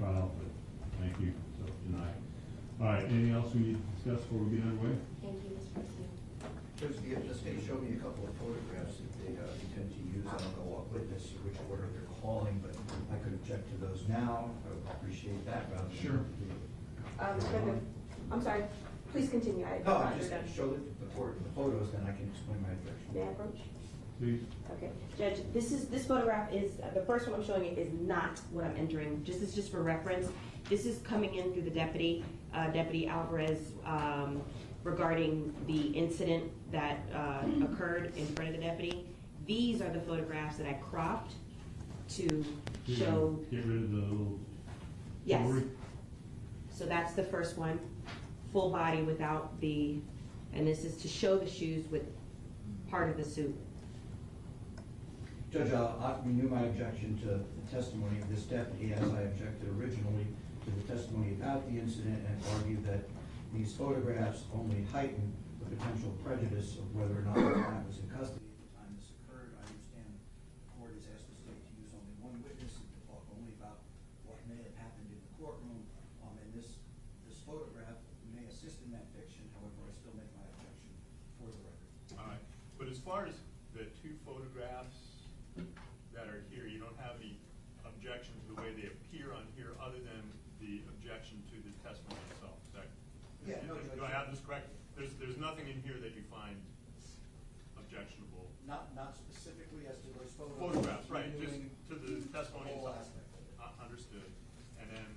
file, but thank you, so denied. All right, anything else we need to discuss before we get underway? Thank you, Mr. President. The state showed me a couple of photographs that they intend to use. I don't know what witness or which order they're calling, but I could object to those now. I would appreciate that rather than. Sure. I'm sorry, please continue. No, I just show the court the photos, then I can explain my objection. May I approach? Please. Okay, Judge, this photograph is, the first one I'm showing you is not what I'm entering. This is just for reference. This is coming in through the deputy, Deputy Alvarez, regarding the incident that occurred in front of the deputy. These are the photographs that I cropped to show. Get rid of the little. Yes. jewelry? So that's the first one, full body without the, and this is to show the shoes with part of the suit. Judge, I'll renew my objection to the testimony of this deputy as I objected originally to the testimony about the incident and argue that these photographs only heighten the potential prejudice of whether or not the client was in custody at the time this occurred. I understand the court has asked the state to use only one witness and to talk only about what may have happened in the courtroom. And this photograph may assist in that fiction. However, I still make my objection for the record. All right, but as far as the two photographs that are here, you don't have any objection to the way they appear on here other than the objection to the testimony itself. Is that, Yeah, no, Judge. do I have this correct? There's nothing in here that you find objectionable. Not specifically as to those Photographs, right, just to the testimony whole itself. aspect of it. Understood. And then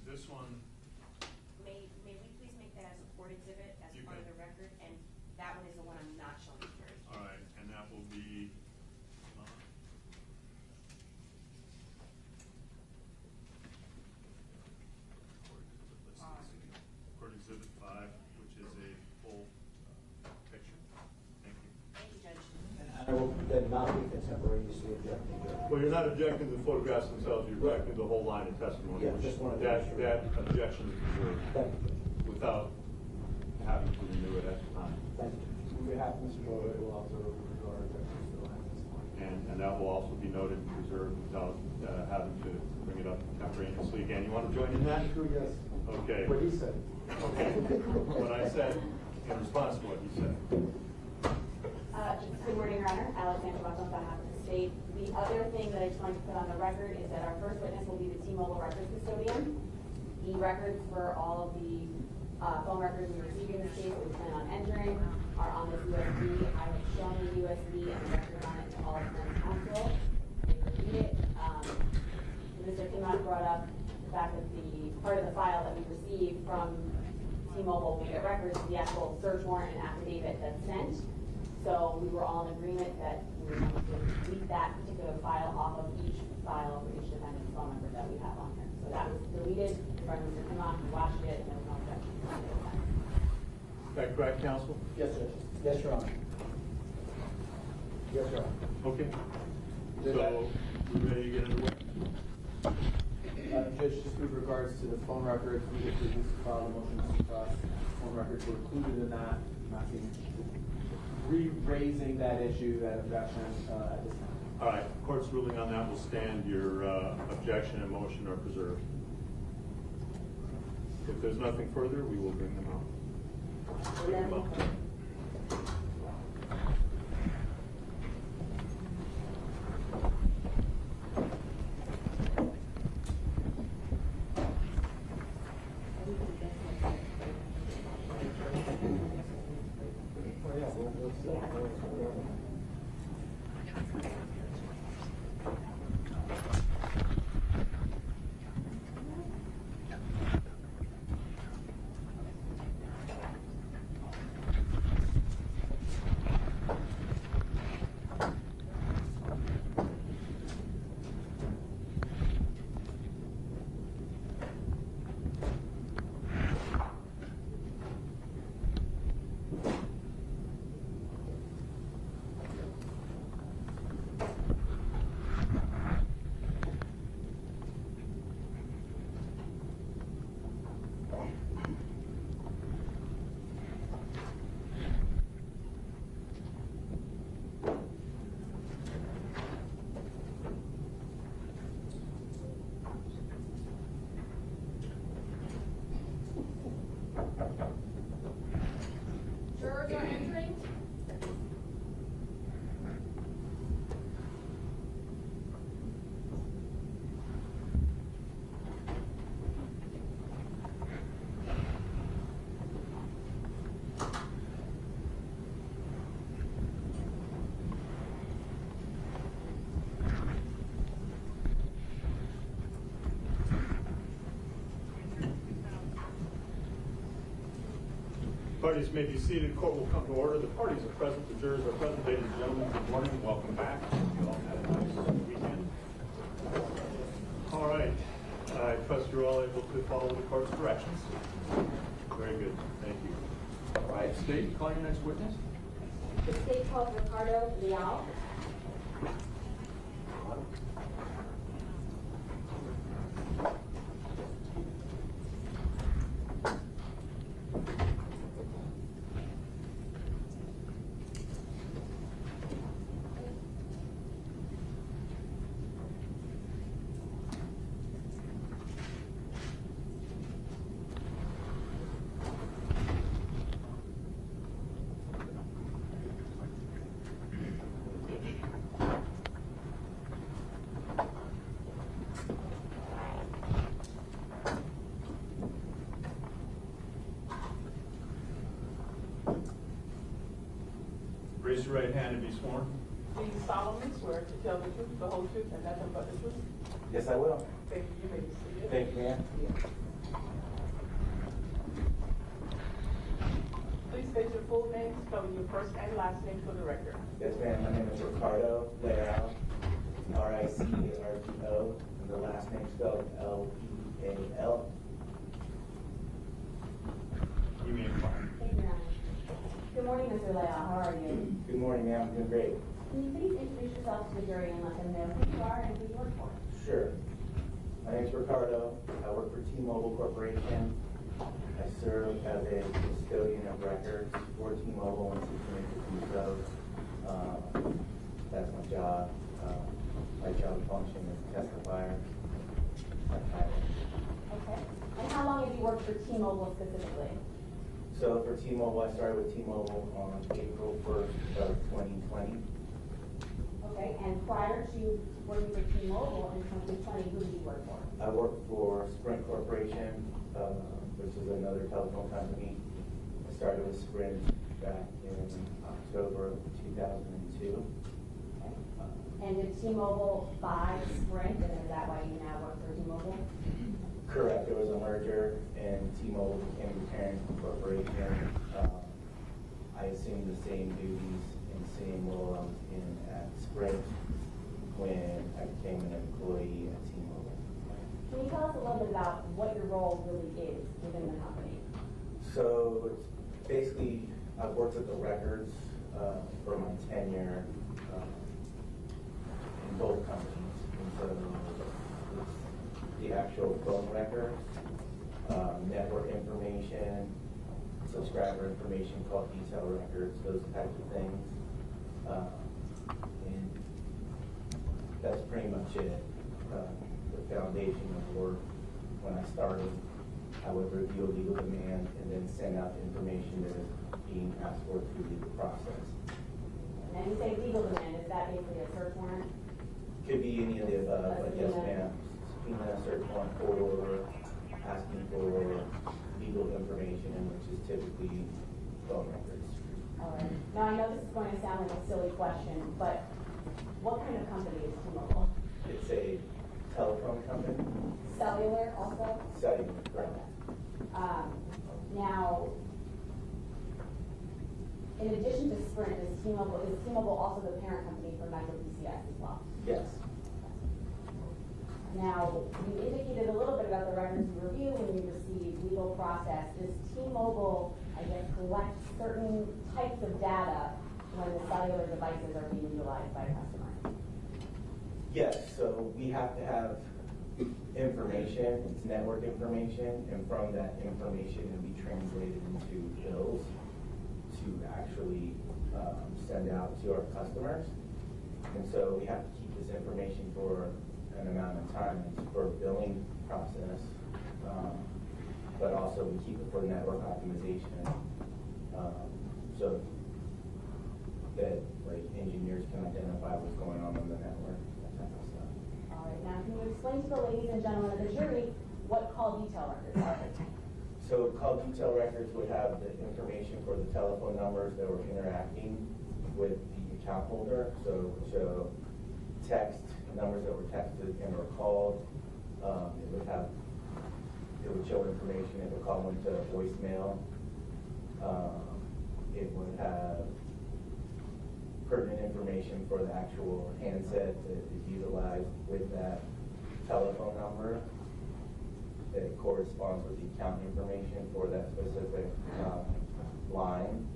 this one, May we please make that as a court exhibit as You part of can. the record? And that one is the one I'm not showing here. all right, and that will be, Court Exhibit 5, which is a full picture. Thank you. Thank you, Judge. And I will then not be contemporaneously objecting to it. Well, you're not objecting to the photographs themselves, you're objecting to the whole line of testimony. Yeah, just wanted to That, make sure. that objection is reserved Thank you. without having to renew it at the time. Thank you. On behalf of Mr. Miller, it will also regard objections to the line at this point. And that will also be noted and preserved without having to bring it up contemporaneously again. You want to join in that? Sure, yes. Okay. What he said. Okay. What I said in response to what he said. Good morning, Your Honor. Alexandra Buck on behalf of the state. The other thing that I just wanted to put on the record is that our first witness will be the T-Mobile records custodian. The records for all of the phone records we received in this case that we plan on entering are on this USB. I have shown the USB and the records on it to all defense counsel. They reviewed it. Mr. Kimon brought up the fact that the part of the file that we received from T-Mobile when we get records is the actual search warrant and affidavit that's sent. So we were all in agreement that we were going to delete that particular file off of each file for each defendant's phone number that we have on here. So that was deleted from Mr. Kimon. We watched it and there was no objection. Is that correct, counsel? Yes, sir. Yes, Your Honor. Yes, Your Honor. Okay. So, we ready to get underway? Judge, just with regards to the phone records, we just filed a motion to suppress. Phone records were included in that. I'm not re-raising that issue, that objection at this time. All right, court's ruling on that will stand. Your objection and motion are preserved. If there's nothing further, we will bring them out. Bring them out. Parties may be seated. Court will come to order. The parties are present. The jurors are present. Ladies and gentlemen, good morning and welcome back. You all had a nice weekend. All right. I trust you're all able to follow the court's directions. Very good. Thank you. All right. State, call your next witness. The state calls Ricardo Leal. Raise your right hand and be sworn. Do you solemnly swear to tell the truth, the whole truth, and nothing but the truth? Yes, I will. Thank you. You may be seated. Thank you, ma'am. Please state your full name, spelling your first and last name for the record. Yes, ma'am. My name is Ricardo Leal, R-I-C-A-R-D-O, and the last name spelled L-E-A-L. You may inquire. Thank you, Your Honor. Good morning, Mr. Leal. How are you? Good morning, ma'am. I'm doing great. Can you please introduce yourself to the jury and let them know who you are and who you work for? Sure. My name is Ricardo. I work for T-Mobile Corporation. I serve as a custodian of records for T-Mobile and system so. That's my job. My job function is testifier. Okay. And how long have you worked for T-Mobile specifically? So for T-Mobile, I started with T-Mobile on April 1st of 2020. Okay. And prior to working for T-Mobile in 2020, who did you work for? I worked for Sprint Corporation, which is another telephone company. I started with Sprint back in October of 2002. And did T-Mobile buy Sprint, and is that why you now work for T-Mobile? Correct. There was a merger, and T-Mobile became the parent corporation. I assumed the same duties and same role I was in at Sprint when I became an employee at T-Mobile. Can you tell us a little bit about what your role really is within the company? So it's basically, I've worked with the records for my tenure in both companies. And so it's the actual phone records, network information, subscriber information called detail records, those types of things. And that's pretty much it. The foundation of work. When I started, I would review a legal demand and then send out the information that is being asked for through the legal process. And you say legal demand, is that basically a search warrant? Could be any of the above, but yes, ma'am. Subpoena, search warrant for asking for legal information, which is typically phone records. All right. Now, I know this is going to sound like a silly question, but what kind of company is T-Mobile? It's a telephone company. Cellular also? Cellular, correct. Now, in addition to Sprint, is T-Mobile also the parent company for Metro PCS as well? Yes. Now, you indicated a little bit about the records you review when you receive legal process. Does T-Mobile, I guess, collect certain types of data when the cellular devices are being utilized by a customer? Yes, so we have to have information, it's network information, and from that information it'll be translated into bills to actually send out to our customers. And so we have to keep this information for an amount of time. It's for billing process, but also we keep it for network optimization, so that like engineers can identify what's going on the network, that type of stuff. All right, now can you explain to the ladies and gentlemen of the jury what call detail records are? So call detail records would have the information for the telephone numbers that were interacting with the account holder. So it would show text, numbers that were texted and were called. It would show information if a call went to voicemail. It would have pertinent information for the actual handset that is utilized with that telephone number that corresponds with the account information for that specific line.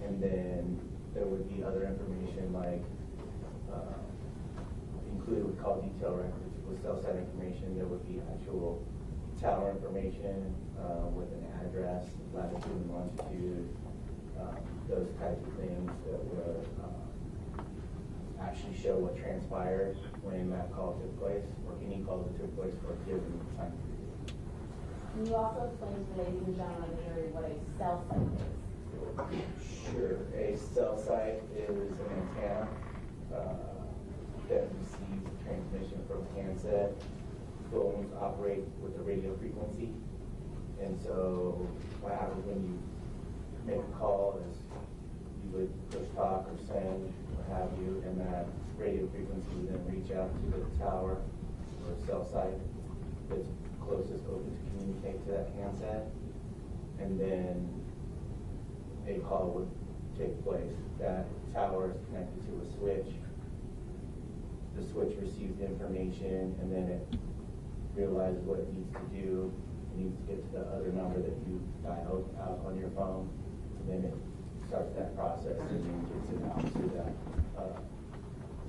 And then there would be other information like included with call detail records with cell site information. There would be actual tower information with an address, latitude and longitude, those types of things that would actually show what transpired when that call took place, or any call that took place for a given time period. Can you also explain to the ladies and gentlemen of the jury what a cell site is? Sure. A cell site is an antenna that receives transmission from a handset. Phones operate with a radio frequency. And so what happens when you make a call is you would push talk or send, what have you, and that radio frequency would then reach out to the tower or cell site that's closest open to communicate to that handset. And then a call would take place. That tower is connected to a switch. The switch receives the information, and then it realizes what it needs to do. It needs to get to the other number that you dialed out on your phone, and then it starts that process and then gets it out to that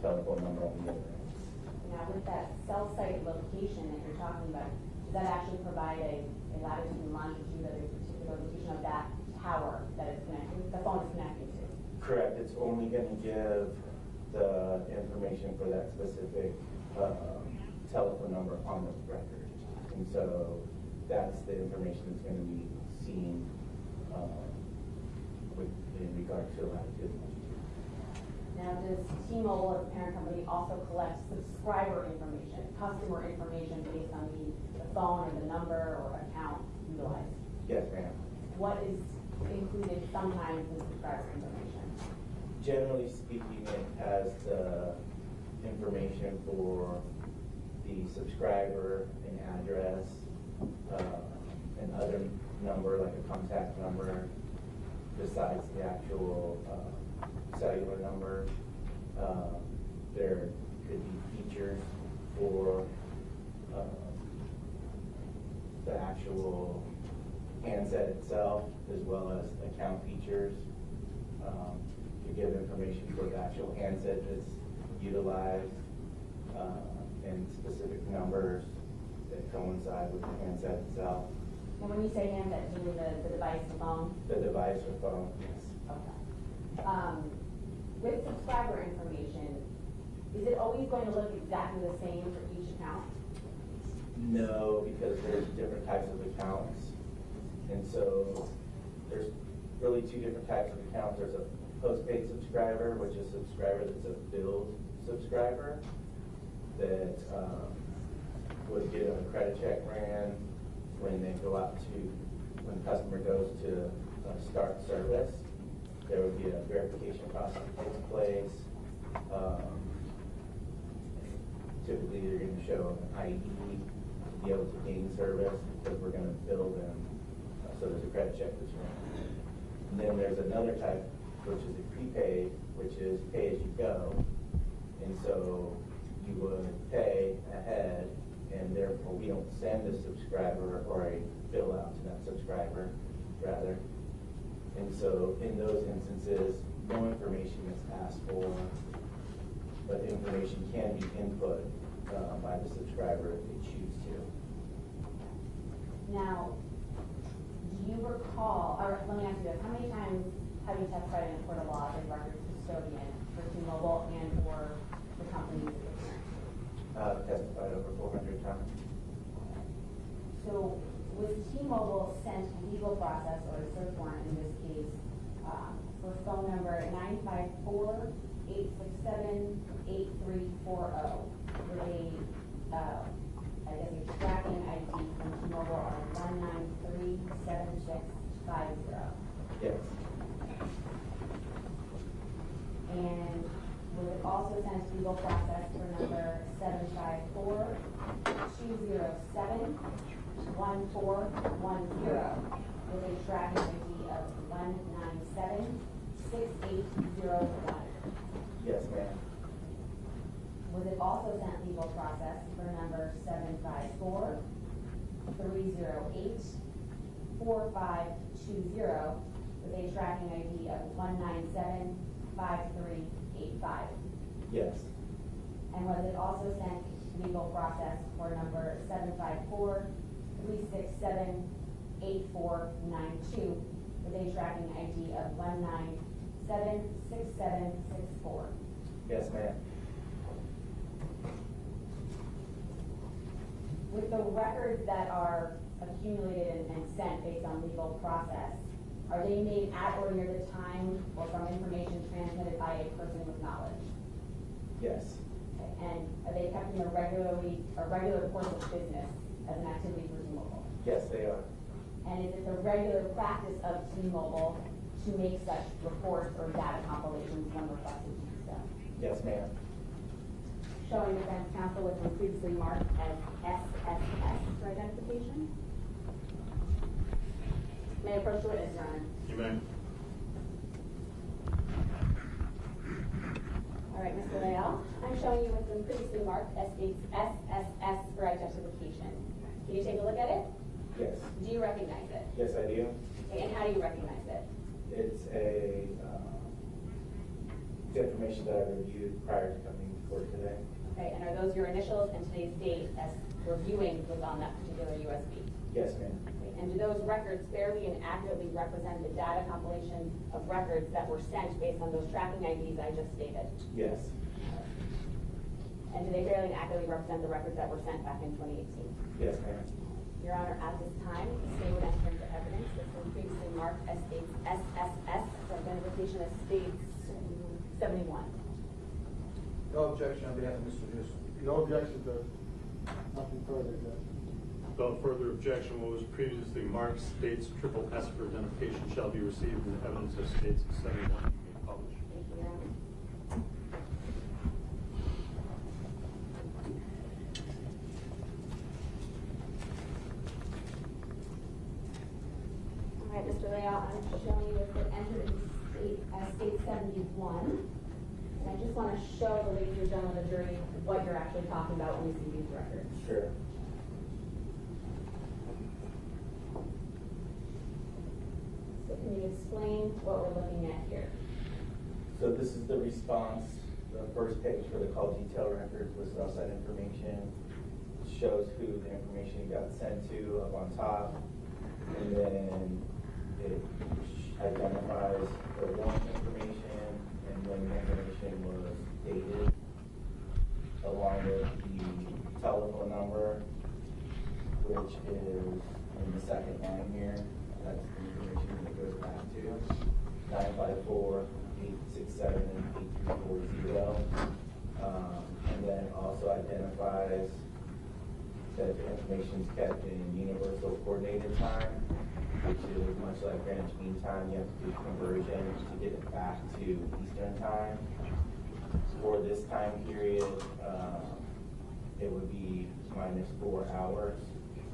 telephone number on the other end. Now, with that cell site location that you're talking about, does that actually provide a latitude and longitude of a particular location of that tower that it's connected, the phone is connected to? Correct. It's only going to give the information for that specific telephone number on the record. And so that's the information that's going to be seen in regard to latitude and longitude. Now, does T-Mobile as a parent company also collect subscriber information, customer information based on the phone or the number or account utilized? Yes, ma'am. What is included sometimes in subscriber information? Generally speaking, it has the information for the subscriber, an address, and other number like a contact number besides the actual cellular number. There could be features for the actual handset itself, as well as account features to give information for the actual handset that's utilized and specific numbers that coincide with the handset itself. And when you say handset, you mean the device, the phone? The device or phone, yes. Okay. With subscriber information, is it always going to look exactly the same for each account? No, because there's different types of accounts. And so there's really two different types of accounts. There's a postpaid subscriber, which is a subscriber that's a billed subscriber that would get a credit check ran when they go out to, when the customer goes to start service. There would be a verification process that takes place. Typically, they're going to show an ID to be able to gain service because we're going to bill them. So there's a credit check that's run. And then there's another type, which is a prepaid, which is pay as you go. And so you would pay ahead, and therefore we don't send a subscriber or a bill out to that subscriber, rather. And so in those instances, no information is asked for, but information can be input by the subscriber if they choose to. Now, do you recall, or let me ask you this, how many times have you testified in a court of law as a records custodian for T-Mobile and for the companies that you're parent? Testified over 400 times. So was T-Mobile sent a legal process or a search warrant in this case for phone number 954-867-8340 with I guess a tracking ID from T-Mobile of 1937650. Yes. And was it also sent legal process for number 754-207-1410? with a tracking ID of 1976801. Yes, ma'am. Was it also sent legal process for number 754-308-4520 with a tracking ID of 1975385? Yes. And was it also sent legal process for number 754-367-8492 with a tracking ID of 1976764? Yes, ma'am. With the records that are accumulated and sent based on legal process, are they made at or near the time or from information transmitted by a person with knowledge? Yes. Okay, and are they kept in a regular course of business as an activity for T-Mobile? Yes, they are. And is it the regular practice of T-Mobile to make such reports or data compilations when requested to do so? Yes, ma'am. Showing defense counsel which was previously marked as XXX for identification. May I approach the witness, Your Honor? You may. All right, Mr. Leal, I'm showing you what's been previously marked as XXX for identification. Can you take a look at it? Yes. Do you recognize it? Yes, I do. Okay, and how do you recognize it? It's it's information that I reviewed prior to coming to court today. Okay, and are those your initials and today's date as reviewing was on that particular USB? Yes, ma'am. Okay, and do those records fairly and accurately represent the data compilation of records that were sent based on those tracking IDs I just stated? Yes. And do they fairly and accurately represent the records that were sent back in 2018? Yes, ma'am. Your Honor, at this time, the state would enter into evidence that's been previously marked as states SSS for identification as states 71. No objection on behalf of Mr. Newsom. No objection, Judge. Nothing further, Judge. Without further objection, what was previously marked states triple S for identification shall be received in evidence of states 71. You may publish. Thank you, Your Honor. All right, Mr. Leal, I'm showing you what's been entered in state 71. And I just want to show the ladies and gentlemen of the jury what you're actually talking about when you see these records. Sure. So can you explain what we're looking at here? So this is the response. The first page for the call detail records lists all that information. Shows who the information got sent to up on top. And then it identifies the warrant information and when the information was dated, along with the telephone number, which is in the second line here. That's the information that goes back to 954-867-8340. And then also identifies that the information is kept in universal coordinated time, which is much like Greenwich Mean Time. You have to do conversion to get it back to Eastern Time. For this time period, it would be -4 hours.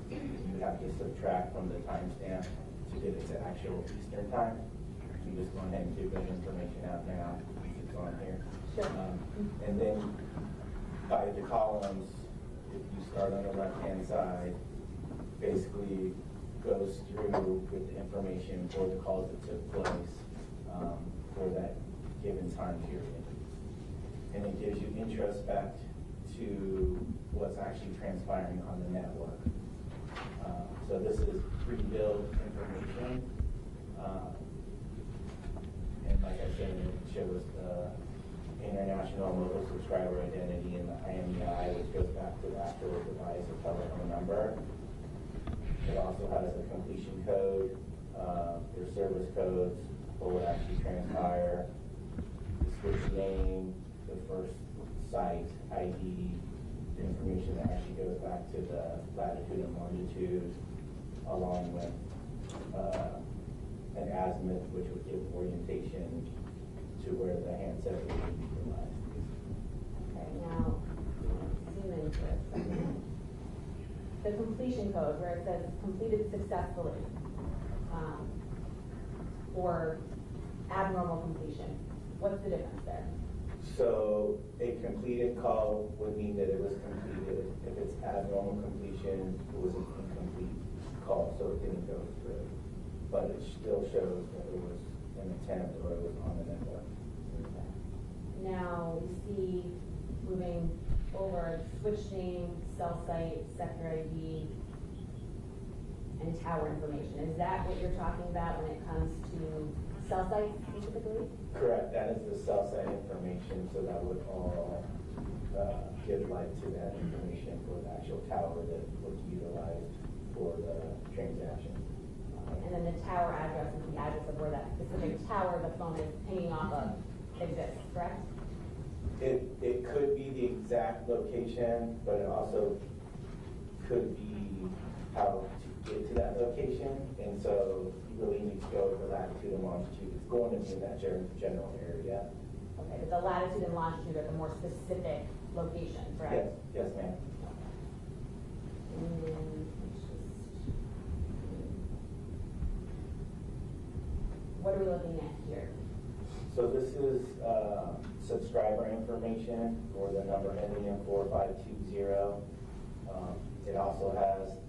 You would have to subtract from the timestamp to get it to actual Eastern Time. I'm just going ahead and give that information out now. It's on here. Sure. And then by the columns, if you start on the left-hand side, basically goes through with the information for the calls that took place for that given time period. And it gives you introspect to what's actually transpiring on the network. So this is pre-build information. And like I said, it shows the international local subscriber identity and the IMEI, which goes back to the actual device or telephone number. It also has a completion code, their service codes for what actually transpire, the switch name, the first site ID, the information that actually goes back to the latitude and longitude, along with an azimuth, which would give orientation to where the handset would be utilized. Okay, now, zoom in for a second. The completion code, where it says completed successfully, or abnormal completion? What's the difference there? So a completed call would mean that it was completed. If it's abnormal completion, it was an incomplete call, so it didn't go through. But it still shows that it was an attempt or it was on the network. Now we see moving over switch name, cell site, sector ID, and tower information. Is that what you're talking about when it comes to cell sites specifically? Correct. That is the cell site information, so that would all give light to that information for the actual tower that was utilized for the transaction. And then the tower address is the address of where that specific tower the phone is pinging off of exists, correct? It could be the exact location, but it also could be how to get to that location. And so you really need to go for latitude and longitude. It's going to be in that general area. Okay, but the latitude and longitude are the more specific location, correct? Yes, ma'am. And let's just- what are we looking at here? So this is subscriber information for the number ending in 4520. It also has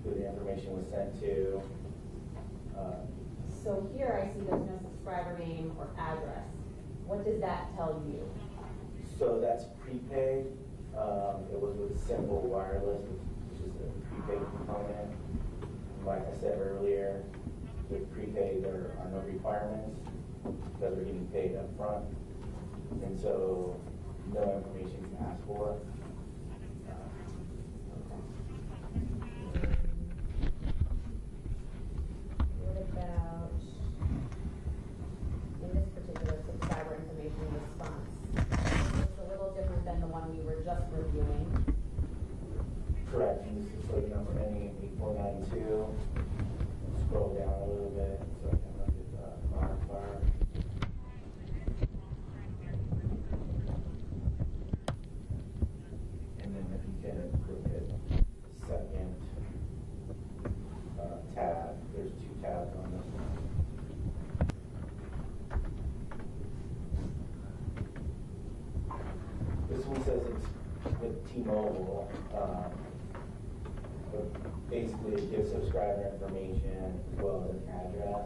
who the information was sent to. So here I see there's no subscriber name or address. What does that tell you? So that's prepaid. It was with Simple Wireless, which is a prepaid component. Like I said earlier, with prepaid there are no requirements because we're getting paid up front. And so no information is asked for. What about in this particular subscriber information response? It's a little different than the one we were just reviewing. Correct. And this is for the number ending in 8492. Scroll down a little bit so I can look at the modifier. And then if you can look at the second tab, there's two tabs on this one. This one says it's with T-Mobile. But basically, it gives subscriber information as well as an address.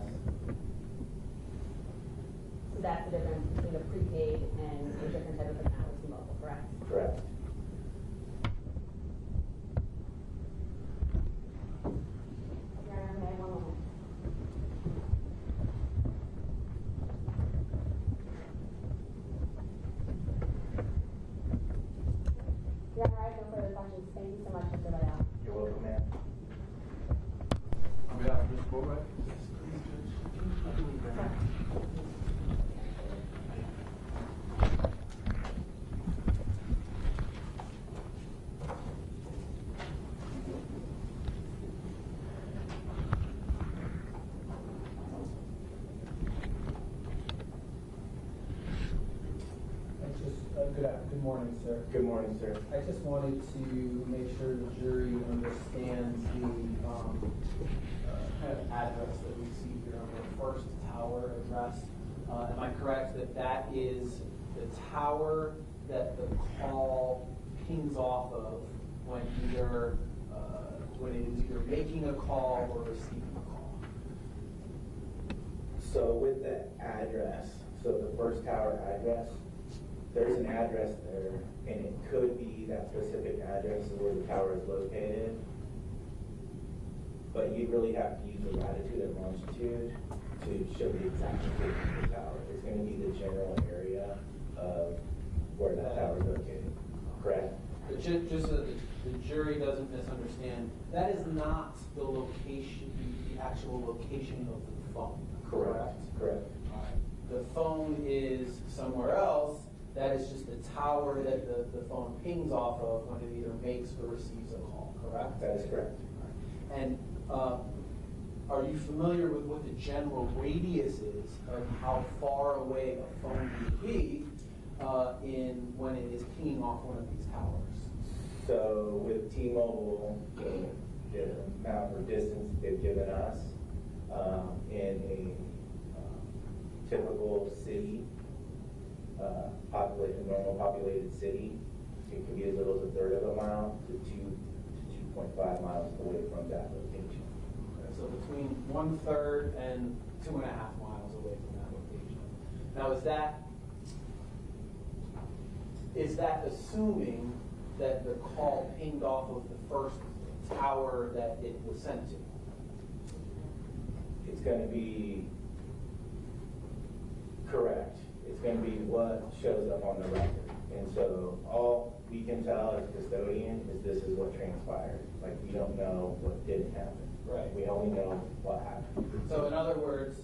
So that's the difference between a prepaid and a different type of account with T-Mobile, correct? Correct. Yeah, okay, one moment. Yeah, all right, no further questions. Thank you so much, Mr. Vidal. You're welcome, ma'am. On behalf of Mr. Boatright? Good morning, sir. Good morning, sir. I just wanted to make sure the jury understands the kind of address that we see here on the first tower address. Am I correct that that is the tower that the call pings off of when either when it is either making a call or receiving a call? So with the address, so the first tower address, there's an address there, and it could be that specific address is where the tower is located. But you really have to use the latitude and longitude to show the exact location of the tower. It's going to be the general area of where that tower is located. Correct? But just so that the jury doesn't misunderstand, that is not the location, the actual location of the phone. Correct. Correct. All right. The phone is somewhere else. That is just the tower that the phone pings off of when it either makes or receives a call, correct? That is correct. And are you familiar with what the general radius is of how far away a phone would be when it is pinging off one of these towers? So with T-Mobile, the amount or distance they've given us in a typical city, normal populated city, it can be as little as a third of a mile to 2.5 miles away from that location. Okay, so between 1/3 and 2.5 miles away from that location. Now, is that assuming that the call pinged off of the first tower that it was sent to? It's going to be correct. It's going to be what shows up on the record. And so all we can tell as custodian is this is what transpired. Like, we don't know what didn't happen. Right. We only know what happened. So in other words,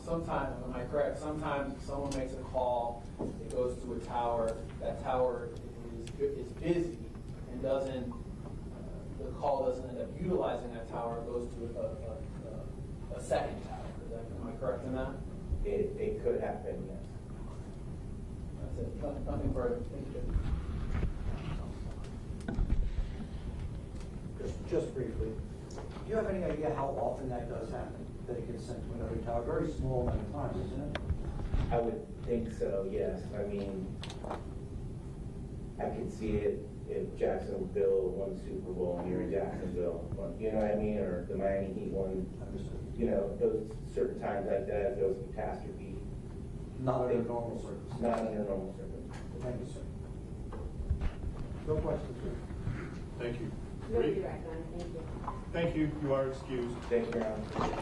sometimes, am I correct? Sometimes someone makes a call, it goes to a tower, that tower is busy and doesn't, the call doesn't end up utilizing that tower, it goes to a second tower. Am I correct in that? It could happen, yes. That's it. Nothing further. Thank you. Just briefly, do you have any idea how often that does happen, that it gets sent to another tower? Very small amount of time, isn't it? I would think so, yes. I mean, I could see it if Jacksonville won Super Bowl here in Jacksonville, you know what I mean? Or the Miami Heat won, you know, those certain times like that, if there was a catastrophe. Not under normal circumstances. Not under normal circumstances. Thank you, sir. No questions, sir. Thank you. You'll be right, Glenn. Thank you. Thank you. You are excused. Thank you, Your Honor.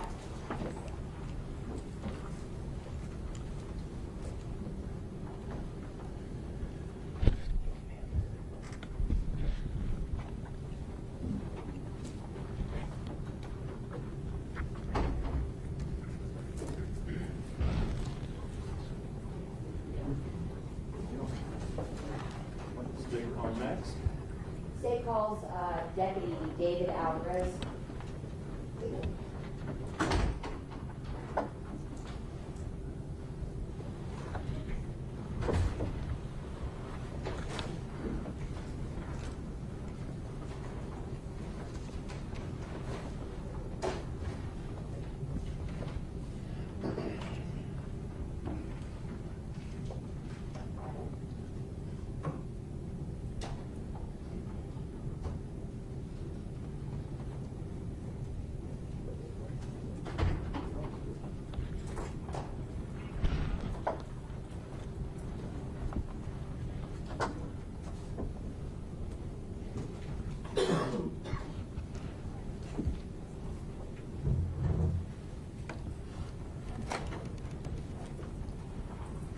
State call next. State calls Deputy David Alvarez.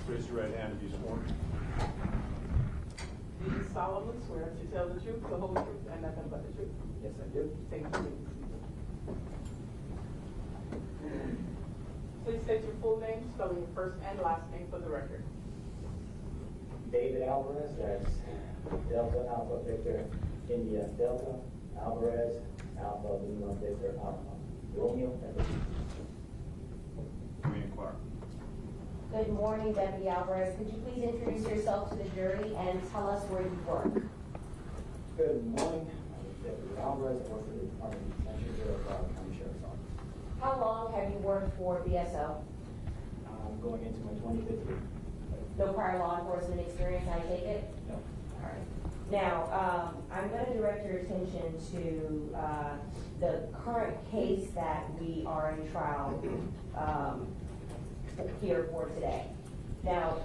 Raise your right hand and be sworn. Do you solemnly swear to tell the truth, the whole truth, and nothing but the truth? Yes, I do. Thank you. Please state your full name, spelling your first and last name for the record. David Alvarez, that's Delta Alpha Victor India Delta, Alvarez, Alpha Lima Victor Alpha Romeo Echo. Let me inquire. Good morning, Deputy Alvarez. Could you please introduce yourself to the jury and tell us where you work? Good morning. I'm Deputy Alvarez. I work for the Department of Detention here at Broward County Sheriff's Office. How long have you worked for BSO? I'm going into my 25th year. No prior law enforcement experience, I take it? No. All right. Now, I'm going to direct your attention to the current case that we are in trial here for today. Now,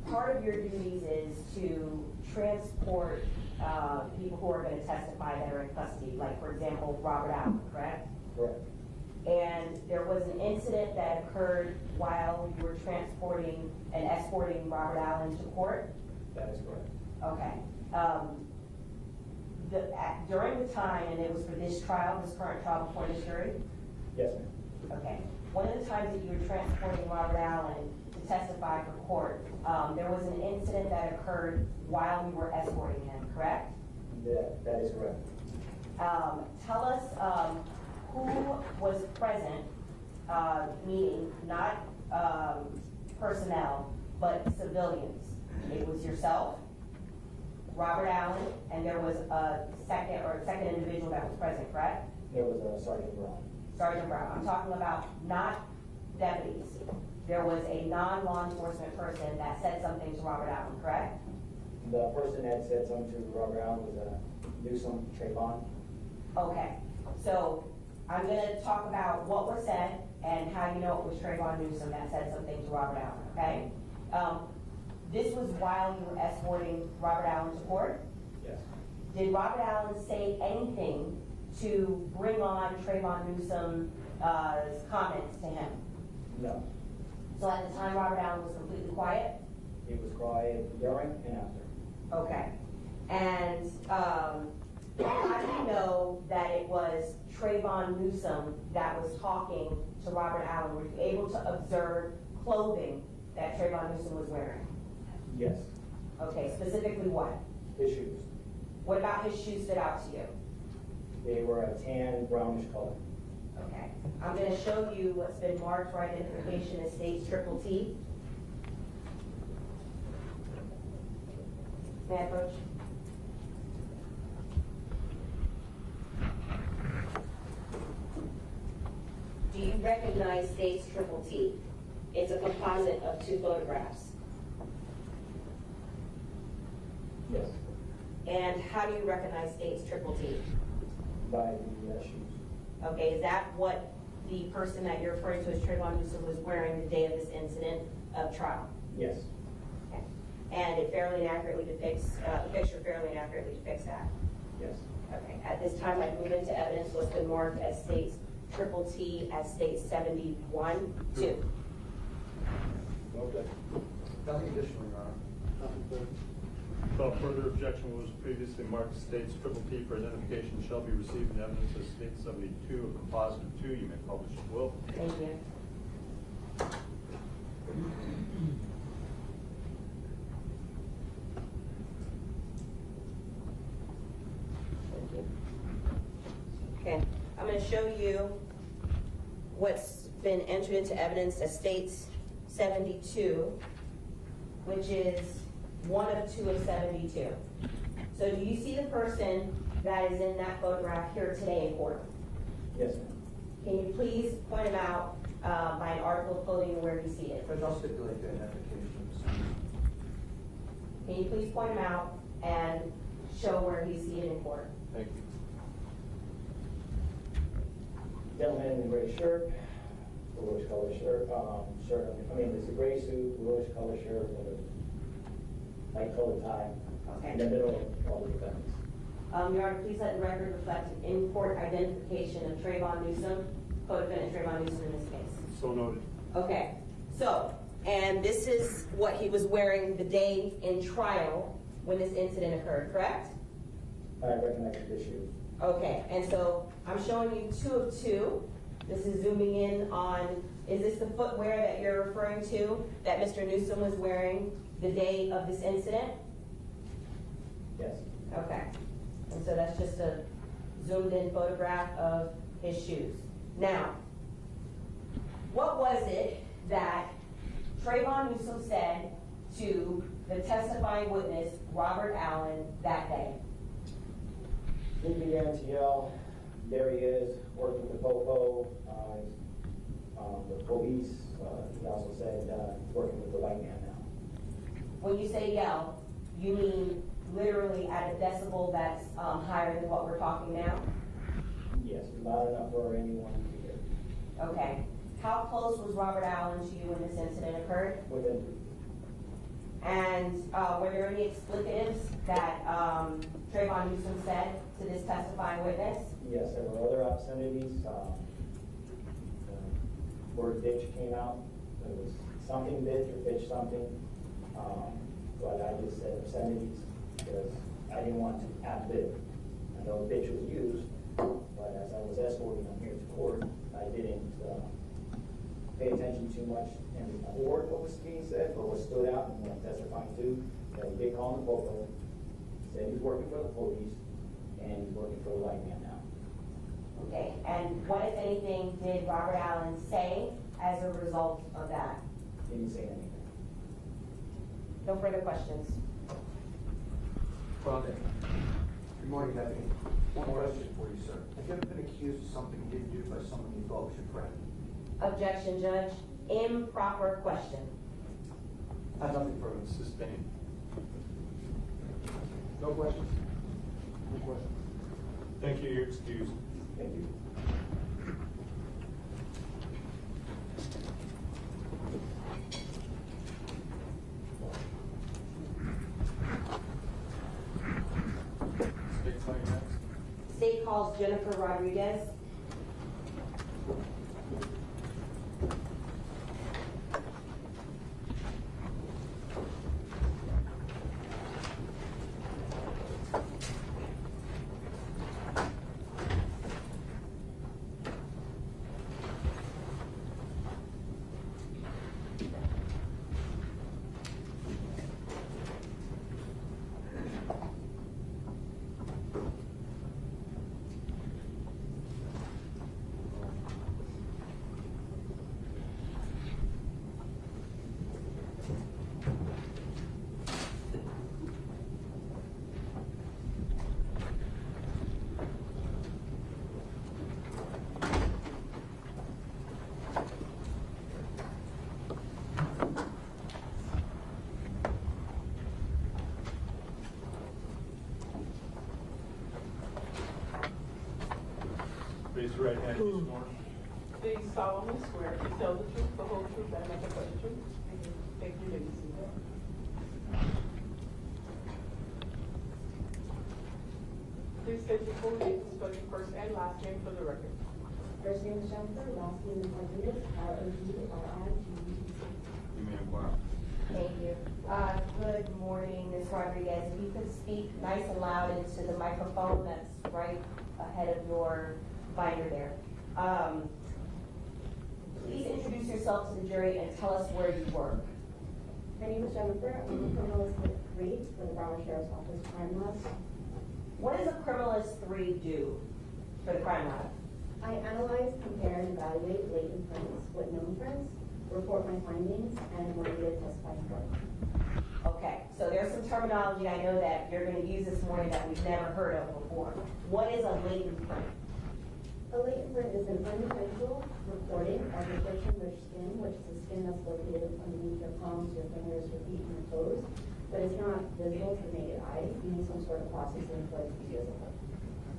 part of your duties is to transport people who are going to testify that are in custody, like, for example, Robert Allen, correct? Correct. And there was an incident that occurred while you were transporting and escorting Robert Allen to court? That is correct. Okay. During the time, and it was for this trial, this current trial before this jury? Yes, ma'am. Okay. One of the times that you were transporting Robert Allen to testify for court, there was an incident that occurred while you were escorting him, correct? That is correct. Tell us who was present, meaning not personnel, but civilians. It was yourself, Robert Allen, and there was a second individual that was present, correct? There was a Sergeant Brown. Sergeant Brown. I'm talking about not deputies. There was a non-law enforcement person that said something to Robert Allen, correct? The person that said something to Robert Allen was Newsom Trayvon. Okay, so I'm gonna talk about what was said and how you know it was Trayvon Newsom that said something to Robert Allen, okay? This was while you were escorting Robert Allen to court. Yes. Did Robert Allen say anything to bring on Trayvon Newsom's comments to him? No. So at the time, Robert Allen was completely quiet? He was quiet during and after. Okay. And how do you know that it was Trayvon Newsom that was talking to Robert Allen? Were you able to observe clothing that Trayvon Newsom was wearing? Yes. Okay, specifically what? His shoes. What about his shoes stood out to you? They were a tan brownish color. Okay. I'm going to show you what's been marked for identification as states triple T. May I approach? Do you recognize states triple T? It's a composite of two photographs. Yes. And how do you recognize states triple T? By the shoes. Okay, is that what the person that you're referring to as Trayvon Newsom was wearing the day of this incident of trial? Yes. Okay. And it fairly and accurately depicts, the picture fairly and accurately depicts that? Yes. Okay, at this time, I move into evidence what's been marked as states triple T as states 71, 2. Okay. Nothing additional, Your Honor. Nothing further. Without further objection, what was previously marked states triple T for identification shall be received in evidence as state 72, a composite of 2. You may publish at will. Thank you. Thank you. Okay, I'm going to show you what's been entered into evidence as states 72, which is one of 2 of 72. So do you see the person that is in that photograph here today in court? Yes, ma'am. Can you please point him out by an article of clothing and where he's seated? But I'll stipulate the identification. Can you please point him out and show where he's seated in court? Thank you. Gentleman in the gray shirt, bluish color shirt, it's a gray suit, bluish color shirt, with a light colored tie. Okay. In the middle of all the defendants. Your Honor, please let the record reflect an in-court identification of Trayvon Newsom, co-defendant Trayvon Newsom in this case. So noted. Okay, so, and this is what he was wearing the day in trial when this incident occurred, correct? I recognize the issue. Okay, and so I'm showing you 2 of 2. This is zooming in on, is this the footwear that you're referring to that Mr. Newsom was wearing the day of this incident? Yes. Okay, and so that's just a zoomed in photograph of his shoes. Now, what was it that Trayvon Newsom said to the testifying witness, Robert Allen, that day? He began to yell, there he is, working with the popo, the police. He also said, working with the white man now. When you say yell, you mean literally at a decibel that's higher than what we're talking now? Yes, loud enough for anyone to hear. Okay. How close was Robert Allen to you when this incident occurred? Within 3 feet. And were there any explicatives that Trayvon Newsom said to this testifying witness? Yes, there were other obscenities. The word bitch came out. It was something bitch or bitch something. But I just said obscenities because I didn't want to ad-lib. I know bitch was used, but as I was escorting him here to court, I didn't pay attention too much in court what was being said, but what stood out and what I'm testifying to, that he did call him the popo, said he's working for the police, and he's working for the white man now. Okay, and what, if anything, did Robert Allen say as a result of that? Didn't say anything. No further questions. Good morning, Deputy. One question for you, sir. Have you ever been accused of something you didn't do by or someone you thought was your friend? Objection, Judge. Improper question. I have nothing further. Sustained. No questions? No questions? Thank you, you're excused. Thank you. State claim next. State calls Jennifer Rodriguez. Raise your right hand, be sworn. Do you solemnly swear to tell the truth, the whole truth, and nothing but the truth? Thank you, ladies and gentlemen. Please state your full name, spell your first and last name for the record. First name is Jennifer, last name is Rodriguez, R-O-D-R-I-G-U-E-Z. You may inquire. Thank you. Good morning, Ms. Rodriguez. If you could speak nice and loud into the microphone that's right ahead of your binder there. Please introduce yourself to the jury and tell us where you work. My name is Jennifer, I'm a criminalist with 3 for the Broward Sheriff's Office Crime Lab. What does a criminalist 3 do for the crime lab? I analyze, compare, and evaluate latent prints with known prints, report my findings, and when needed, testify in court. Okay, so there's some terminology I know that you're going to use this morning that we've never heard of before. What is a latent print? A latent print is an unintentional recording of the friction rich skin, which is the skin that's located underneath your palms, your fingers, your feet, and your toes. But it's not visible to the naked eye. You need some sort of processing for it to be visible.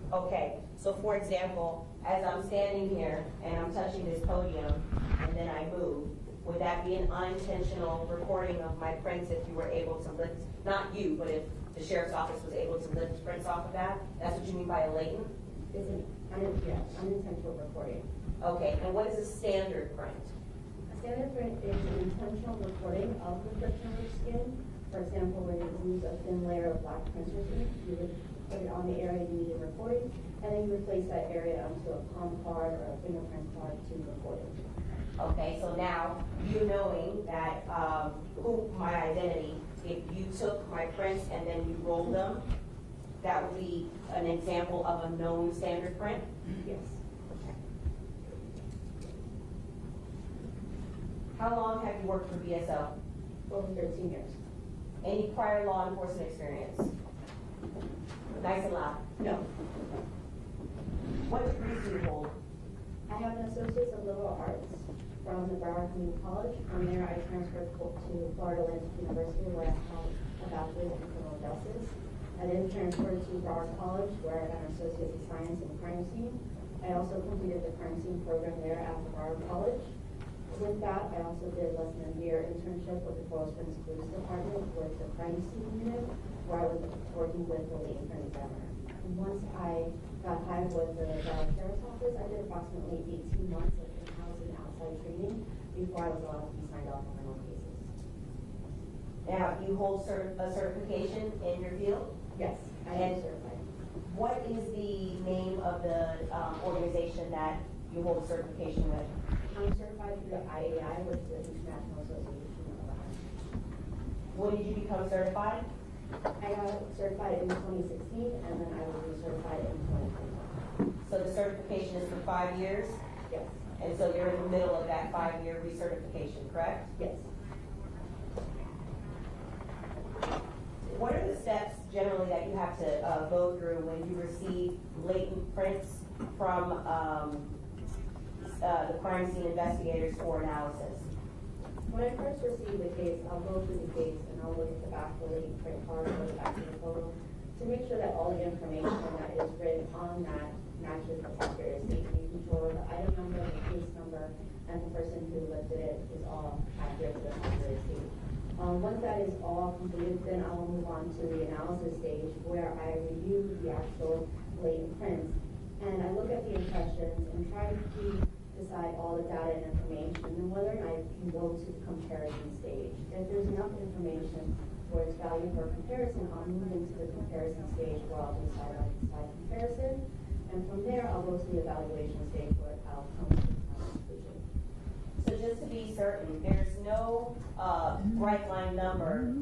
Okay, so for example, as I'm standing here and I'm touching this podium and then I move, would that be an unintentional recording of my prints if you were able to lift, not you, but if the sheriff's office was able to lift prints off of that? That's what you mean by a latent? It's an unintentional recording. Okay, and what is a standard print? A standard print is an intentional recording of the friction rich skin. For example, when you use a thin layer of black printer ink, you would put it on the area you needed recording, and then you would place that area onto a palm card or a fingerprint card to record it. Okay, so now you knowing that who my identity, if you took my prints and then you rolled them, that would be an example of a known standard print? Yes. How long have you worked for BSO? Over 13 years. Any prior law enforcement experience? Nice and loud. No. What degrees do you hold? I have an Associate's of Liberal Arts from the Broward Community College. From there, I transferred to Florida Atlantic University, where I have a bachelor's in criminal justice. I then transferred to Broward College, where I got an Associate's of Science in crime scene. I also completed the crime scene program there at the Broward College. With that, I also did less than a year internship with the Coral Springs Police Department with the crime scene unit, where I was working with the latent print examiner. And once I got hired with the Broward Sheriff's Office, I did approximately 18 months of in-house and outside training before I was allowed to be signed off on my own cases. Now, you hold a certification in your field? Yes, I am certified. What is the name of the organization that you hold a certification with? I'm certified through the IAI, which is the International Association of Arms. When did you become certified? I got certified in 2016, and then I will be certified in 2021. So the certification is for 5 years? Yes. And so you're in the middle of that 5-year recertification, correct? Yes. What are the steps generally that you have to go through when you receive latent prints from the crime scene investigators for analysis? When I first receive the case, I'll go through the case and I'll look at the back of the lead print card or the back of the photo to make sure that all the information that is written on that matches the Secretary of State, making sure the item number, the case number, and the person who lifted it is all accurate to the Secretary of State. Once that is all completed, then I will move on to the analysis stage where I review the actual latent prints and I look at the impressions and try to decide all the data and information and whether or not I can go to the comparison stage. If there's enough information where it's value for comparison, I'll move into the comparison stage where I'll decide on the side comparison. And from there, I'll go to the evaluation stage where I'll come to the conclusion. So just to be certain, there's no bright line number.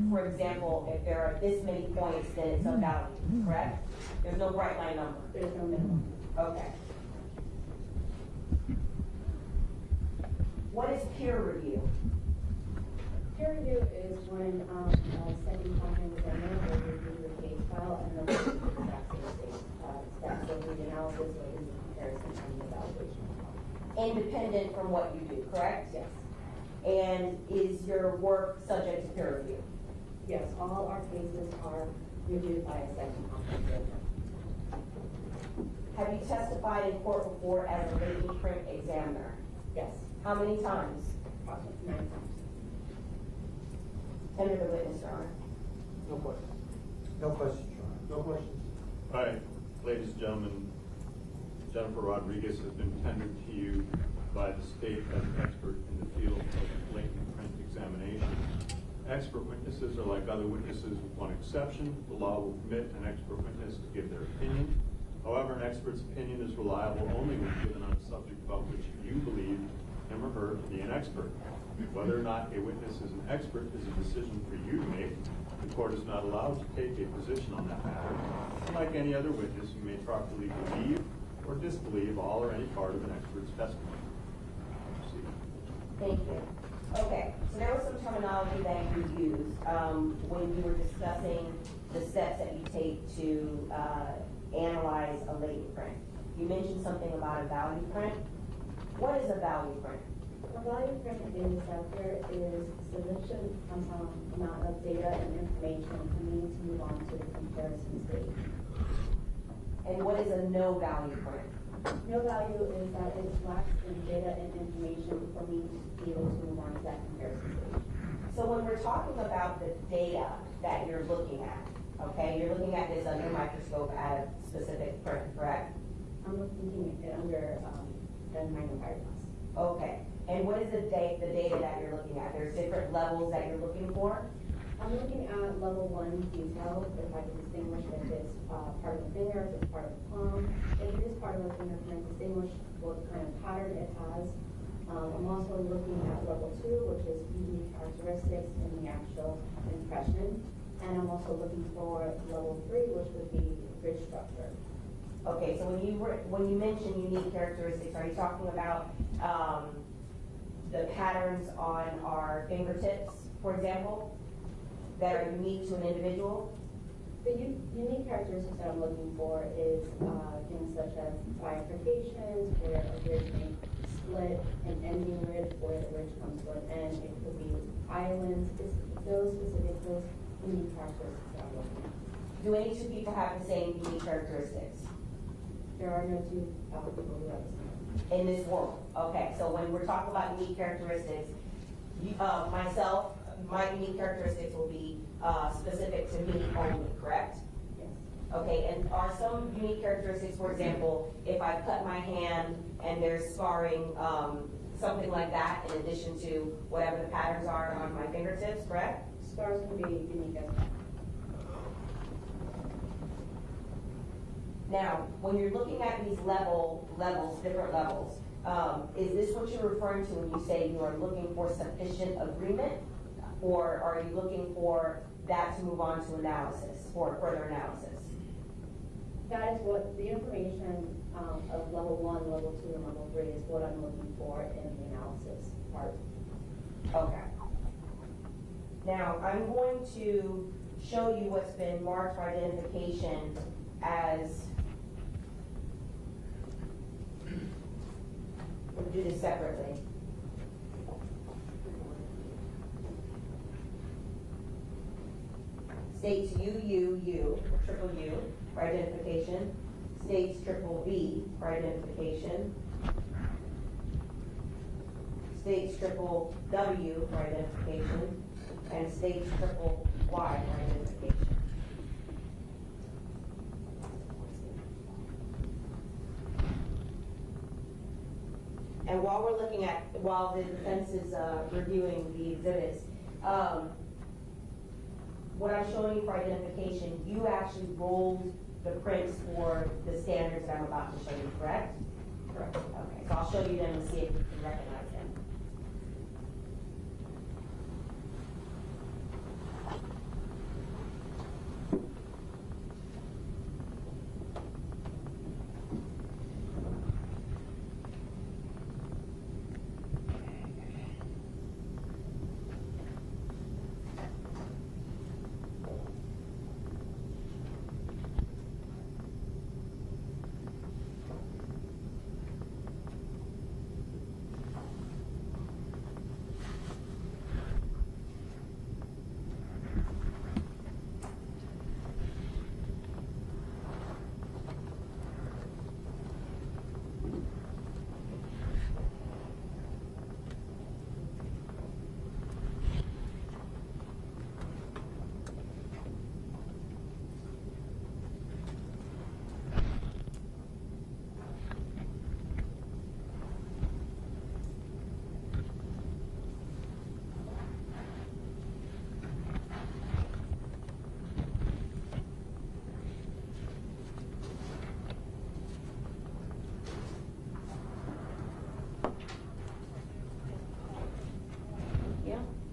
For example, if there are this many points, then it's of value, correct? There's no bright line number. There's no minimum. Okay. What is peer review? Peer review is when a second company examiner will review the case file and they'll do the exact same thing. Steps of the analysis or the comparison and the evaluation. Independent from what you do, correct? Yes. And is your work subject to peer review? Yes, all our cases are reviewed by a second company examiner. Have you testified in court before as a latent print examiner? Yes, How many times? approximately 9 times. Tender the witness, Your Honor. No questions. No questions, Your Honor. No questions. All right, ladies and gentlemen, Jennifer Rodriguez has been tendered to you by the state as an expert in the field of latent print examination. Expert witnesses are like other witnesses with one exception. The law will permit an expert witness to give their opinion. However, an expert's opinion is reliable only when given on a subject about which you believe him or her to be an expert. Whether or not a witness is an expert is a decision for you to make. The court is not allowed to take a position on that matter. Like any other witness, you may properly believe or disbelieve all or any part of an expert's testimony. Proceed. Thank you. Okay, so there was some terminology that you used when you were discussing the steps that you take to analyze a latent print. You mentioned something about a value print. What is a value print? A value print is that there is sufficient amount of data and information for me to move on to the comparison stage. And what is a no value print? No value is that it lacks in data and information for me to be able to move on to that comparison stage. So when we're talking about the data that you're looking at, okay, you're looking at this under a microscope at a specific print, correct? I'm looking at it under the magnifying glass. Okay, and what is the data that you're looking at? There's different levels that you're looking for? I'm looking at level 1 detail, if I can distinguish if it's part of the finger, if it's part of the palm. If it is part of the finger, can I distinguish what kind of pattern it has? I'm also looking at level 2, which is unique characteristics in the actual impression. And I'm also looking for level 3, which would be ridge structure. Okay, so when you mention unique characteristics, are you talking about the patterns on our fingertips, for example, that are unique to an individual? The unique characteristics that I'm looking for is things such as bifurcations, where a ridge may split, an ending ridge where the ridge comes to an end. It could be islands. It's those unique characteristics that I'm looking at. Do any two people have the same unique characteristics? There are no two people who have the same. In this world? Okay, so when we're talking about unique characteristics, myself, my unique characteristics will be specific to me only, correct? Yes. Okay, and are some unique characteristics, for example, if I cut my hand and there's scarring, something like that, in addition to whatever the patterns are on my fingertips, correct? Scars can be unique as well. Now, when you're looking at these different levels, is this what you're referring to when you say you are looking for sufficient agreement? Or are you looking for that to move on to analysis, for further analysis? That is what the information of level 1, level 2, and level 3 is what I'm looking for in the analysis part. Okay. Now, I'm going to show you what's been marked for identification as do this separately. States UUU, triple U, for identification. States triple V for identification. States triple W for identification. And states triple Y for identification. And while we're looking at, while the defense is reviewing the exhibits, what I'm showing you for identification, you actually rolled the prints for the standards that I'm about to show you, correct? Correct. Okay, so I'll show you them and see if you can recognize them.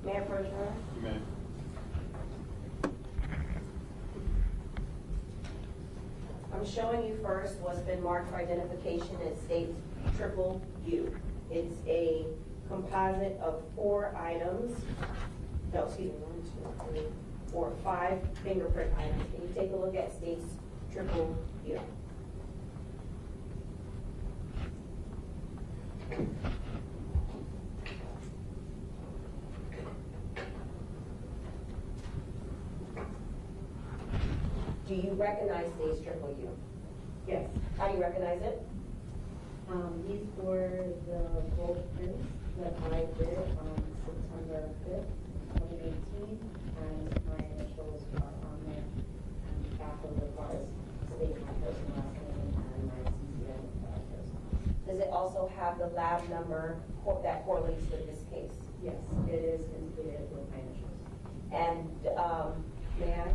Mayor Pro Tem. You may. I'm showing you first what's been marked for identification as states triple U. It's a composite of 4 items. No, excuse me, 1, 2, 3, 4, 5 fingerprint items. Can you take a look at states triple U? Do you recognize states triple U? Yes. How do you recognize it? These were the gold prints that I did on September 5th, 2018, and my initials are on there. And back of the bars state my first and last name and my CCN person. Does it also have the lab number that correlates with this case? Yes, it is completed with my initials. And may I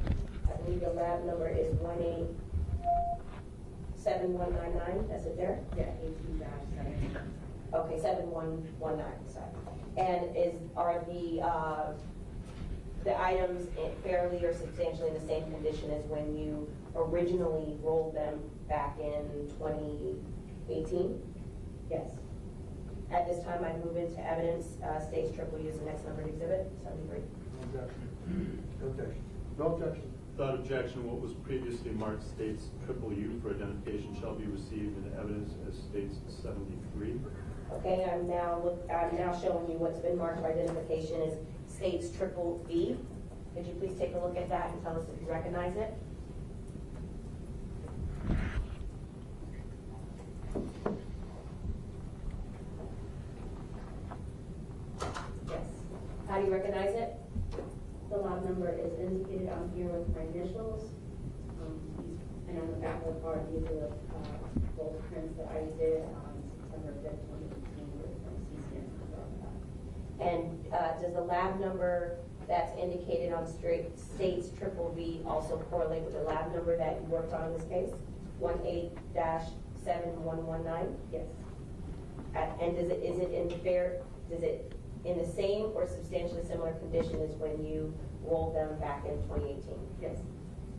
believe the lab number is 187199, that's it there? Yeah, 18-7. Okay, 7119, sorry. And are the items fairly or substantially in the same condition as when you originally rolled them back in 2018? Yes. At this time, I move into evidence, states triple U is the next numbered exhibit, 73. No objection. No objection. No objection. Without objection, what was previously marked states triple U for identification shall be received into evidence as states 73. Okay, I'm now showing you what's been marked for identification as states triple V. Could you please take a look at that and tell us if you recognize it? Yes. How do you recognize it? The lot number is indicated on here with my initials. And on the back of the card, these are the gold prints that I did on September 5th, 2018 with my CCN. And does the lab number that's indicated on states triple V also correlate with the lab number that you worked on in this case? 18-7119? Yes. And is it in the same or substantially similar condition as when you rolled them back in 2018? Yes.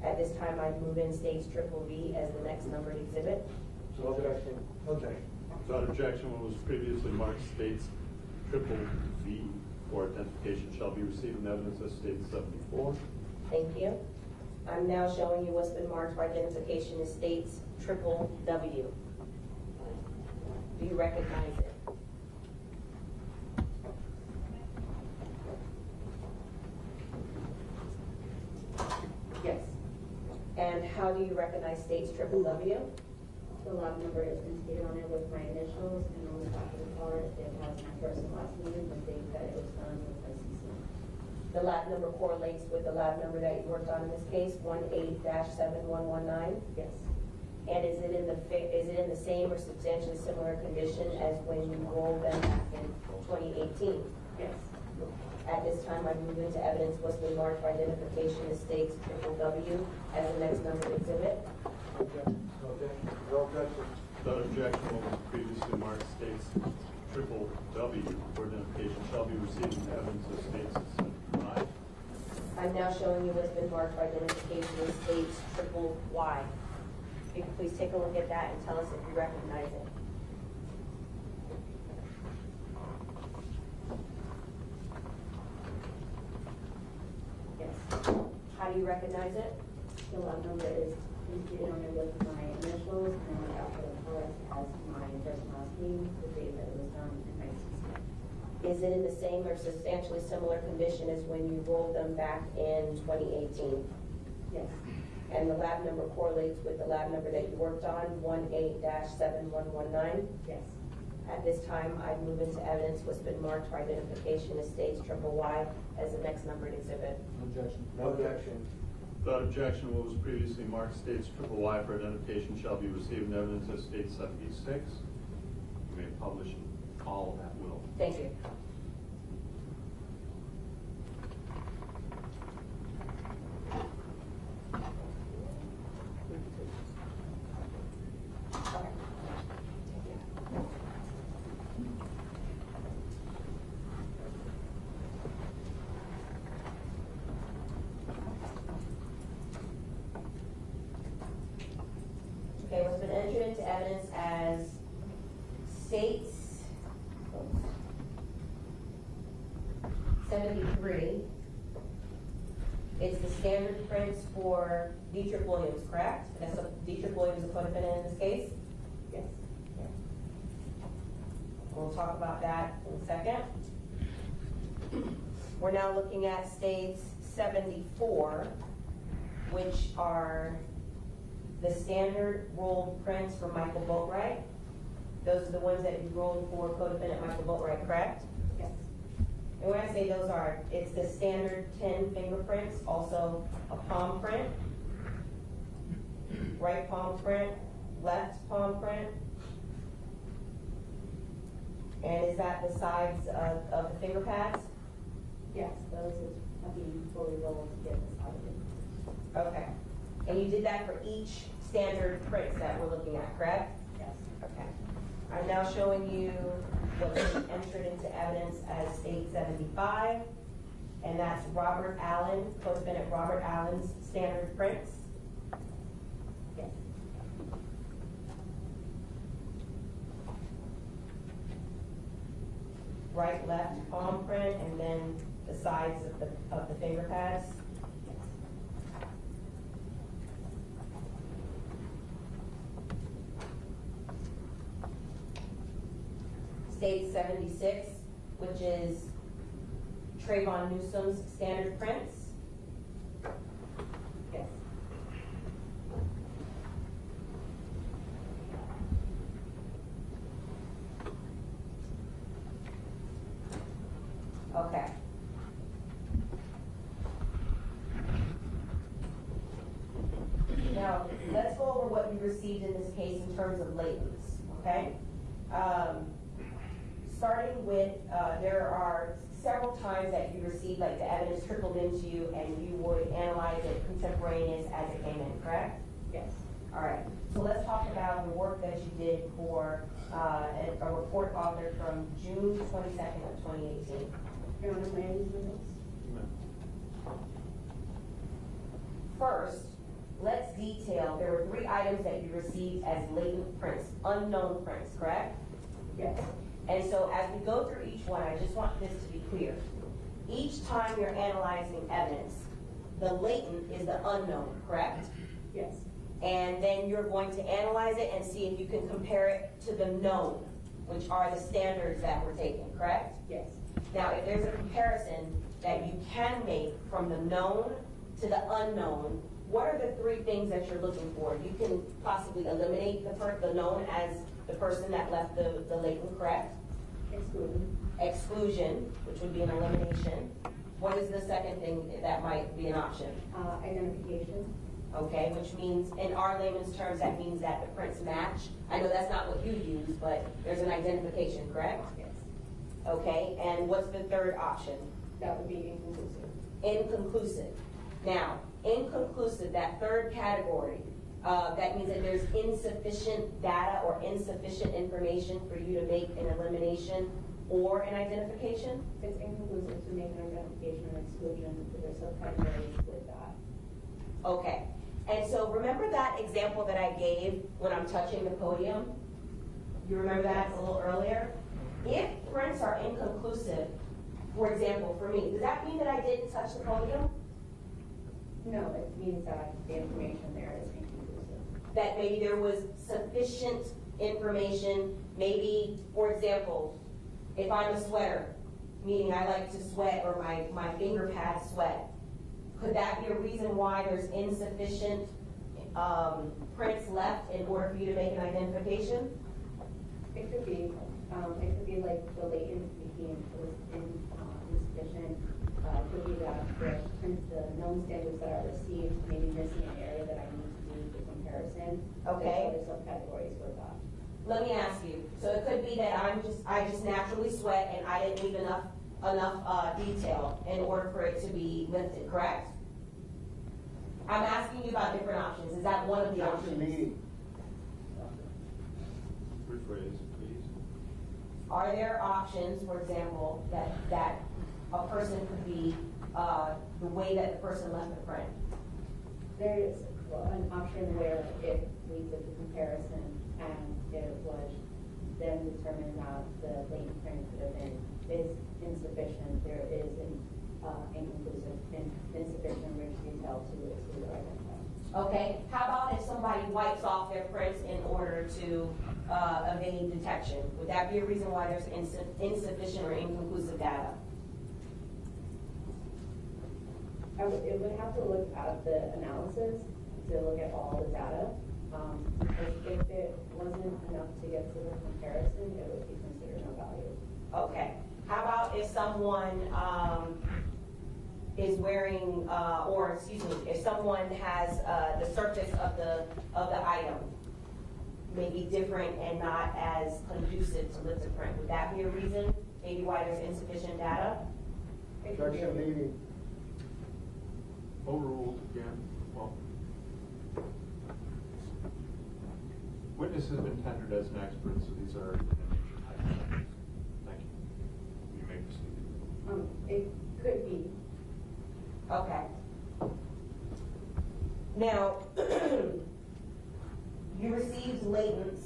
At this time, I move in states triple V as the next numbered exhibit. No objection. No objection. Without objection, what was previously marked states triple V for identification shall be received in evidence as states 74. Thank you. I'm now showing you what's been marked for identification as states triple W. Do you recognize it? how do you recognize states triple W? The lot number is indicated on it with my initials, and on the back of the card, it has my first and last name, the date that it was done with my CC. The lab number correlates with the lab number that you worked on in this case, 18-7119. Yes. And is it in the same or substantially similar condition as when you rolled them back in 2018? Yes. At this time, I move into evidence what's been marked for identification as states triple W as the next numbered exhibit. Objection. Objection. No objection. Without objection, what was previously marked states triple W for identification shall be received in evidence of states I. I'm now showing you what's been marked for identification as states triple Y. If you could please take a look at that and tell us if you recognize it. Yes. How do you recognize it? The lot number is indicated on it with my initials, and on the back of the card has my first and last name, the date that it was done, and my CC. Is it in the same or substantially similar condition as when you rolled them back in 2018? Yes. And the lab number correlates with the lab number that you worked on, 18-7119? Yes. At this time, I move into evidence what's been marked for identification as states triple Y as the next numbered exhibit. Objection. No objection. Without objection, what was previously marked states triple Y for identification shall be received in evidence as states 76. You may publish all at will. Thank you. Okay, what's been entered into evidence as states 73. It's the standard prints for Dietrich Williams, correct? That's Dietrich Williams, the co-defendant in this case? Yes. We'll talk about that in a second. We're now looking at states 74, which are the standard rolled prints for Michael Boatwright. Those are the ones that you rolled for co-defendant Michael Boatwright, correct? Yes. And when I say those are, it's the standard 10 fingerprints, also a palm print, right palm print, left palm print. And is that the sides of the finger pads? Yes, those have been fully rolled to get this out of it. Okay. And you did that for each standard prints that we're looking at, correct? Yes. Okay. I'm now showing you what's been entered into evidence as state 75, and that's Robert Allen, co-defendant Robert Allen's standard prints. Yes. Right, left palm print, and then the sides of the finger pads. State 76, which is Trayvon Newsom's standard prints. Yes. Okay. Now, let's go over what you received in this case in terms of latents, okay? Starting with, there are several times that you received, like the evidence trickled into you and you would analyze it contemporaneous as it came in, correct? Yes. All right, so let's talk about the work that you did for a report authored from June 22nd of 2018. Your Honor, may I use my notes? First, let's detail, there were 3 items that you received as latent prints, unknown prints, correct? Yes. And so as we go through each one, I just want this to be clear. Each time you're analyzing evidence, the latent is the unknown, correct? Yes. And then you're going to analyze it and see if you can compare it to the known, which are the standards that we're taking, correct? Yes. Now, if there's a comparison that you can make from the known to the unknown, what are the three things that you're looking for? You can possibly eliminate the known as the person that left the latent, correct? Exclusion. Exclusion, which would be an elimination. What is the second thing that might be an option? Identification. Okay, which means, in our layman's terms, that means that the prints match. I know that's not what you use, but there's an identification, correct? Yes. Okay, and what's the third option? That would be inconclusive. Inconclusive. Now, inconclusive, that third category, that means that there's insufficient data or insufficient information for you to make an elimination or an identification? It's inconclusive to make an identification or exclusion, because there's subcategories with that. Okay, and so remember that example that I gave when I'm touching the podium? You remember that a little earlier? If prints are inconclusive, for example, for me, does that mean that I didn't touch the podium? No, it means that the information there is inconclusive. That maybe there was sufficient information, maybe, for example, if I'm a sweater, meaning I like to sweat or my finger pads sweat, could that be a reason why there's insufficient prints left in order for you to make an identification? It could be like the latent became insufficient. Could be that the known standards that are received may be missing an area that I need to do the comparison. Okay. There's other subcategories for that. Let me ask you. So it could be that I just naturally sweat and I didn't leave enough detail in order for it to be lifted, correct? I'm asking you about different options. Is that one of the options? Rephrase, please. Are there options, for example, that a person could be the way that the person left the print? There is an option where if we did the comparison and it was then determined that the latent print could have been is insufficient, there is an inconclusive, insufficient rich detail to exclude or identify. Okay, how about if somebody wipes off their prints in order to evade detection? Would that be a reason why there's insufficient or inconclusive data? It would have to look at the analysis to look at all the data. Because if it wasn't enough to get to the comparison, it would be considered no value. Okay. How about if someone is wearing, or excuse me, if someone has the surface of the item maybe different and not as conducive to lift a print? Would that be a reason maybe why there's insufficient data? Objection needed. Overruled again. Well, witness has been tendered as an expert, so these are in nature hypotheticals. Thank you. You may proceed. It could be. Okay. Now, you received latents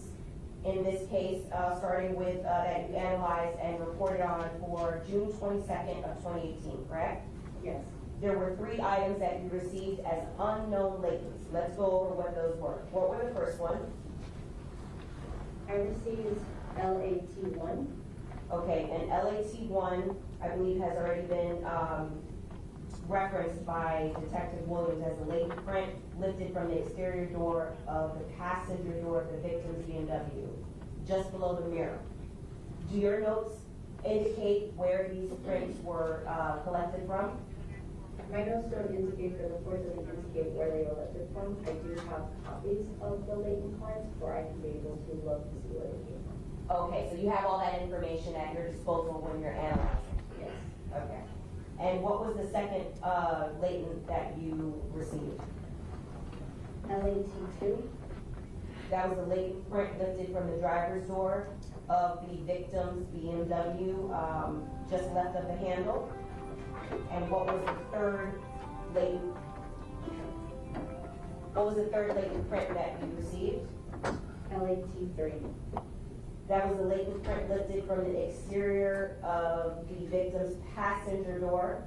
in this case, starting with that you analyzed and reported on for June 22nd of 2018, correct? Yes. There were 3 items that you received as unknown latents. Let's go over what those were. What were the first one? I received LAT1. Okay, and LAT1, I believe, has already been referenced by Detective Williams as a latent print lifted from the exterior door of the passenger door of the victim's BMW, just below the mirror. Do your notes indicate where these prints were collected from? My notes don't indicate, the report doesn't indicate where they were lifted from. I do have copies of the latent cards where I can be able to look to see where they came from. Okay, so you have all that information at your disposal when you're analyzing? Yes. Okay. And what was the second latent that you received? LAT2. That was a latent print lifted from the driver's door of the victim's BMW, just left of the handle. And what was the third latent? What was the third latent print that you received? LAT3. That was a latent print lifted from the exterior of the victim's passenger door,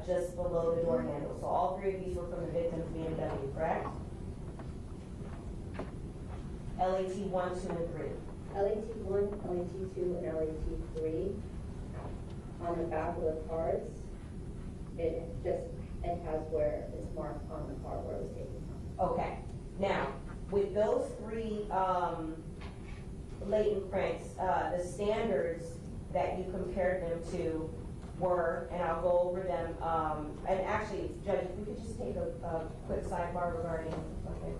just below the door handle. So all 3 of these were from the victim's BMW, correct? LAT 1, 2, and 3. LAT1, LAT2, and LAT3. On the back of the cards, it just it has where it's marked on the car where it was taken from. Okay. Now, with those three latent prints, the standards that you compared them to were, and I'll go over them, and actually, Judge, if we could just take a quick sidebar regarding, okay.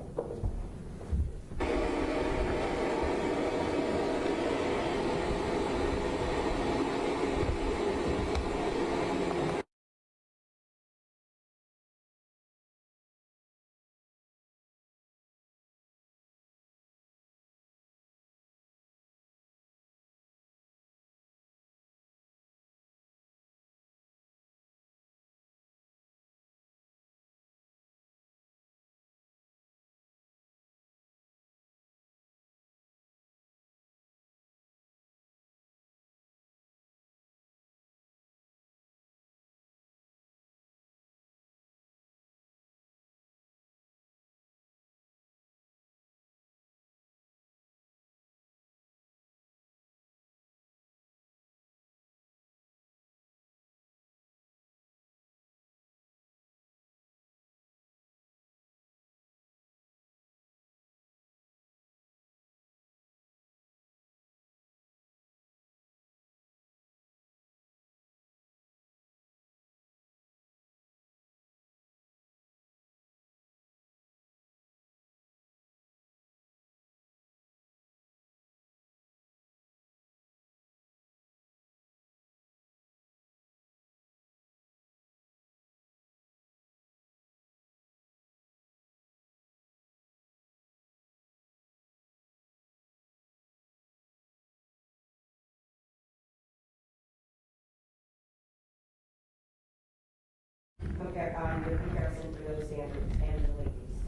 The comparison to those standards and the latents.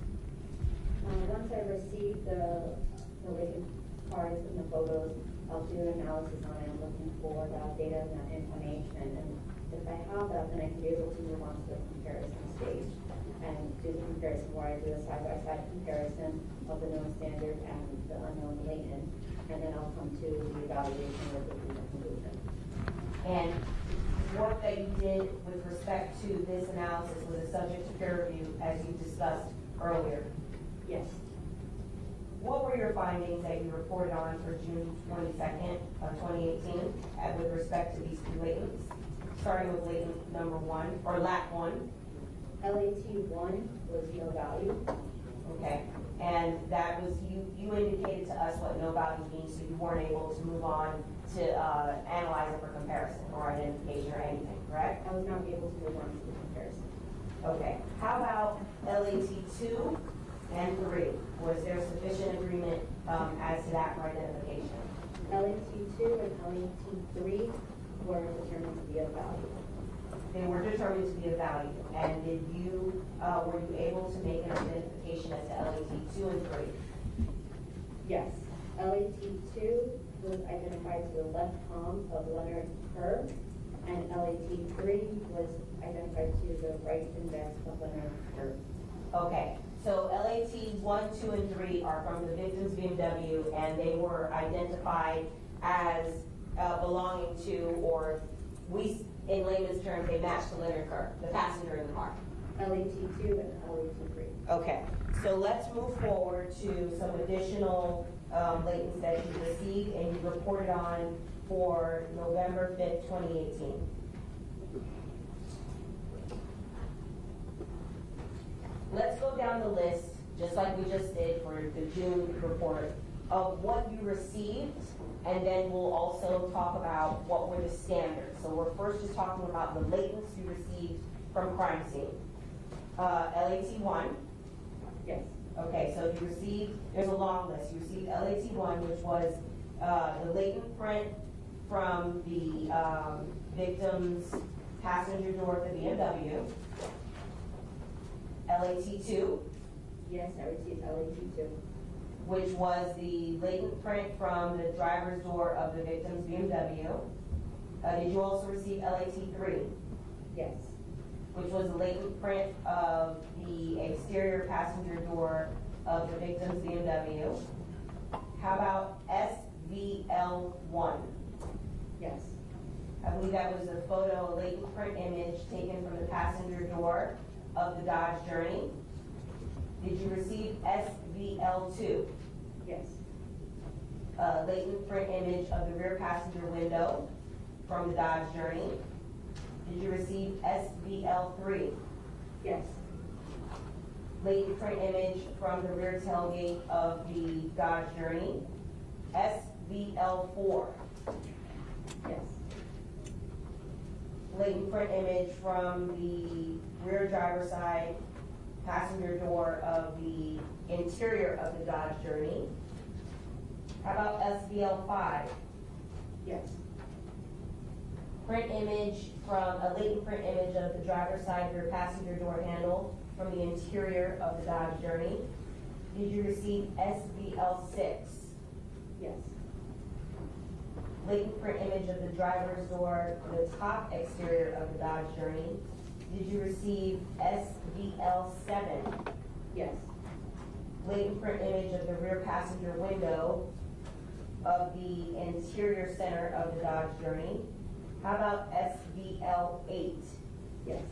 Once I receive the latent cards and the photos, I'll do an analysis on it. I'm looking for that data and that information. And if I have that, then I can be able to move on to the comparison stage and do the comparison where I do a side-by-side comparison of the known standard and the unknown latent. And then I'll come to the evaluation with the conclusion. And work that you did with respect to this analysis was a subject to peer review, as you discussed earlier. Yes. What were your findings that you reported on for June 22nd of 2018 with respect to these two latents? Starting with latent number 1, or LAT 1. LAT1 was no value. Okay. And that was, you indicated to us what no value means, so you weren't able to move on to analyze it for comparison or identification or anything, correct? I was not able to move on to the comparison. Okay. How about LAT2 and 3? Was there sufficient agreement as to that for identification? LAT2 and LAT3 were determined to be of value. They were determined to be of value. And were you able to make an identification as to LAT2 and 3? Yes. LAT2 was identified to the left palm of Leonard Kerr, and LAT3 was identified to the right index of Leonard Kerr. Okay, so LAT 1, 2, and 3 are from the victim's BMW, and they were identified as belonging to, or in layman's terms, they match to Leonard Kerr, the passenger in the car. LAT2 and LAT3. Okay, so let's move forward to some additional latents that you received and you reported on for November 5th, 2018. Let's go down the list, just like we just did for the June report, of what you received, and then we'll also talk about what were the standards. So we're first just talking about the latents you received from crime scene. LAT1. Yes. Okay, so you received, there's a long list. You received LAT1, which was the latent print from the victim's passenger door of the BMW. LAT2. Yes, I received LAT2. Which was the latent print from the driver's door of the victim's BMW. Did you also receive LAT3? Yes. Which was the latent print of the exterior passenger door of the victim's BMW. How about SVL1? Yes. I believe that was a photo, a latent print image taken from the passenger door of the Dodge Journey. Did you receive SVL2? Yes. A latent print image of the rear passenger window from the Dodge Journey. Did you receive SVL3? Yes. Latent print image from the rear tailgate of the Dodge Journey. SVL4. Yes. Latent print image from the rear driver's side passenger door of the interior of the Dodge Journey. How about SVL5? Yes. Print image from, a latent print image of the driver's side rear passenger door handle from the interior of the Dodge Journey. Did you receive SVL6? Yes. Latent print image of the driver's door, the top exterior of the Dodge Journey. Did you receive SVL7? Yes. Latent print image of the rear passenger window of the interior center of the Dodge Journey. How about SVL8? Yes.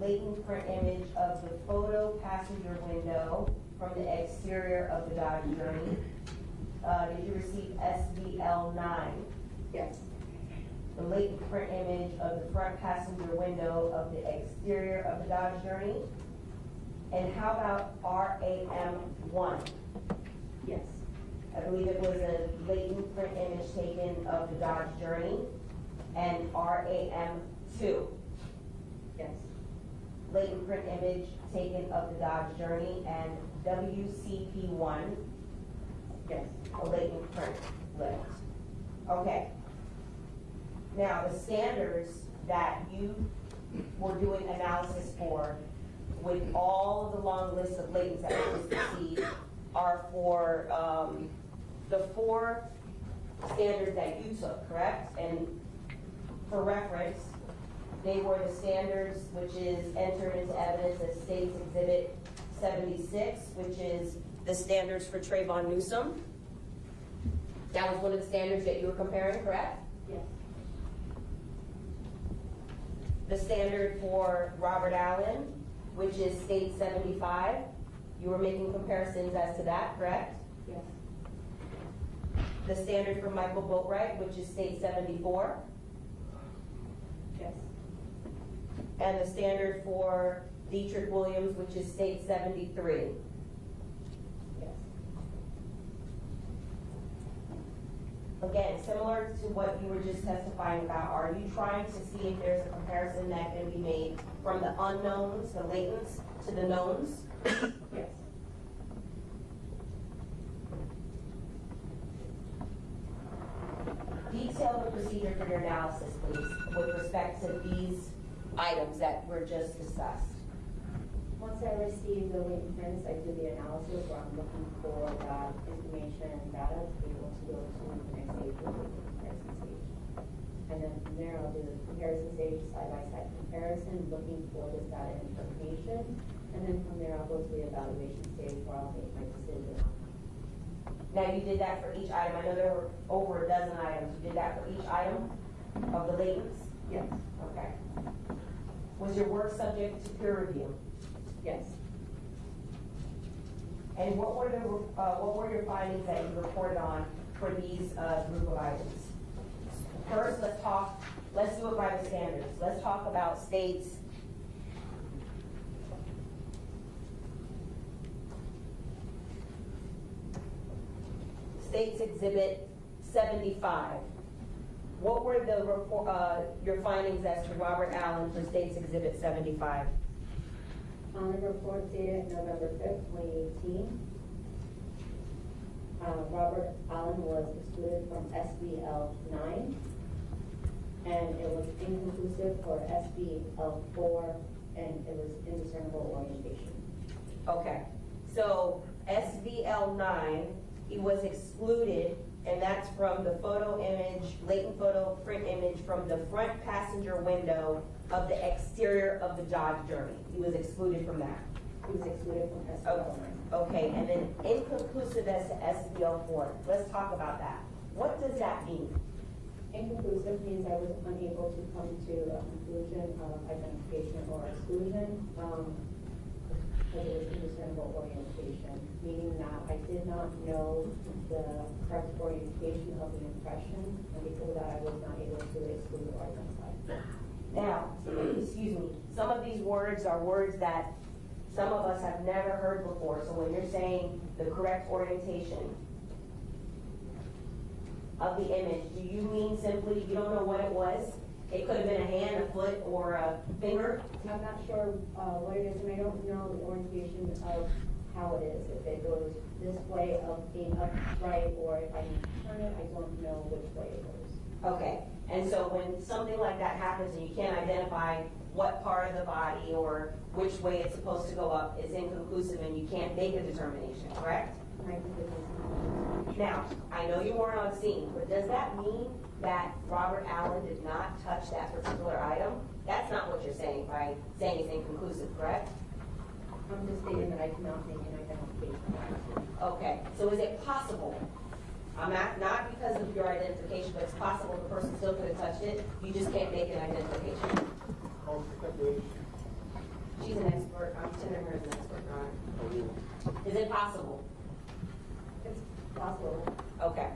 Latent print image of the photo passenger window from the exterior of the Dodge Journey. Did you receive SVL9? Yes. The latent print image of the front passenger window of the exterior of the Dodge Journey. And how about RAM1? Yes. I believe it was a latent print image taken of the Dodge Journey. And RAM2. Yes. Latent print image taken of the Dodge Journey. And WCP1. Yes. A latent print lift. Okay. Now, the standards that you were doing analysis for with all of the long list of latents that we received are for the 4 standards that you took, correct? And for reference, they were the standards which is entered into evidence as States Exhibit 76, which is the standards for Trayvon Newsom. That was one of the standards that you were comparing, correct? Yes. The standard for Robert Allen, which is State 75. You were making comparisons as to that, correct? Yes. The standard for Michael Boatwright, which is State 74. Yes. And the standard for Dietrich Williams, which is State 73. Yes. Again, similar to what you were just testifying about, are you trying to see if there's a comparison that can be made from the unknowns, the latents, to the knowns? Yes. Detail the procedure for your analysis, please, with respect to these items that were just discussed. Once I receive the latent prints, I do the analysis where I'm looking for that information and data to be able to go to the next stage, which is the comparison stage. And then from there, I'll do the comparison stage, side-by-side comparison, looking for this data and information. And then from there, I'll go to the evaluation stage where I'll make my decision on Now, you did that for each item. I know there were over a dozen items. You did that for each item of the latents? Yes. Okay. Was your work subject to peer review? Yes. And what were your findings that you reported on for these group of items? First, let's do it by the standards. Let's talk about states. States Exhibit 75. What were your findings as to Robert Allen for States Exhibit 75? On the report dated November 5th, 2018, Robert Allen was excluded from SBL 9, and it was inconclusive for SBL 4, and it was indiscernible orientation. Okay, so SVL 9, he was excluded, and that's from the photo image, latent photo print image from the front passenger window of the exterior of the Dodge Journey. He was excluded from that. He was excluded from SBL 9. Okay, and then inconclusive as to SVL 4. Let's talk about that. What does that mean? Inconclusive means I was unable to come to a conclusion of identification or exclusion, because it was indiscernible orientation, meaning that I did not know the correct orientation of the impression, and because of that, I was not able to exclude or identify. Now, excuse me, some of these words are words that some of us have never heard before. So when you're saying the correct orientation of the image, do you mean simply you don't know what it was? It could have been a hand, a foot, or a finger? I'm not sure what it is, and I don't know the orientation of how it is. If it goes this way of being upright, or if I need to turn it, I don't know which way it goes. Okay, and so when something like that happens and you can't identify what part of the body or which way it's supposed to go up, it's inconclusive and you can't make a determination, correct? My conclusion is Now, I know you weren't on scene, but does that mean that Robert Allen did not touch that particular item? That's not what you're saying by saying it's inconclusive, correct? I'm just stating that I cannot make an identification. Okay, so is it possible, I'm not because of your identification, but it's possible the person still could have touched it, you just can't make an identification? She's an expert, I'm considering her as an expert, Ron. Is it possible? It's possible. Okay.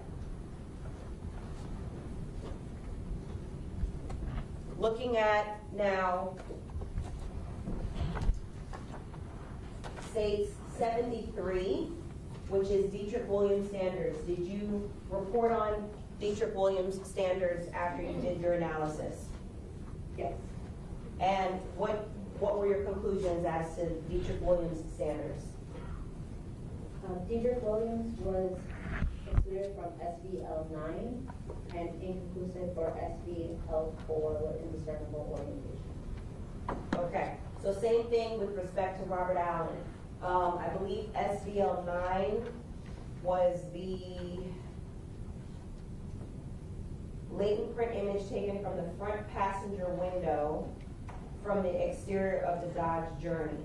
Looking at now states 73, which is Dietrich Williams standards. Did you report on Dietrich Williams standards after you did your analysis? Yes. And what were your conclusions as to Dietrich Williams standards? Dietrich Williams was excluded from SBL 9 and inconclusive for SBL 4 with indiscernible orientation. Okay, so same thing with respect to Robert Allen. I believe SBL 9 was the latent print image taken from the front passenger window from the exterior of the Dodge Journey.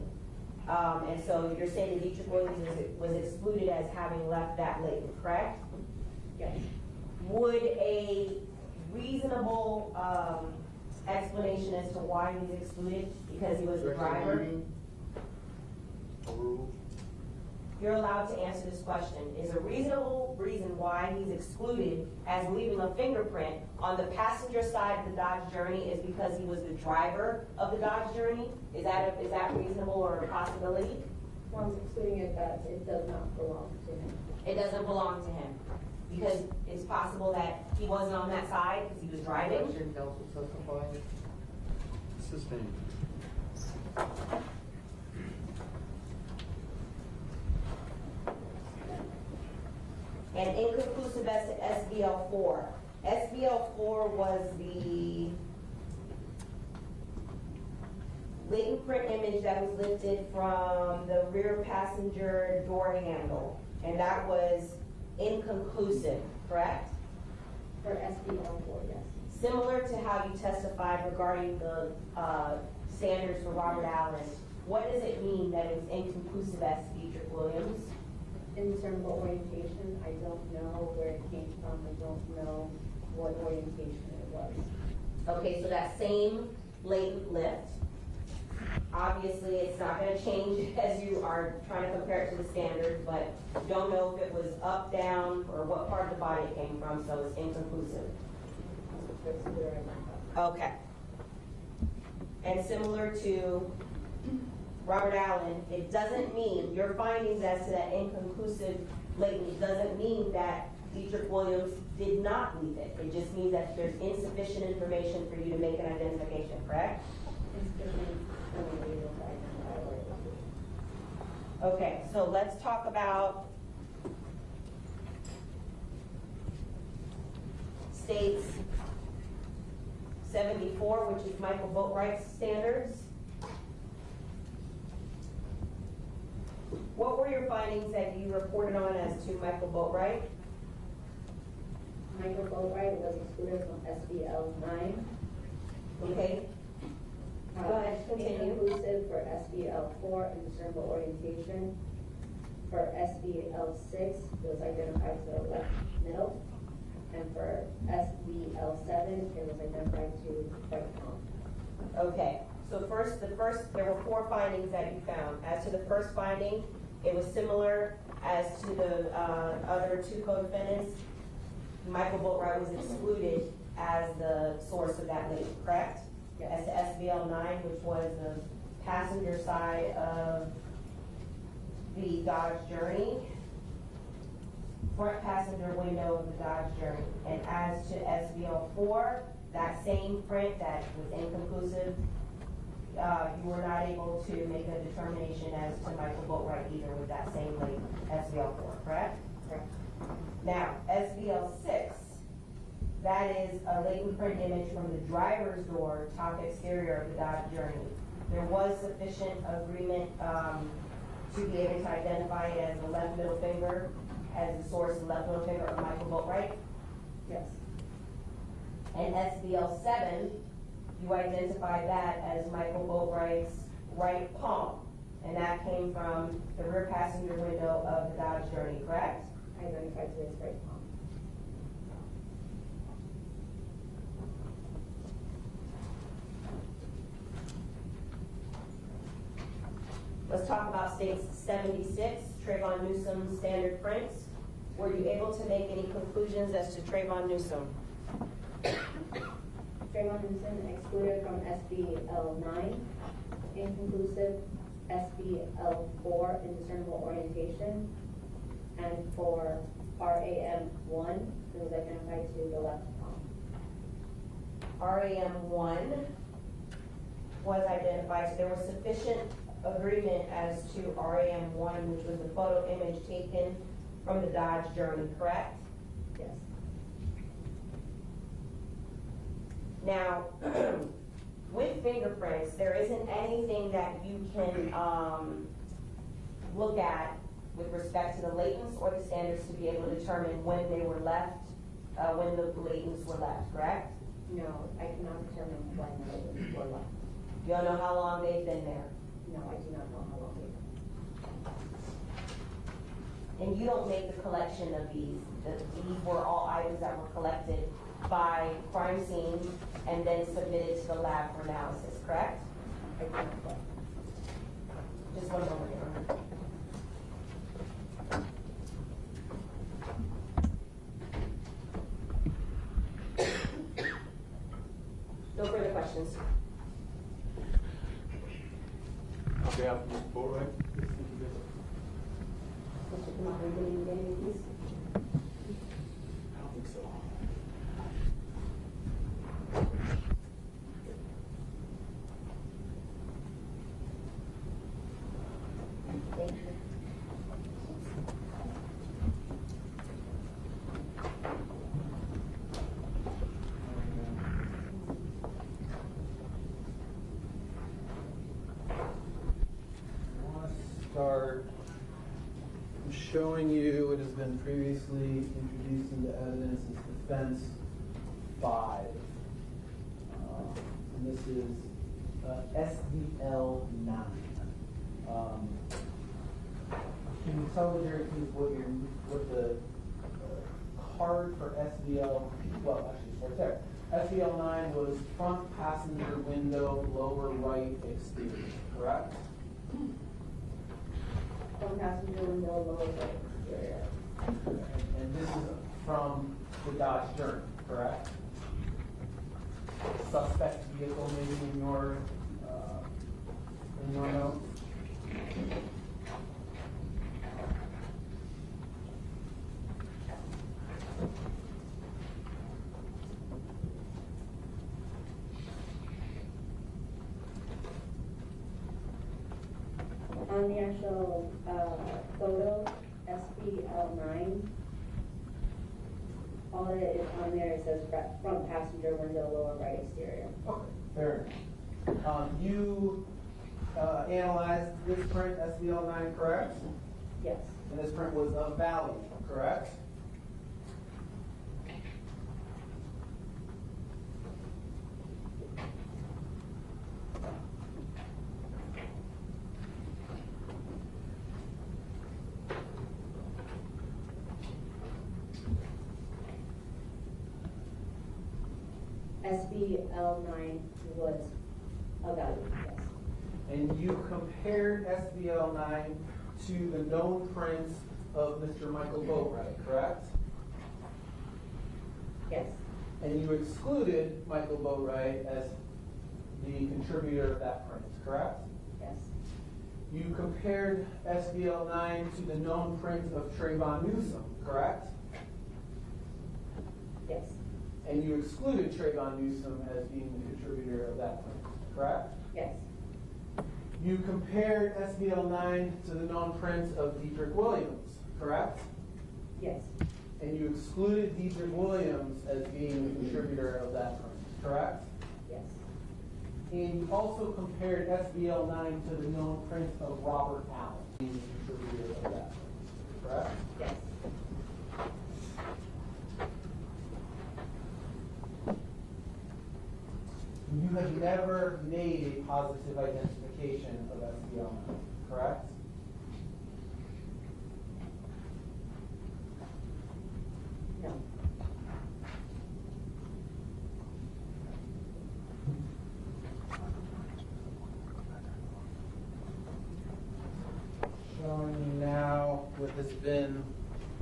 And so you're saying that Dietrich Williams was excluded as having left that latent, correct? Yes. Would a reasonable explanation as to why he's excluded, because he was the driver? You're allowed to answer this question. Is a reasonable reason why he's excluded as leaving a fingerprint on the passenger side of the Dodge Journey is because he was the driver of the Dodge Journey? Is that reasonable or a possibility? Well, I'm excluding it that it does not belong to him. It doesn't belong to him because it's possible that he wasn't on that side because he was driving. Sustained. And inconclusive as to SBL 4. SBL 4 was the latent print image that was lifted from the rear passenger door handle. And that was inconclusive, correct? For SBL 4, yes. Similar to how you testified regarding the standards for Robert Allen, what does it mean that it's inconclusive as to Dietrich Williams? Indiscernible orientation, I don't know where it came from. I don't know what orientation it was. Okay, so that same latent lift, obviously it's not going to change as you are trying to compare it to the standard, but you don't know if it was up, down, or what part of the body it came from, so it's inconclusive. That's where I went up. Okay. And similar to Robert Allen, it doesn't mean, your findings as to that inconclusive latent doesn't mean that Dietrich Williams did not leave it. It just means that there's insufficient information for you to make an identification, correct? Okay, so let's talk about states 74, which is Michael Boatwright's standards. What were your findings that you reported on as to Michael Boatwright? Michael Boatwright was excluded from SBL 9. Okay. Go ahead, continue. Inconclusive for SBL 4, indiscernible orientation. For SBL 6, it was identified to the left middle. And for SVL7, it was identified to right palm. Okay, so there were 4 findings that you found. As to the first finding, it was similar as to the other 2 co-defendants. Michael Boatwright was excluded as the source of that leak, correct? As to SVL9, which was the passenger side of the Dodge Journey, front passenger window of the Dodge Journey. And as to SVL4, that same print that was inconclusive, you were not able to make a determination as to Michael Boatwright either with that same link, SVL4, correct? Correct. Now, SVL6, that is a latent print image from the driver's door, top exterior of the Dodge Journey. There was sufficient agreement to be able to identify it as the left middle finger, as the source of the left middle finger of Michael Boatwright. Yes. And SVL7, you identified that as Michael Boatwright's right palm, and that came from the rear passenger window of the Dodge Journey, correct? I identified to his right palm. Let's talk about states 76, Trayvon Newsom's standard prints. Were you able to make any conclusions as to Trayvon Newsom? Trayvon Newsom excluded from SBL9, inconclusive SBL4, indiscernible orientation, and for RAM1, it was identified to the left palm. RAM1 was identified, so there was sufficient agreement as to RAM1, which was the photo image taken from the Dodge Journey, correct? Yes. Now, with fingerprints, there isn't anything that you can look at with respect to the latents or the standards to be able to determine when they were left, when the latents were left, correct? No, I cannot determine when they were left. You don't know how long they've been there. No, I do not know how long they were. And you don't make the collection of these. These were all items that were collected by crime scene and then submitted to the lab for analysis, correct? I do not know. Just one moment here. No further questions. On behalf of Mr. Boatwright. Mr. Kamal, are you going to get any of these? I don't think so. Thank you. I want to start showing you what has been previously introduced into evidence as defense 5. And this is SDL 9. Can you tell me, Jerry, please, what the card for SVL, well, actually, it's right there. SVL 9 was front passenger window, lower right exterior, correct? Front passenger window, lower right exterior. And this is from the Dodge Journey, correct? Suspect vehicle maybe in your notes? On the actual photo, SBL9, all that is on there, it says front passenger window, lower right exterior. Okay, fair enough. You analyzed this print, SVL9, correct? Yes. And this print was of value, correct? SBL9 was a value, yes. And you compared SBL9 to the known prints of Mr. Michael Boatwright, correct? Yes, And you excluded Michael Boatwright as the contributor of that print, correct? yes, You compared SBL9 to the known print of Trayvon Newsom, correct? yes, And you excluded Trayvon Newsom as being the contributor of that print, correct? yes, You compared SBL9 to the known print of Diedrich Williams, correct? yes, And you excluded Diedrich Williams as being the contributor of that print, correct? yes, And you also compared SBL9 to the known print of Robert Allen, being the contributor of that print, correct? yes, You have never made a positive identification of SBL9, correct? no, Showing you now what has been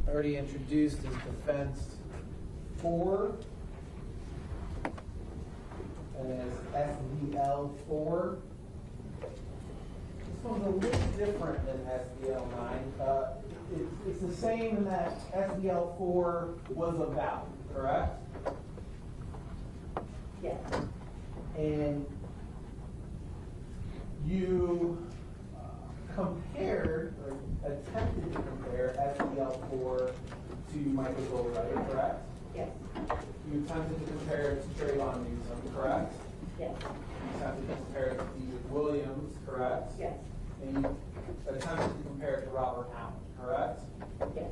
already introduced as defense 4 and as SBL4. This one's a little different than SBL9. It's the same in that SBL4 was a value, correct? yes, And you compared, or attempted to compare SBL4 to Michael Boatwright, correct? yes, You attempted to compare it to Trayvon Newsom, correct? yes, You attempted to compare it to Diedrich Williams, correct? yes, And you attempted to compare it to Robert Allen, correct? yes,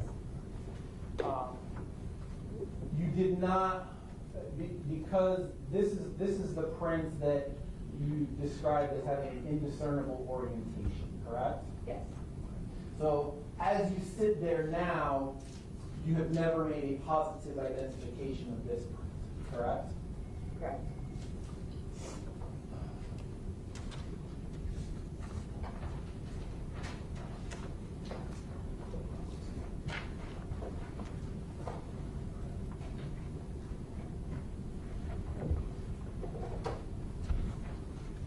You did not, because this is the print that you described as having an indiscernible orientation, correct? yes, So as you sit there now, you have never made a positive identification of this print, correct? correct,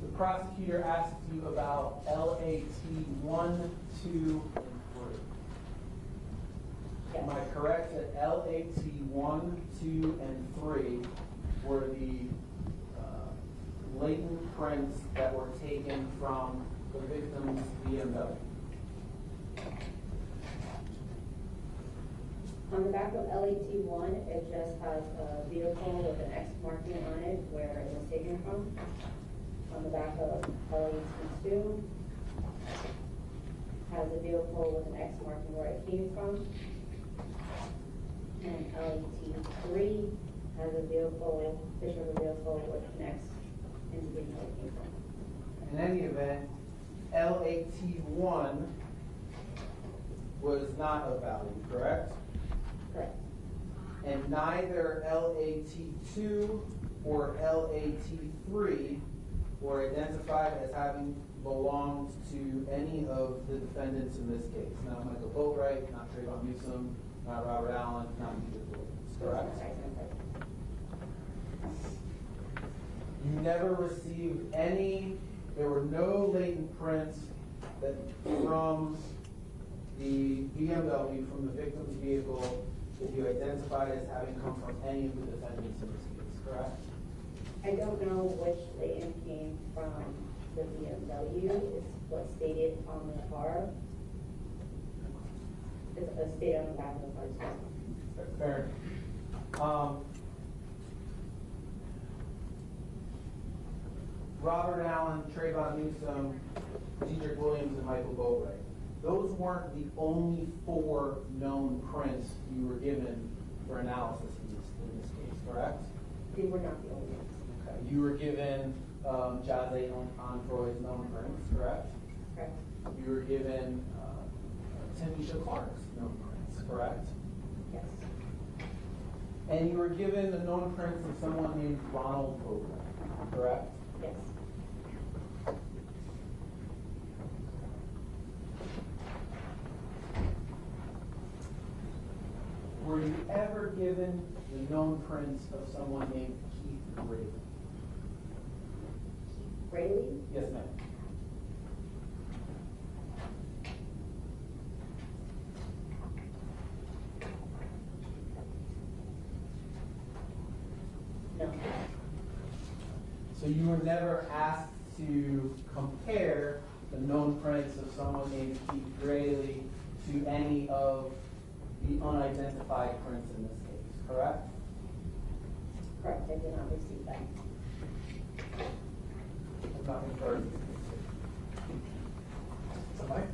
The prosecutor asked you about LAT 1, 2, and 3. yes, Am I correct that LAT 1, 2, and 3 were the latent prints that were taken from the victim's BMW? On the back of LAT1, it just has a vehicle with an X marking on it where it was taken from. On the back of LAT2, has a vehicle with an X marking where it came from. And LAT3 has a vehicle, picture of a vehicle with an X indicating where it came from. In any event, LAT1 was not of value, correct? Correct. And neither LAT2 or LAT3 were identified as having belonged to any of the defendants in this case. Not Michael Boatwright, not Trayvon Newsom, not Robert Allen, not Diedrich Williams, correct? You never received any, there were no latent prints that from the BMW, from the victim's vehicle, that you identified as having come from any of the defendants in this case, correct? I don't know which latent came from the BMW. It's what's stated on the car. It's stated on the back of the car as well. Fair. Robert Allen, Trayvon Newsom, Diedrich Williams, and Michael Boatwright. Those weren't the only 4 known prints you were given for analysis in this case, correct? They were not the only ones. Okay. You were given Jose Onfroy's known prints, correct? Correct. You were given Tamisha Clark's known prints, correct? Yes. And you were given the known prints of someone named Ronald Oakland, correct? Yes. Were you ever given the known prints of someone named Keith Brady? Braley? Yes, ma'am. No. So you were never asked to compare the known prints of someone named Keith Braley to any of the unidentified prints in this case, correct? Correct, I did not receive that. Nothing further. Somebody?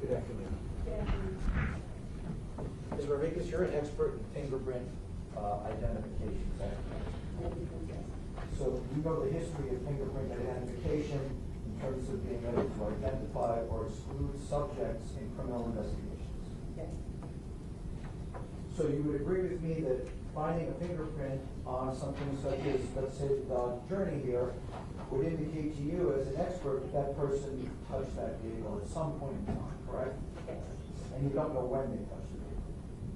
Good afternoon. Good afternoon. Ms. Rodriguez, you're an expert in fingerprint identification, correct? So you know the history of fingerprint identification in terms of being able to identify or exclude subjects in criminal investigations. Yes. So you would agree with me that finding a fingerprint on something such as, let's say, the Dodge Journey here, would indicate to you as an expert that that person touched that vehicle at some point in time, correct? Yes. And you don't know when they touched the vehicle.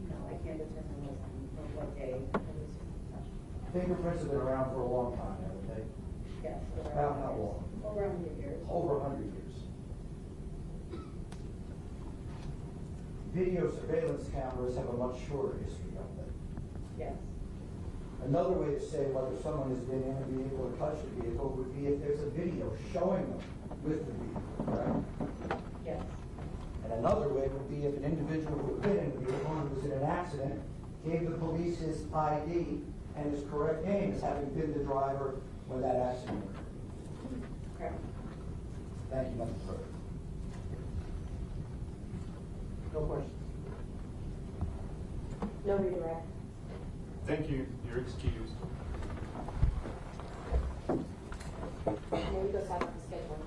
No, I can't determine what time or what day it was touched. Fingerprints have been around for a long time, haven't they? Yes. About how long? Over 100 years. Over 100 years. Video surveillance cameras have a much shorter history, don't they? Yes. Another way to say whether someone has been in a vehicle or touched a vehicle would be if there's a video showing them with the vehicle, right? Yes. And another way would be if an individual who had been in a vehicle and was in an accident gave the police his ID and his correct name as having been the driver when that accident occurred. Correct. Thank you, nothing further. No questions? No redirect. Thank you, you're excused. Maybe go sign up the schedule.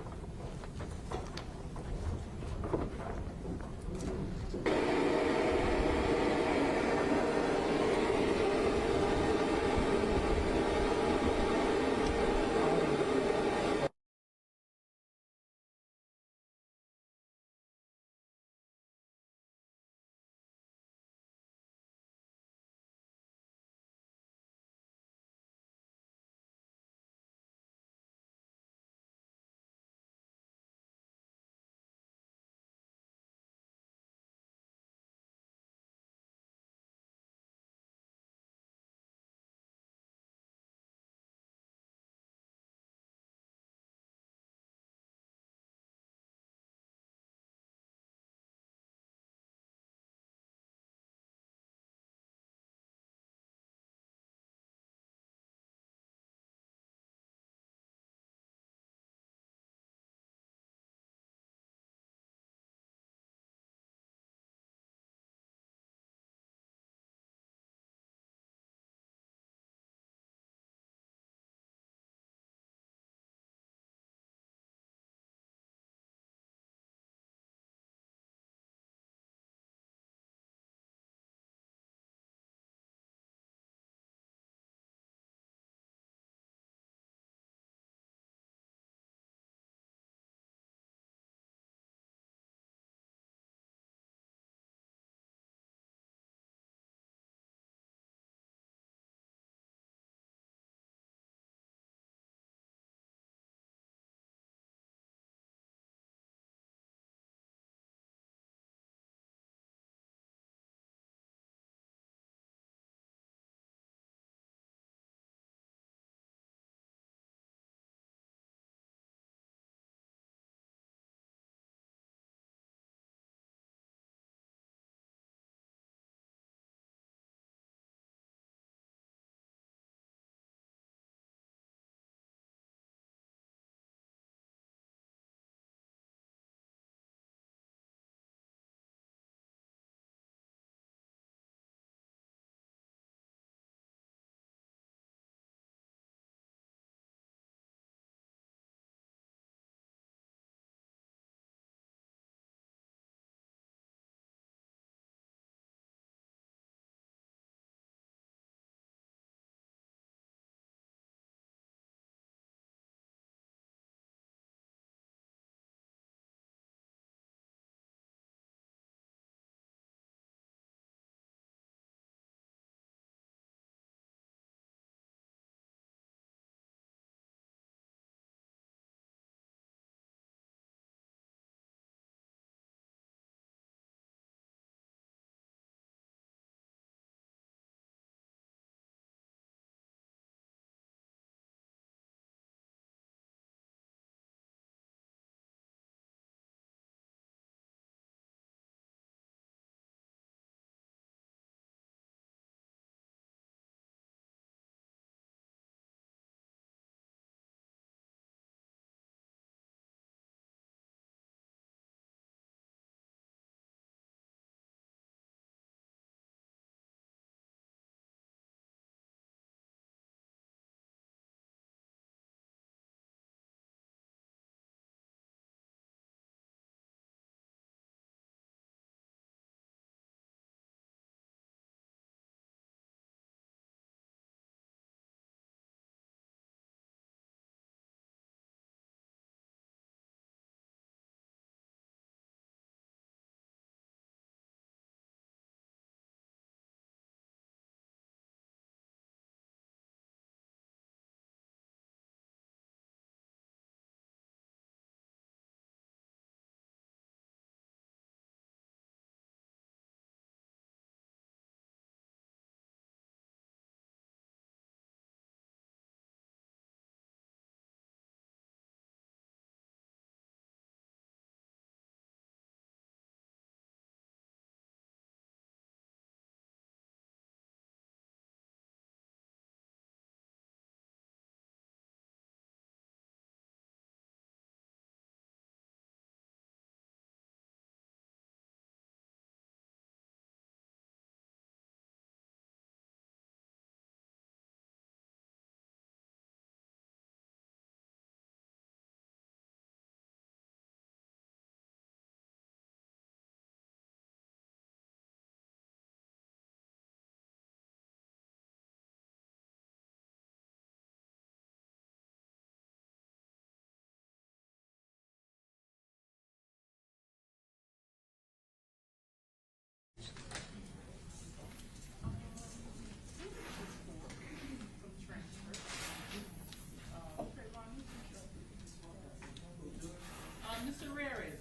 Mr. Rares,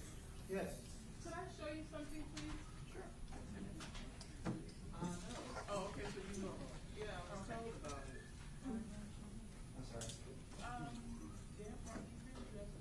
Yes. could I show you something, please? Sure. Oh, okay, so you know. Yeah, I was told about it. I'm sorry. Dan, Mark, you really just-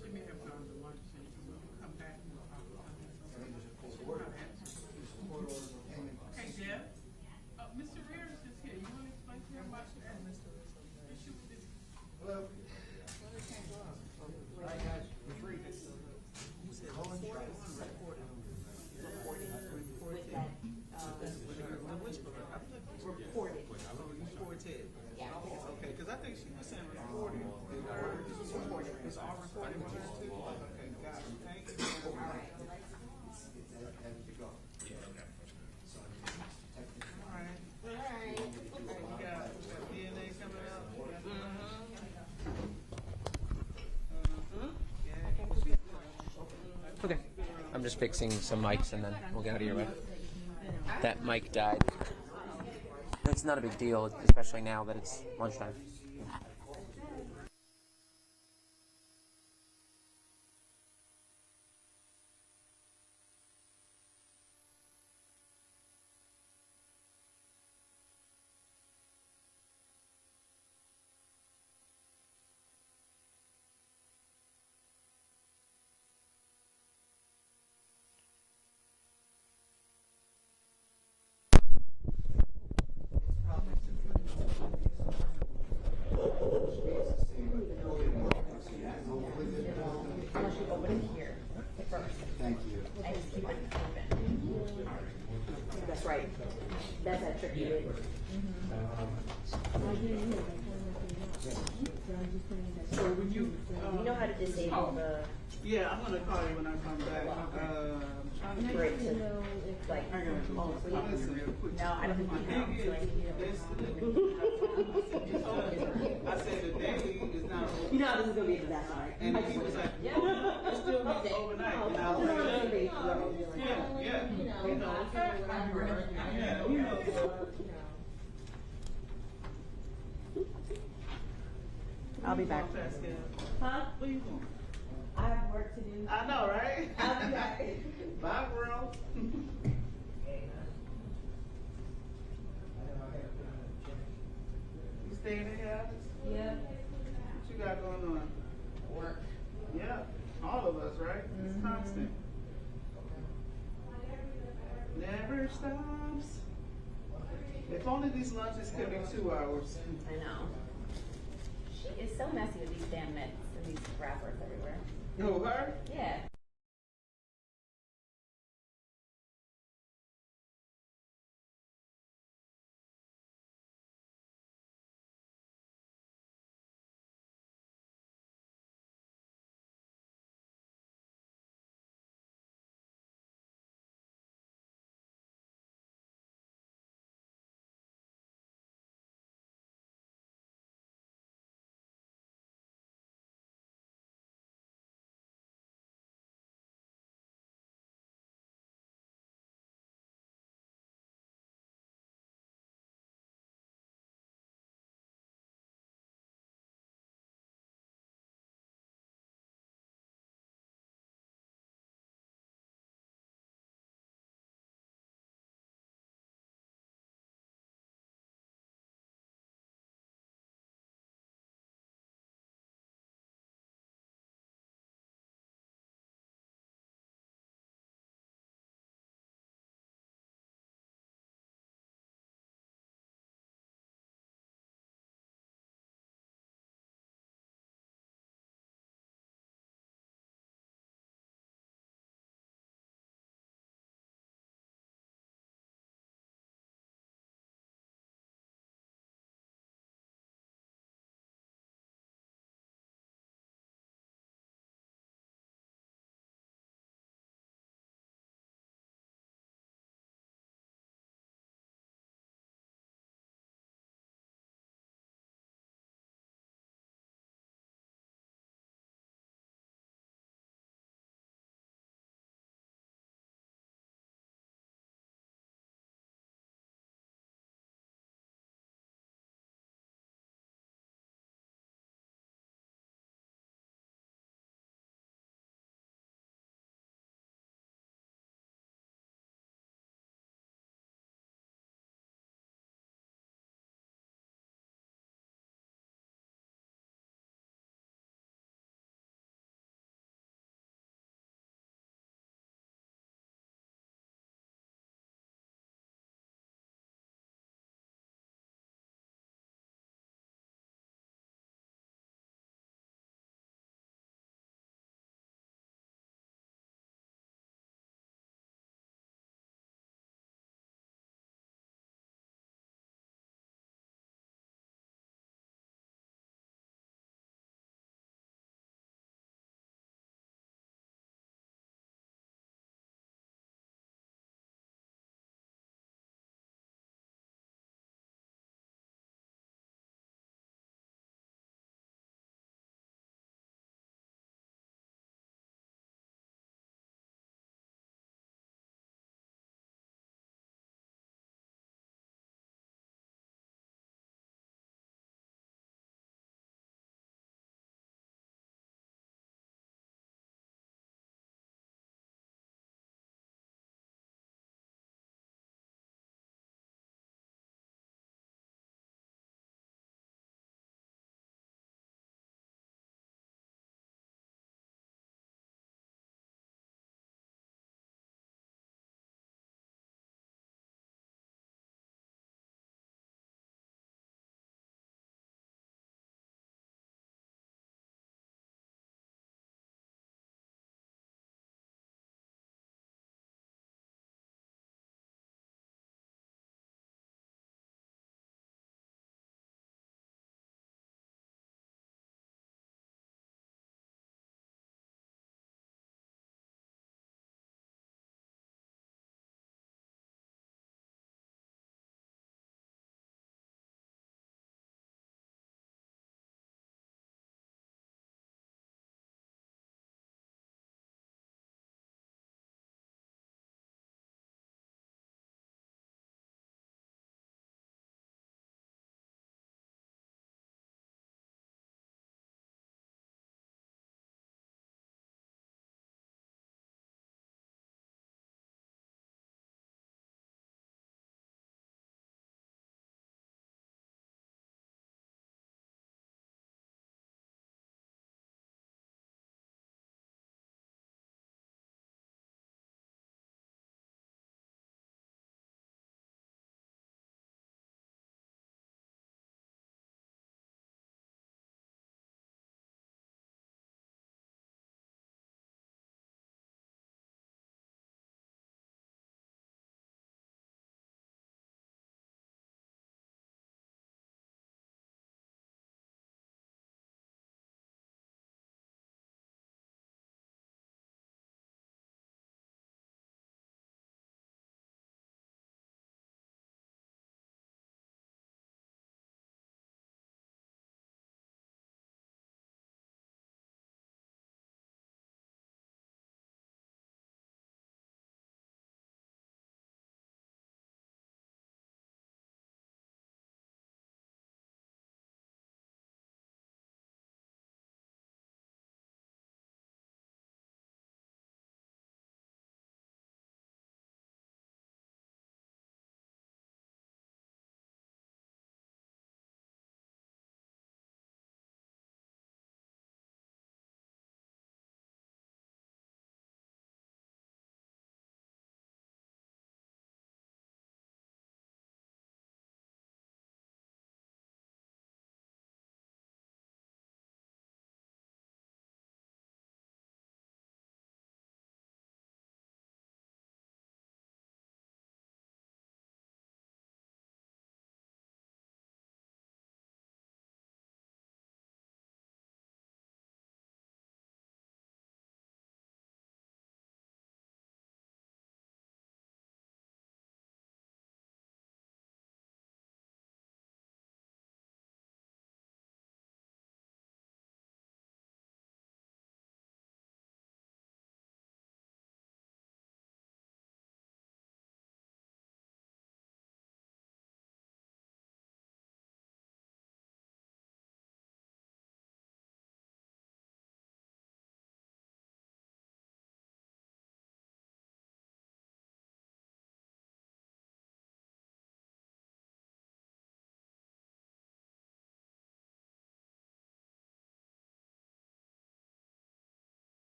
She may have gone to lunch and will come back and we'll talk about this. Hey, Deb, Mr. Rares is here. You want to explain to him about the issue with this? Hello. Reported. Okay, because I think she was saying recorded. It's all recorded with her too? Okay, got it. Thank you. All right. All right. We got DNA coming out. Okay. I'm just fixing some mics and then we'll get out of your way. That mic died. It's not a big deal, especially now that it's lunchtime. Thank you. And just keep it open. That's right. That's that tricky bit. So when you, You know how to disable the yeah, I'm gonna call you when I come back. I'm trying to break to, like, I gotta do oh, this. Listen real quick. no, I don't think My you thing know. is, I said the day is not over. You know how this is gonna be a disaster, right? And he was like, yeah, it's still not overnight. And I was like, yeah, yeah, you know, yeah, you know. I'll be back. Huh? What are you doing? I have work to do. I know, right? I'll be back. Bye, bro. You staying in here? Yeah. What you got going on? Work. Yeah, all of us, right? It's constant. Never stops. If only these lunches could be 2 hours. I know. She is so messy with these damn mitts and these wrappers everywhere. Who, her? Yeah.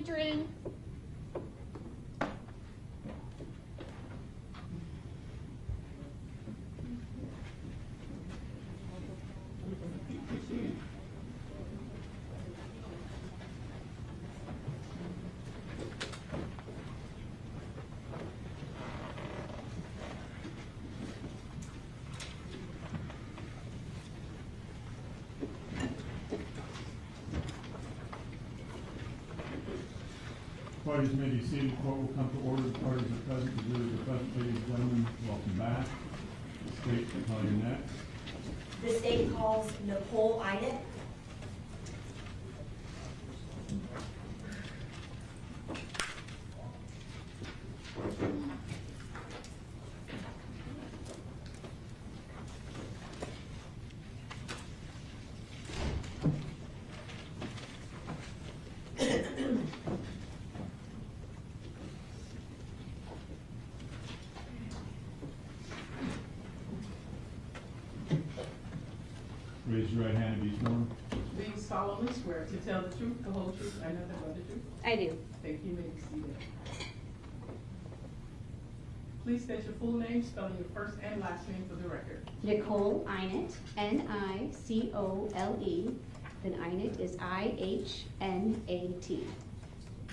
Adrian. Parties may be seated. Court will come to order. The parties are present. The present, ladies and gentlemen. Welcome back. State, call your next. The state calls Nicole Einett. Raise your right hand and be sworn. Do you solemnly swear to tell the truth, the whole truth, and nothing but the truth? I do. Thank you, you may be seated. Please state your full name, spelling your first and last name for the record. Nicole Einett, Nicole, then Einett is IHNAT.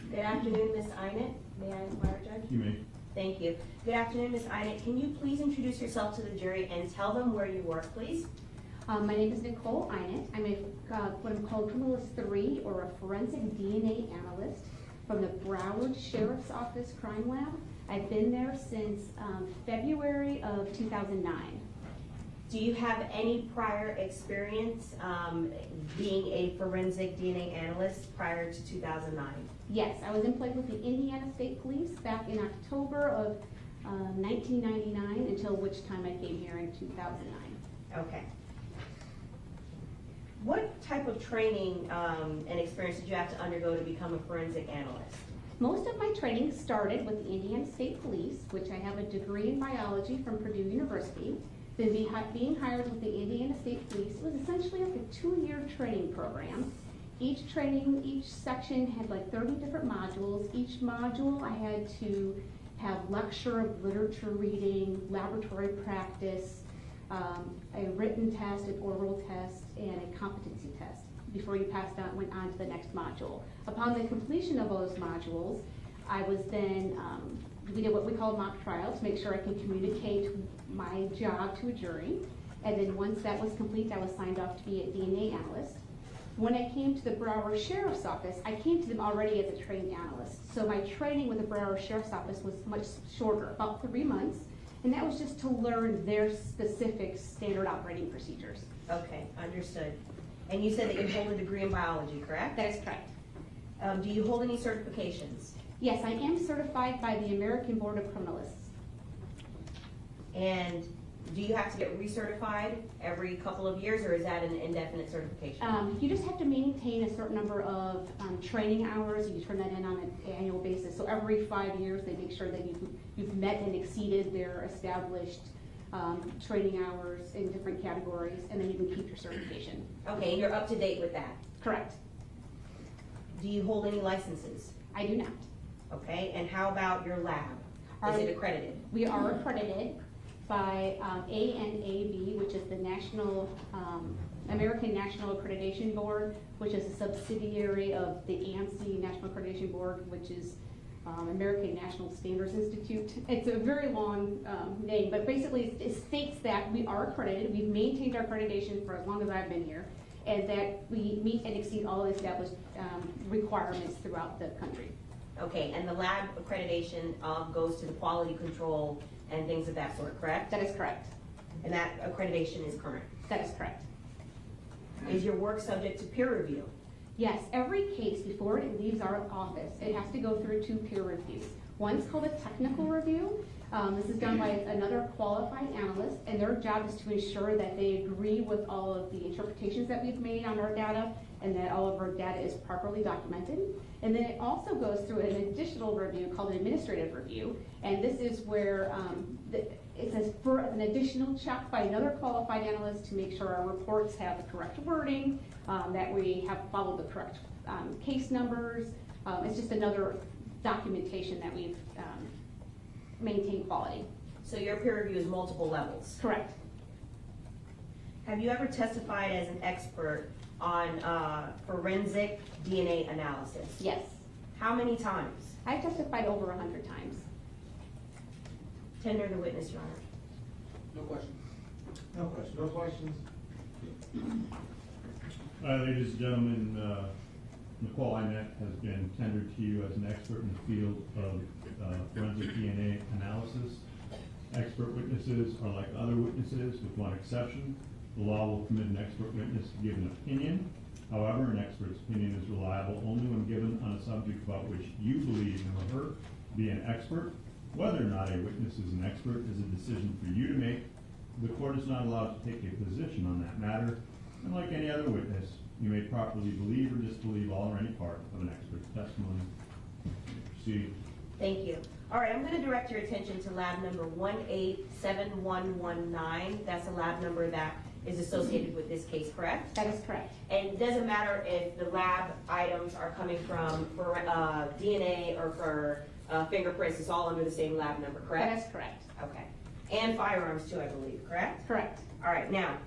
Good afternoon, Ms. Einett. May I inquire, Judge? You may. Thank you. Good afternoon, Ms. Einett. Can you please introduce yourself to the jury and tell them where you work, please? My name is Nicole Einett. I'm what I'm called Criminalist 3, or a forensic DNA analyst from the Broward Sheriff's Office Crime Lab. I've been there since February of 2009. Do you have any prior experience being a forensic DNA analyst prior to 2009? Yes, I was employed with the Indiana State Police back in October of 1999, until which time I came here in 2009. Okay. What type of training and experience did you have to undergo to become a forensic analyst? Most of my training started with the Indiana State Police, which I have a degree in biology from Purdue University. Then being hired with the Indiana State Police, it was essentially like a 2-year training program. Each section had like 30 different modules. Each module I had to have lecture of literature reading, laboratory practice, a written test, an oral test, and a competency test before you went on to the next module. Upon the completion of those modules, I was then, we did what we call mock trial to make sure I can communicate my job to a jury. And then once that was complete, I was signed off to be a DNA analyst. When I came to the Broward Sheriff's Office, I came to them already as a trained analyst. So my training with the Broward Sheriff's Office was much shorter, about 3 months. And that was just to learn their specific standard operating procedures. Okay, understood. And you said that you hold a degree in biology, correct? That is correct. Do you hold any certifications? Yes, I am certified by the American Board of Criminalists. And do you have to get recertified every couple of years, or is that an indefinite certification? You just have to maintain a certain number of training hours. You turn that in on an annual basis. So every 5 years, they make sure that you've met and exceeded their established training hours in different categories, and then you can keep your certification. Okay, and you're up to date with that? Correct. Do you hold any licenses? I do not. Okay, and how about your lab? Is it accredited? We are accredited by ANAB, which is the American National Accreditation Board, which is a subsidiary of the ANSI National Accreditation Board, which is American National Standards Institute. It's a very long name, but basically it states that we are accredited. We've maintained our accreditation for as long as I've been here, and that we meet and exceed all the established requirements throughout the country. Okay, and the lab accreditation goes to the quality control and things of that sort, correct? That is correct. And that accreditation is current? That is correct. Is your work subject to peer review? Yes, every case before it leaves our office, it has to go through 2 peer reviews. One's called a technical review. This is done by another qualified analyst, and their job is to ensure that they agree with all of the interpretations that we've made on our data, and that all of our data is properly documented. And then it also goes through an additional review called an administrative review, and this is where it says for an additional check by another qualified analyst to make sure our reports have the correct wording, that we have followed the correct case numbers, It's just another documentation that we've maintained quality. So your peer review is multiple levels? Correct. Have you ever testified as an expert on forensic DNA analysis? Yes. How many times? I testified over 100 times. Tender the witness, Your Honor. No questions. No questions. No questions. Ladies and gentlemen, Nicole Inett has been tendered to you as an expert in the field of forensic DNA analysis. Expert witnesses are like other witnesses with one exception. The law will permit an expert witness to give an opinion. However, an expert's opinion is reliable only when given on a subject about which you believe him or her to be an expert. Whether or not a witness is an expert is a decision for you to make. The court is not allowed to take a position on that matter. And like any other witness, you may properly believe or disbelieve all or any part of an expert's testimony. Proceed. Thank you. All right, I'm going to direct your attention to lab number 187119. That's a lab number that is associated with this case, correct? That is correct. And it doesn't matter if the lab items are coming from for DNA or for fingerprints, it's all under the same lab number, correct? That is correct. Okay. And firearms too, I believe, correct? Correct. All right, now,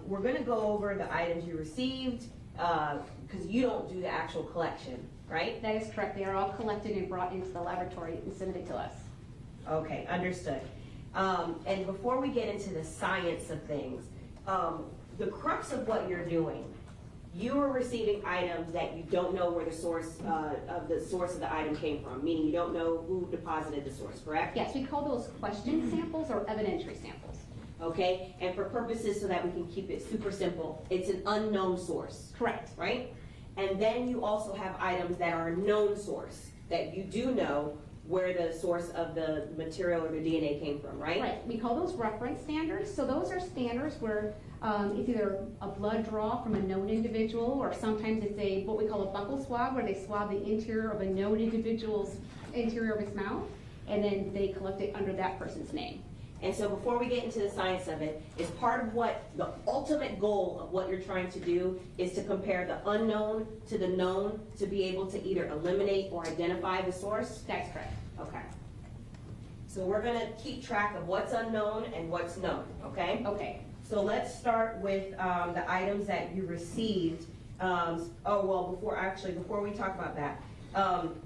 we're going to go over the items you received because you don't do the actual collection, right? That is correct. They are all collected and brought into the laboratory and submitted to us. Okay, understood. And before we get into the science of things, the crux of what you're doing, you are receiving items that you don't know where the source of the item came from, meaning you don't know who deposited the source, correct? Yes, we call those question samples or evidentiary samples. Okay, and for purposes so that we can keep it super simple, it's an unknown source. Correct. Right? And then you also have items that are a known source, that you do know where the source of the material or the DNA came from, right? Right. We call those reference standards. So those are standards where it's either a blood draw from a known individual, or sometimes it's what we call a buccal swab, where they swab the interior of a known individual's interior of his mouth, and then they collect it under that person's name. And so before we get into the science of it, is part of what the ultimate goal of what you're trying to do is to compare the unknown to the known to be able to either eliminate or identify the source? That's correct. Okay. So we're going to keep track of what's unknown and what's known, okay? Okay. So let's start with the items that you received. Before we talk about that,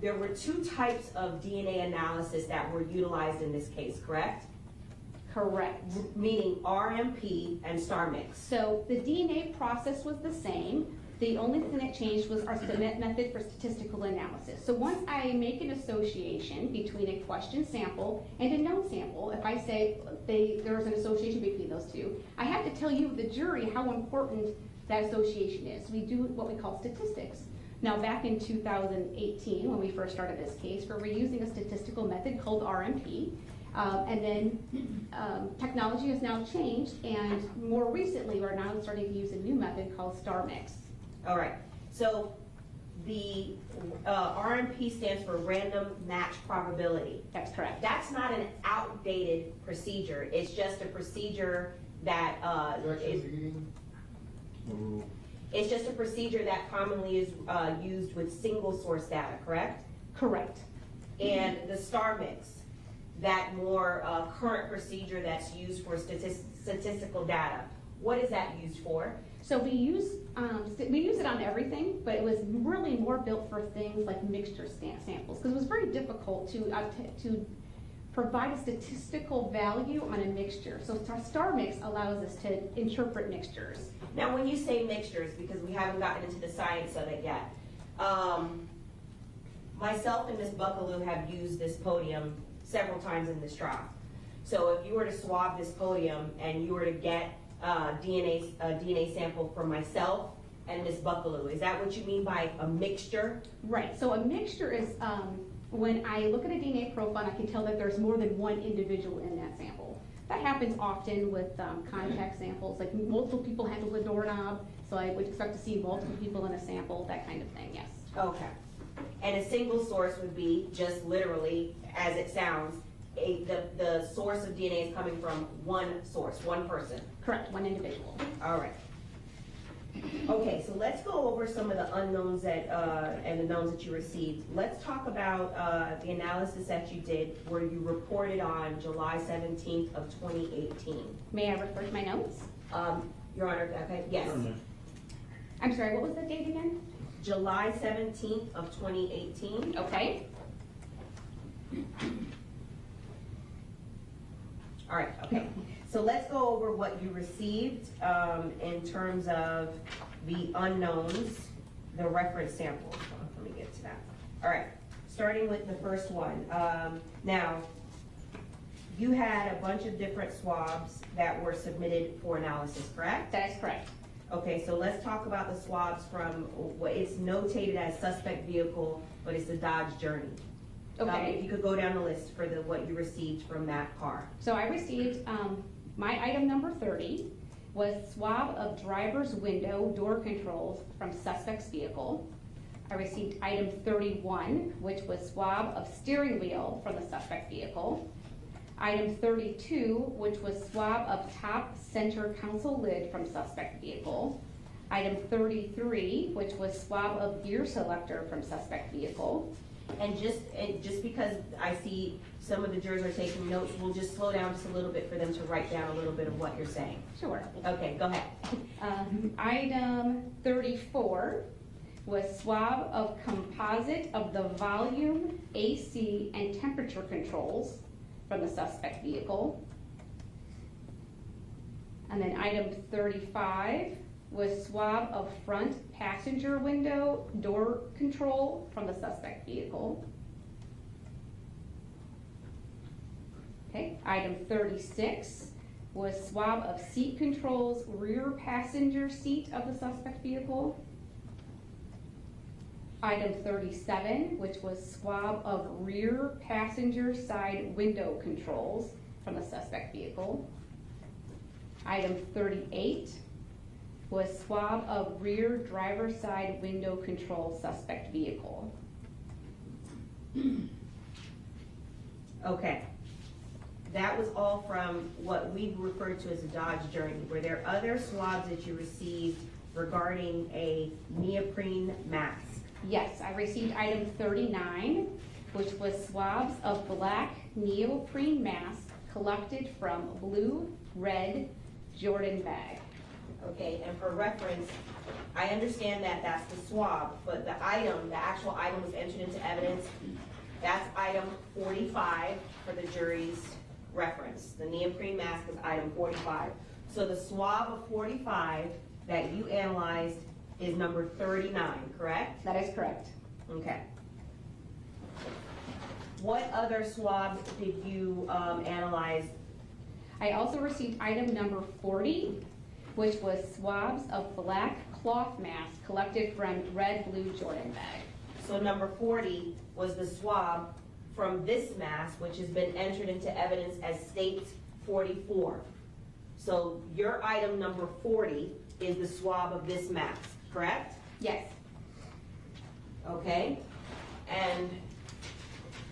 there were two types of DNA analysis that were utilized in this case, correct? Correct. Meaning RMP and star mix. So the DNA process was the same. The only thing that changed was our method for statistical analysis. So once I make an association between a question sample and a known sample, if I say there's an association between those two, I have to tell you, the jury, how important that association is. We do what we call statistics. Now, back in 2018, when we first started this case, we were using a statistical method called RMP. And then technology has now changed, and more recently, we're now starting to use a new method called star mix. All right, so the RMP stands for random match probability. That's correct. That's not an outdated procedure. It's just a procedure that it's just a procedure that commonly is used with single source data, correct? Correct. And the star mix, that more current procedure that's used for statistical data, what is that used for? So we use it on everything, but it was really more built for things like mixture samples, because it was very difficult to provide a statistical value on a mixture. So star mix allows us to interpret mixtures. Now, when you say mixtures, because we haven't gotten into the science of it yet, myself and Ms. Buckaloo have used this podium several times in this trial. So if you were to swab this podium and you were to get a DNA sample from myself and Ms. Buckaloo, is that what you mean by a mixture? Right. So a mixture is when I look at a DNA profile, I can tell that there's more than one individual in that sample. That happens often with contact samples, like multiple people handle the doorknob, so I would expect to see multiple people in a sample, that kind of thing, yes. Okay. And a single source would be just literally, as it sounds, the source of DNA is coming from one source, one person. Correct, one individual. All right. Okay, so let's go over some of the unknowns that, and the knowns that you received. Let's talk about the analysis that you did where you reported on July 17th of 2018. May I refer to my notes? Your Honor, okay, yes. I'm sorry, what was the date again? July 17th of 2018. Okay. All right, okay. So let's go over what you received in terms of the unknowns, the reference samples. Let me get to that. All right, starting with the first one. Now, you had a bunch of different swabs that were submitted for analysis, correct? That is correct. Okay, so let's talk about the swabs from what it's notated as suspect vehicle, but it's a Dodge Journey. Okay. If you could go down the list for what you received from that car. So I received, my item number 30 was swab of driver's window door controls from suspect's vehicle. I received item 31, which was swab of steering wheel from the suspect vehicle. Item 32, which was swab of top center console lid from suspect vehicle. Item 33, which was swab of gear selector from suspect vehicle. And just because I see some of the jurors are taking notes, we'll just slow down just a little bit for them to write down a little bit of what you're saying. Sure. Okay, go ahead. Item 34 was swab of composite of the volume, AC, and temperature controls from the suspect vehicle. And then item 35 was swab of front passenger window door control from the suspect vehicle. Okay, item 36 was swab of seat controls rear passenger seat of the suspect vehicle. Item 37, which was swab of rear passenger side window controls from the suspect vehicle. Item 38 was swab of rear driver's side window control suspect vehicle. Okay. That was all from what we refer to as a Dodge Journey. Were there other swabs that you received regarding a neoprene mask? Yes, I received item 39, which was swabs of black neoprene mask collected from blue, red Jordan bag. Okay, and for reference, I understand that that's the swab, but the item, the actual item was entered into evidence. That's item 45 for the jury's reference. The neoprene mask is item 45. So the swab of 45 that you analyzed is number 39, correct? That is correct. Okay. What other swabs did you analyze? I also received item number 40, which was swabs of black cloth mask collected from red blue Jordan bag. So number 40 was the swab from this mask, which has been entered into evidence as state 44. So your item number 40 is the swab of this mask, correct? Yes. Okay. And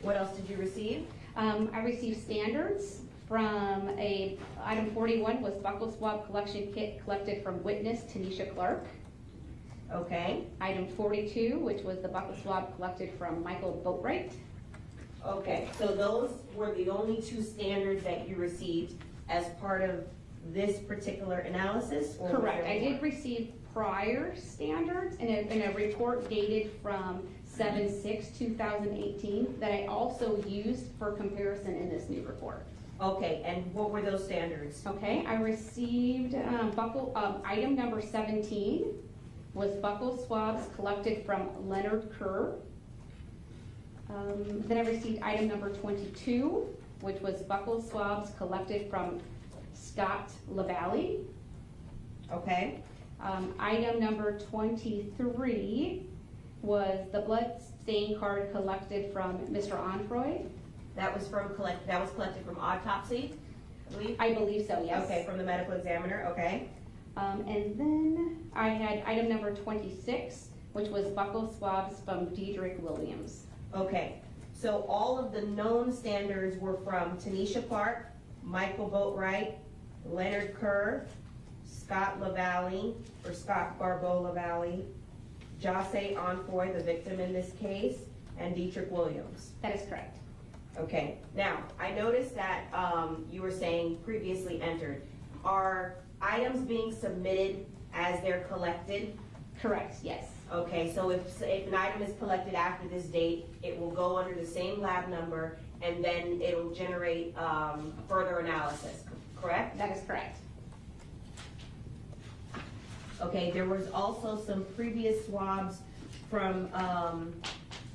what else did you receive? I received standards from item 41 was buckle swab collection kit collected from witness Tanisha Clark. Okay. Item 42, which was the buckle swab collected from Michael Boatwright. Okay, so those were the only two standards that you received as part of this particular analysis? Or correct. I did receive prior standards in a report dated from 7/6/2018 that I also used for comparison in this new report. Okay, and what were those standards? Okay, I received item number 17 was buccal swabs collected from Leonard Kerr. Then I received item number 22, which was buccal swabs collected from Scott LaValle. Okay. Item number 23 was the blood stain card collected from Mr. Onfroy. That was collected from autopsy, I believe? I believe so, yes. Okay, from the medical examiner, okay. And then I had item number 26, which was buccal swabs from Diedrich Williams. Okay, so all of the known standards were from Tanisha Clark, Michael Boatwright, Leonard Kerr, Scott LaValle, or Scott Barbeau LaValle, Jose Onfoy, the victim in this case, and Dietrich Williams. That is correct. Okay, now, I noticed that you were saying previously entered. Are items being submitted as they're collected? Correct, yes. Okay, so if an item is collected after this date, it will go under the same lab number, and then it'll generate further analysis, correct? That is correct. Okay, there was also some previous swabs from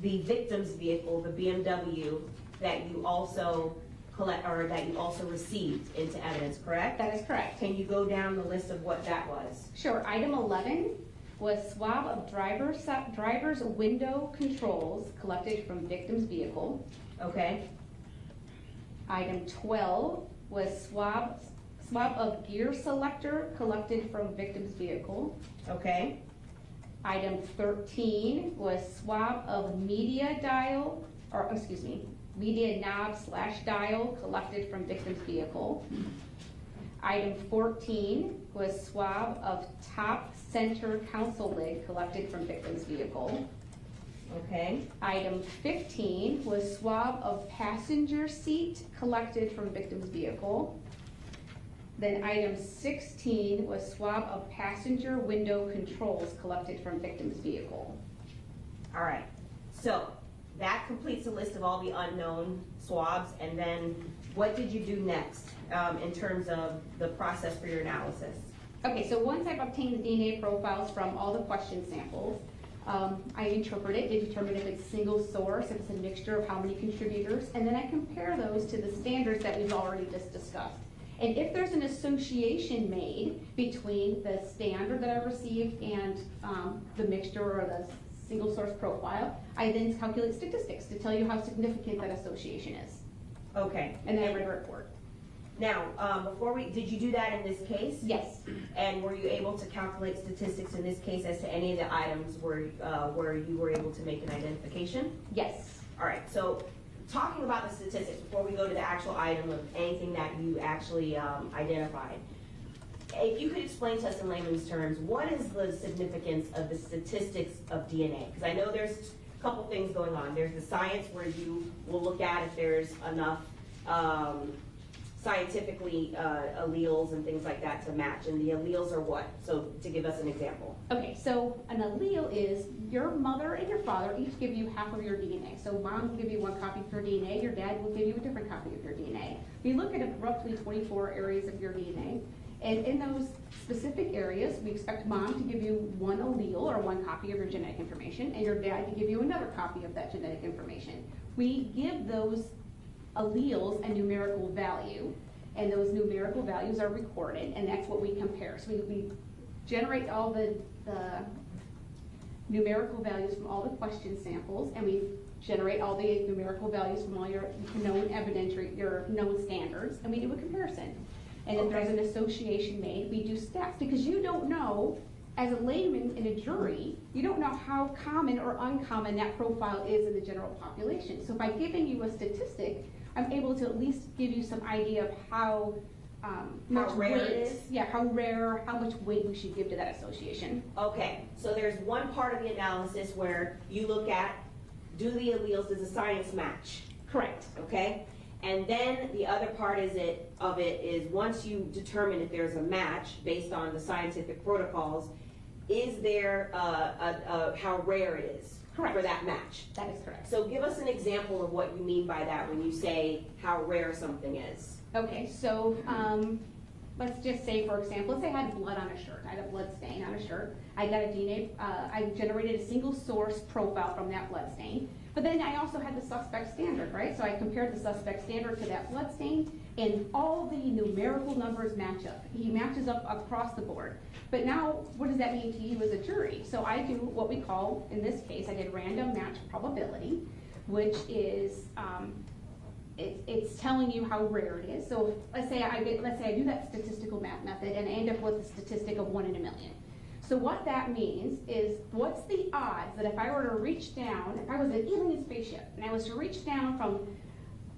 the victim's vehicle, the BMW, that you also that you also received into evidence, correct? That is correct. Can you go down the list of what that was? Sure. Item 11 was swab of driver's window controls collected from victim's vehicle. Okay. Item 12 was swab of gear selector collected from victim's vehicle. Okay. Item 13 was swab of media knob/dial collected from victim's vehicle. Item 14 was swab of top center console lid collected from victim's vehicle. Okay. Item 15 was swab of passenger seat collected from victim's vehicle. Then item 16 was swab of passenger window controls collected from victim's vehicle. All right. So that completes the list of all the unknown swabs. And then what did you do next in terms of the process for your analysis? Okay, so once I've obtained the DNA profiles from all the question samples, I interpret it to determine if it's single source, if it's a mixture of how many contributors, and then I compare those to the standards that we've already just discussed. And if there's an association made between the standard that I received and the mixture or the single source profile, I then calculate statistics to tell you how significant that association is. Okay. And then I write a report. Now, did you do that in this case? Yes. And were you able to calculate statistics in this case as to any of the items where you were able to make an identification? Yes. All right, so talking about the statistics, before we go to the actual item of anything that you actually identified, if you could explain to us in layman's terms, what is the significance of the statistics of DNA? Because I know there's a couple things going on. There's the science where you will look at if there's enough scientifically alleles and things like that to match. And the alleles are what? So to give us an example. Okay, so an allele is your mother and your father each give you half of your DNA. So mom will give you one copy of your DNA, your dad will give you a different copy of your DNA. We look at roughly 24 areas of your DNA, and in those specific areas, we expect mom to give you one allele or one copy of your genetic information, and your dad to give you another copy of that genetic information. We give those alleles a numerical value, and those numerical values are recorded, and that's what we compare. So we generate all the numerical values from all the question samples, and we generate all the numerical values from all your known evidentiary, your known standards, and we do a comparison. And if there's an association made, we do stats, because you don't know, as a layman in a jury, you don't know how common or uncommon that profile is in the general population. So by giving you a statistic, I'm able to at least give you some idea of how much rare weight, it is? Yeah, how rare, how much weight we should give to that association. Okay, so there's one part of the analysis where you look at, do the alleles, does the science match? Correct. Okay, and then the other part of it is once you determine if there's a match based on the scientific protocols, is there how rare it is? Correct. For that match? That is correct. So give us an example of what you mean by that when you say how rare something is. Okay, so let's just say, for example, let's say I had blood on a shirt. I had a blood stain on a shirt. I got a DNA, I generated a single source profile from that blood stain. But then I also had the suspect standard, right? So I compared the suspect standard to that blood stain, and all the numerical numbers match up. He matches up across the board. But now, what does that mean to you as a jury? So I do what we call, in this case, I did random match probability, which is, it's telling you how rare it is. So let's say I do that statistical math method, and I end up with a statistic of 1 in a million. So what that means is, what's the odds that if I were to reach down, if I was an alien spaceship, and I was to reach down from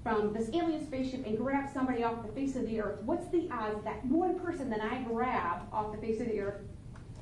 from this alien spaceship and grab somebody off the face of the earth, what's the odds that one person that I grab off the face of the earth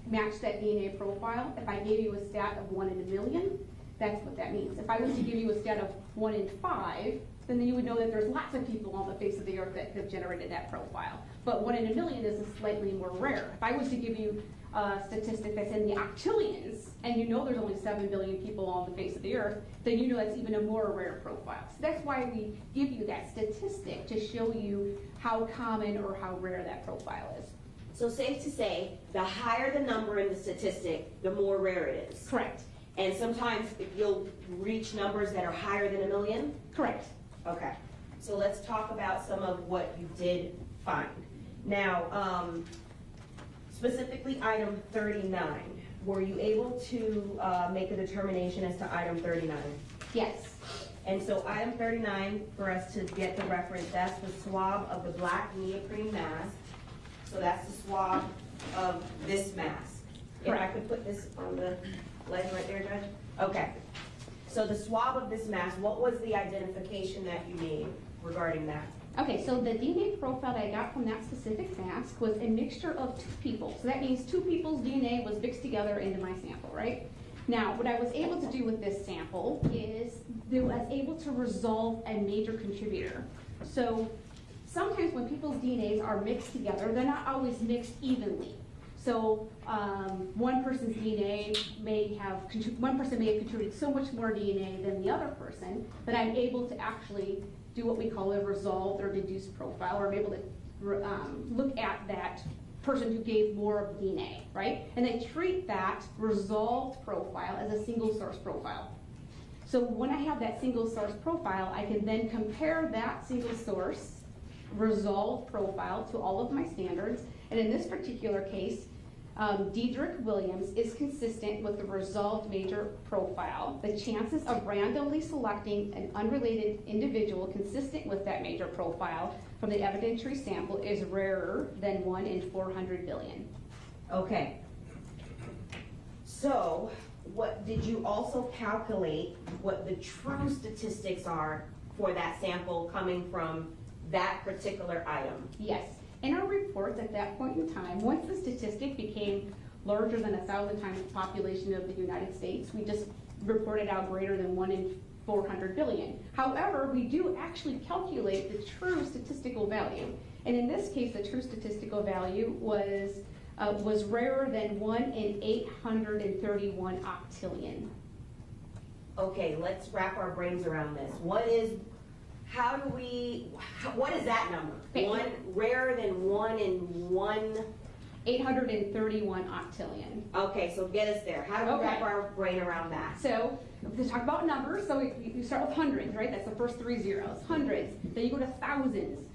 match that DNA profile? If I gave you a stat of 1 in a million, that's what that means. If I was to give you a stat of 1 in 5, then you would know that there's lots of people on the face of the earth that have generated that profile. But 1 in a million is slightly more rare. If I was to give you a statistic that's in the octillions, and you know there's only 7 billion people on the face of the earth, then you know that's even a more rare profile. So that's why we give you that statistic, to show you how common or how rare that profile is. So safe to say, the higher the number in the statistic, the more rare it is. Correct. And sometimes you'll reach numbers that are higher than a million? Correct. Okay. So let's talk about some of what you did find. Now, specifically item 39, were you able to make a determination as to item 39? Yes. And so item 39, for us to get the reference, that's the swab of the black neoprene mask. So that's the swab of this mask. Correct. If I could put this on the leg right there, Judge? Okay. So the swab of this mask, what was the identification that you made regarding that? Okay, so the DNA profile that I got from that specific mask was a mixture of 2 people. So that means 2 people's DNA was mixed together into my sample, right? Now, what I was able to do with this sample is I was able to resolve a major contributor. So sometimes when people's DNAs are mixed together, they're not always mixed evenly. So one person's DNA one person may have contributed so much more DNA than the other person, but I'm able to actually do what we call a resolved or deduced profile, or I'm able to look at that person who gave more of the DNA, right? And they treat that resolved profile as a single source profile. So when I have that single source profile, I can then compare that single source resolved profile to all of my standards. And in this particular case, Diedrich Williams is consistent with the resolved major profile. The chances of randomly selecting an unrelated individual consistent with that major profile from the evidentiary sample is rarer than 1 in 400 billion. Okay. So, what did you also calculate what the true statistics are for that sample coming from that particular item? Yes. In our reports at that point in time, once the statistic became larger than 1,000 times the population of the United States, we just reported out greater than 1 in 400 billion. However, we do actually calculate the true statistical value. And in this case, the true statistical value was rarer than 1 in 831 octillion. Okay, let's wrap our brains around this. What is that number? Okay. Rarer than 1 in 831 octillion. Okay, so get us there. How do we wrap our brain around that? So, let's talk about numbers. So you start with hundreds, right? That's the first 3 zeros. Hundreds. Then you go to thousands,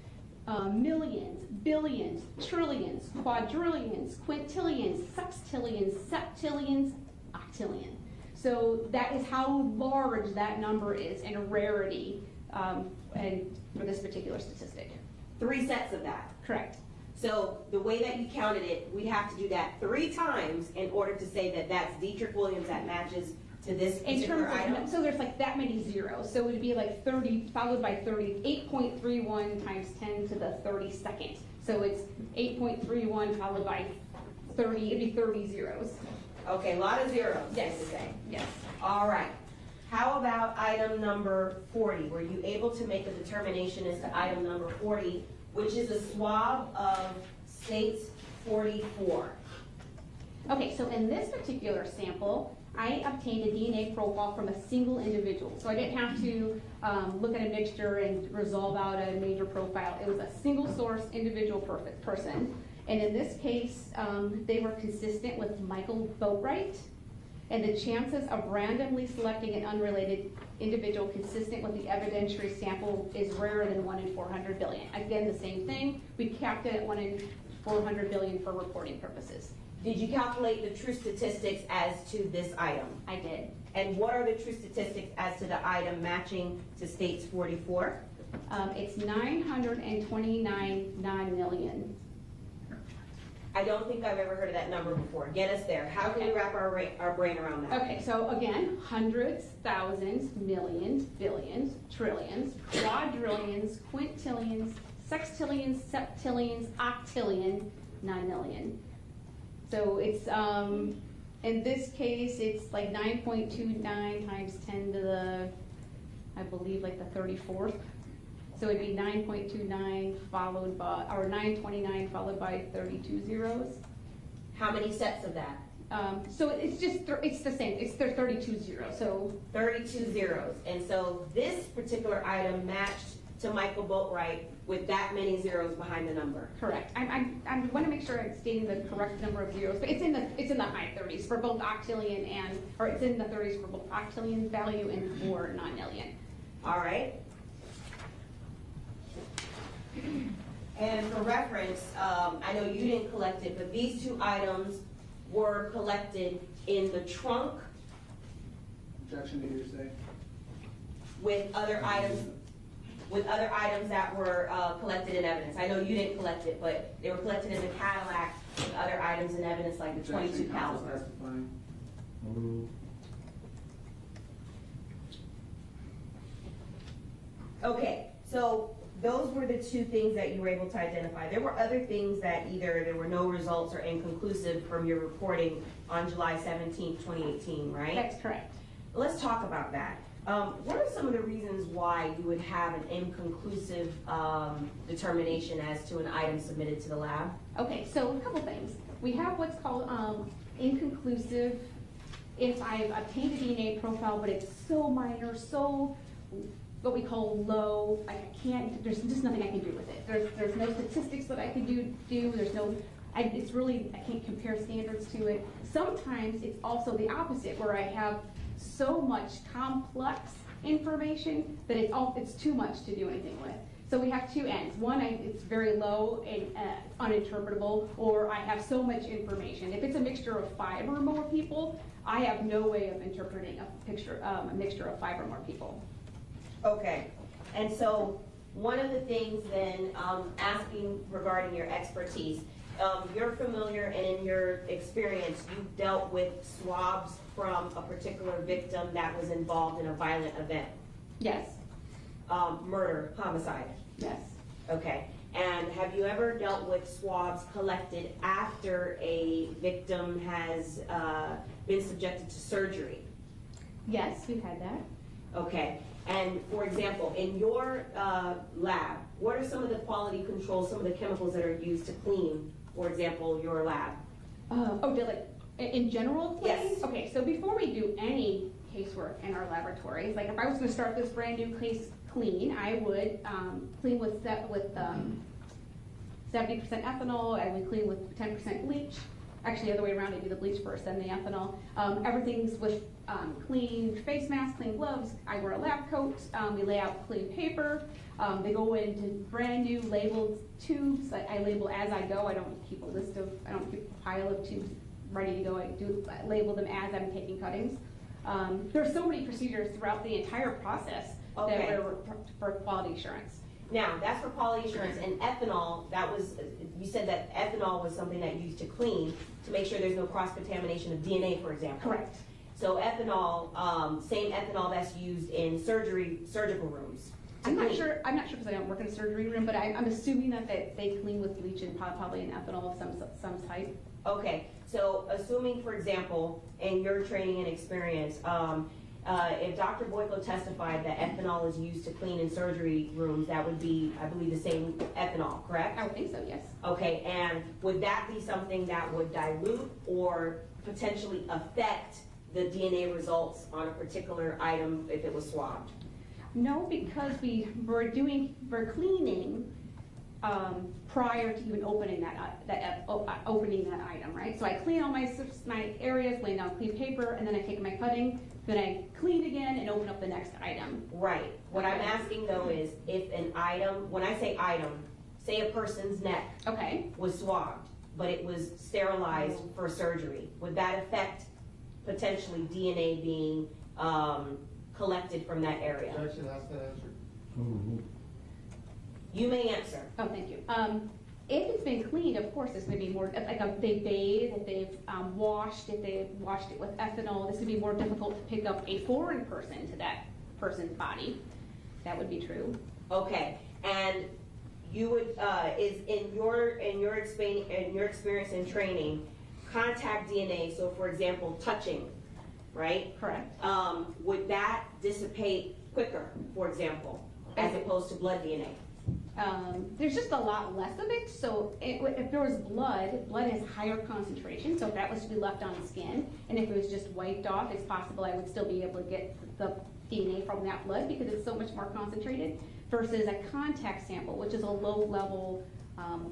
millions, billions, trillions, quadrillions, quintillions, sextillions, septillions, octillion. So that is how large that number is in rarity, and for this particular statistic. 3 sets of that. Correct. So the way that you counted it, we'd have to do that 3 times in order to say that that's Diedrich Williams that matches to this particular item. So there's like that many zeros. So it would be like 30 followed by 30, 8.31 times 10 to the 32nd. So it's 8.31 followed by 30, it'd be 30 zeros. Okay, a lot of zeros. Yes. To say. Yes. All right. How about item number 40? Were you able to make a determination as to item number 40, which is a swab of states 44? Okay, so in this particular sample, I obtained a DNA profile from a single individual. So I didn't have to look at a mixture and resolve out a major profile. It was a single source individual person. And in this case, they were consistent with Michael Boatwright. And the chances of randomly selecting an unrelated individual consistent with the evidentiary sample is rarer than 1 in 400 billion. Again, the same thing. We capped it at 1 in 400 billion for reporting purposes. Did you calculate the true statistics as to this item? I did. And what are the true statistics as to the item matching to states 44? It's 929 non-million. I don't think I've ever heard of that number before. Get us there. How can we wrap our brain around that? Okay, so again, hundreds, thousands, millions, billions, trillions, quadrillions, quintillions, sextillions, septillions, octillion, 9 million. So it's, in this case, it's like 9.29 times 10 to the, I believe, like the 34th. So it'd be 9.29 followed by, or 929 followed by 32 zeros. How many sets of that? So it's just, it's the same, it's their 32 zeros, so. 32 zeros. And so this particular item matched to Michael Boatwright with that many zeros behind the number. Correct. I want to make sure I'm stating the correct number of zeros, but it's in the high 30s for both octillion and, or it's in the 30s for both octillion value and for nonillion. All right. And for reference, I know you didn't collect it, but these two items were collected in the trunk Objection to hearsay. with other items that were collected in evidence. I know you didn't collect it, but they were collected in the Cadillac with other items in evidence like the 22 caliber. Overruled. Okay, so those were the two things that you were able to identify. There were other things that either there were no results or inconclusive from your reporting on July 17th, 2018, right? That's correct. Let's talk about that. What are some of the reasons why you would have an inconclusive determination as to an item submitted to the lab? Okay, so a couple things. We have what's called inconclusive if I've obtained a DNA profile, but it's so minor, so what we call low, I can't, there's just nothing I can do with it. There's no statistics that I can do, there's no, it's really, I can't compare standards to it. Sometimes it's also the opposite, where I have so much complex information that it's too much to do anything with. So we have two ends. One, it's very low and uninterpretable, or I have so much information. If it's a mixture of 5 or more people, I have no way of interpreting a mixture of 5 or more people. Okay, and so one of the things then, asking regarding your expertise, you're familiar and in your experience, you've dealt with swabs from a particular victim that was involved in a violent event? Yes. Murder, homicide? Yes. Okay, and have you ever dealt with swabs collected after a victim has been subjected to surgery? Yes, we've had that. Okay, and for example, in your lab, what are some of the quality controls, some of the chemicals that are used to clean, for example, your lab? In general clean? Yes. Okay, so before we do any casework in our laboratories, like if I was going to start this brand new case clean, I would clean with 70% ethanol, I would clean with 10% bleach. Actually, the other way around, I do the bleach first, then the ethanol. Everything's with clean face mask, clean gloves. I wear a lab coat. We lay out clean paper. They go into brand new labeled tubes. I label as I go. I don't keep a pile of tubes ready to go. I label them as I'm taking cuttings. There's so many procedures throughout the entire process that were for quality assurance. Now, that's for quality assurance, and ethanol, you said that ethanol was something that you used to clean to make sure there's no cross-contamination of DNA, for example. Correct. So ethanol, same ethanol that's used in surgical rooms. I'm not sure because I don't work in a surgery room, but I'm assuming that they clean with bleach and probably an ethanol of some type. Okay, so assuming, for example, in your training and experience, if Dr. Boyko testified that ethanol is used to clean in surgery rooms, that would be, I believe, the same ethanol, correct? I would think so, yes. Okay, and would that be something that would dilute or potentially affect the DNA results on a particular item if it was swabbed? No, because we're cleaning prior to even opening that item, right? So I clean all my areas, lay down clean paper, and then I take my cutting, then I clean again and open up the next item. Right. What I'm asking though is if an item, when I say item, say a person's neck was swabbed, but it was sterilized for surgery, would that affect potentially DNA being collected from that area? Overruled. You may answer. Oh, thank you. If it's been cleaned, of course, there's going to be more, like if they bathe, if they've washed, if they've washed it with ethanol, this would be more difficult to pick up a foreign person to that person's body. That would be true. Okay, and you would, is in your experience in training, contact DNA, so for example, touching, right? Correct. Would that dissipate quicker, for example, as opposed to blood DNA? There's just a lot less of it, so if there was blood has higher concentration, so if that was to be left on the skin, and if it was just wiped off, it's possible I would still be able to get the DNA from that blood because it's so much more concentrated, versus a contact sample, which is a low level,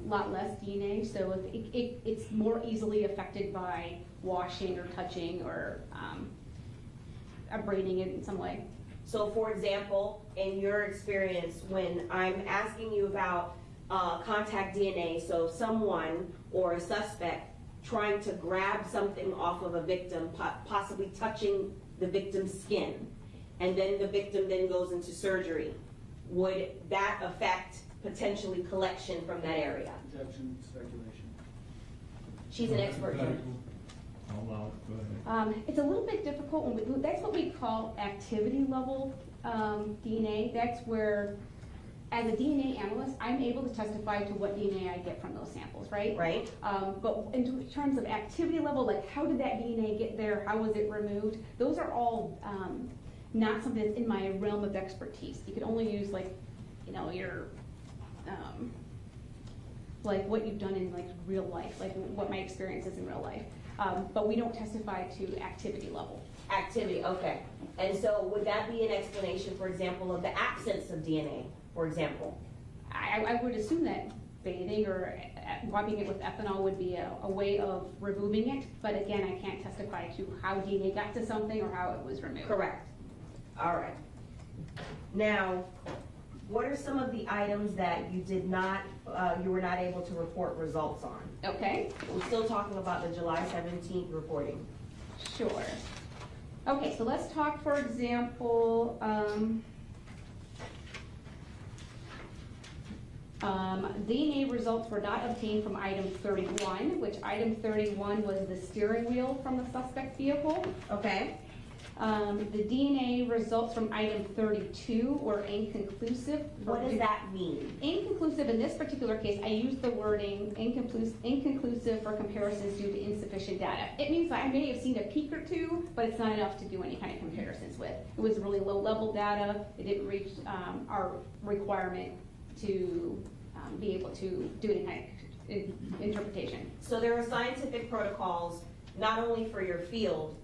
lot less DNA, so it's more easily affected by washing or touching or abrading it in some way. So for example, in your experience, when I'm asking you about contact DNA, so someone or a suspect trying to grab something off of a victim, possibly touching the victim's skin, and then the victim then goes into surgery, would that affect potentially collection from that area? Objection, speculation. She's an expert here. I'll allow it. Go ahead. It's a little bit difficult when that's what we call activity level DNA. That's where, as a DNA analyst, I'm able to testify to what DNA I get from those samples, right? Right. But in terms of activity level, like how did that DNA get there? How was it removed? Those are all not something that's in my realm of expertise. You could only use like, you know, your like what you've done in like real life, like what my experience is in real life. But we don't testify to activity level. Activity, okay. And so would that be an explanation, for example, of the absence of DNA, for example? I would assume that bathing or wiping it with ethanol would be a way of removing it, but again, I can't testify to how DNA got to something or how it was removed. Correct. All right. Now, what are some of the items that you did not, you were not able to report results on? Okay. We're still talking about the July 17th reporting. Sure. Okay, so let's talk, for example, DNA results were not obtained from item 31, which item 31 was the steering wheel from the suspect vehicle. Okay. The DNA results from item 32 were inconclusive. What does that mean? Inconclusive, in this particular case, I used the wording inconclusive for comparisons due to insufficient data. It means that I may have seen a peak or two, but it's not enough to do any kind of comparisons with. It was really low level data. It didn't reach our requirement to be able to do any kind of interpretation. So there are scientific protocols, not only for your field,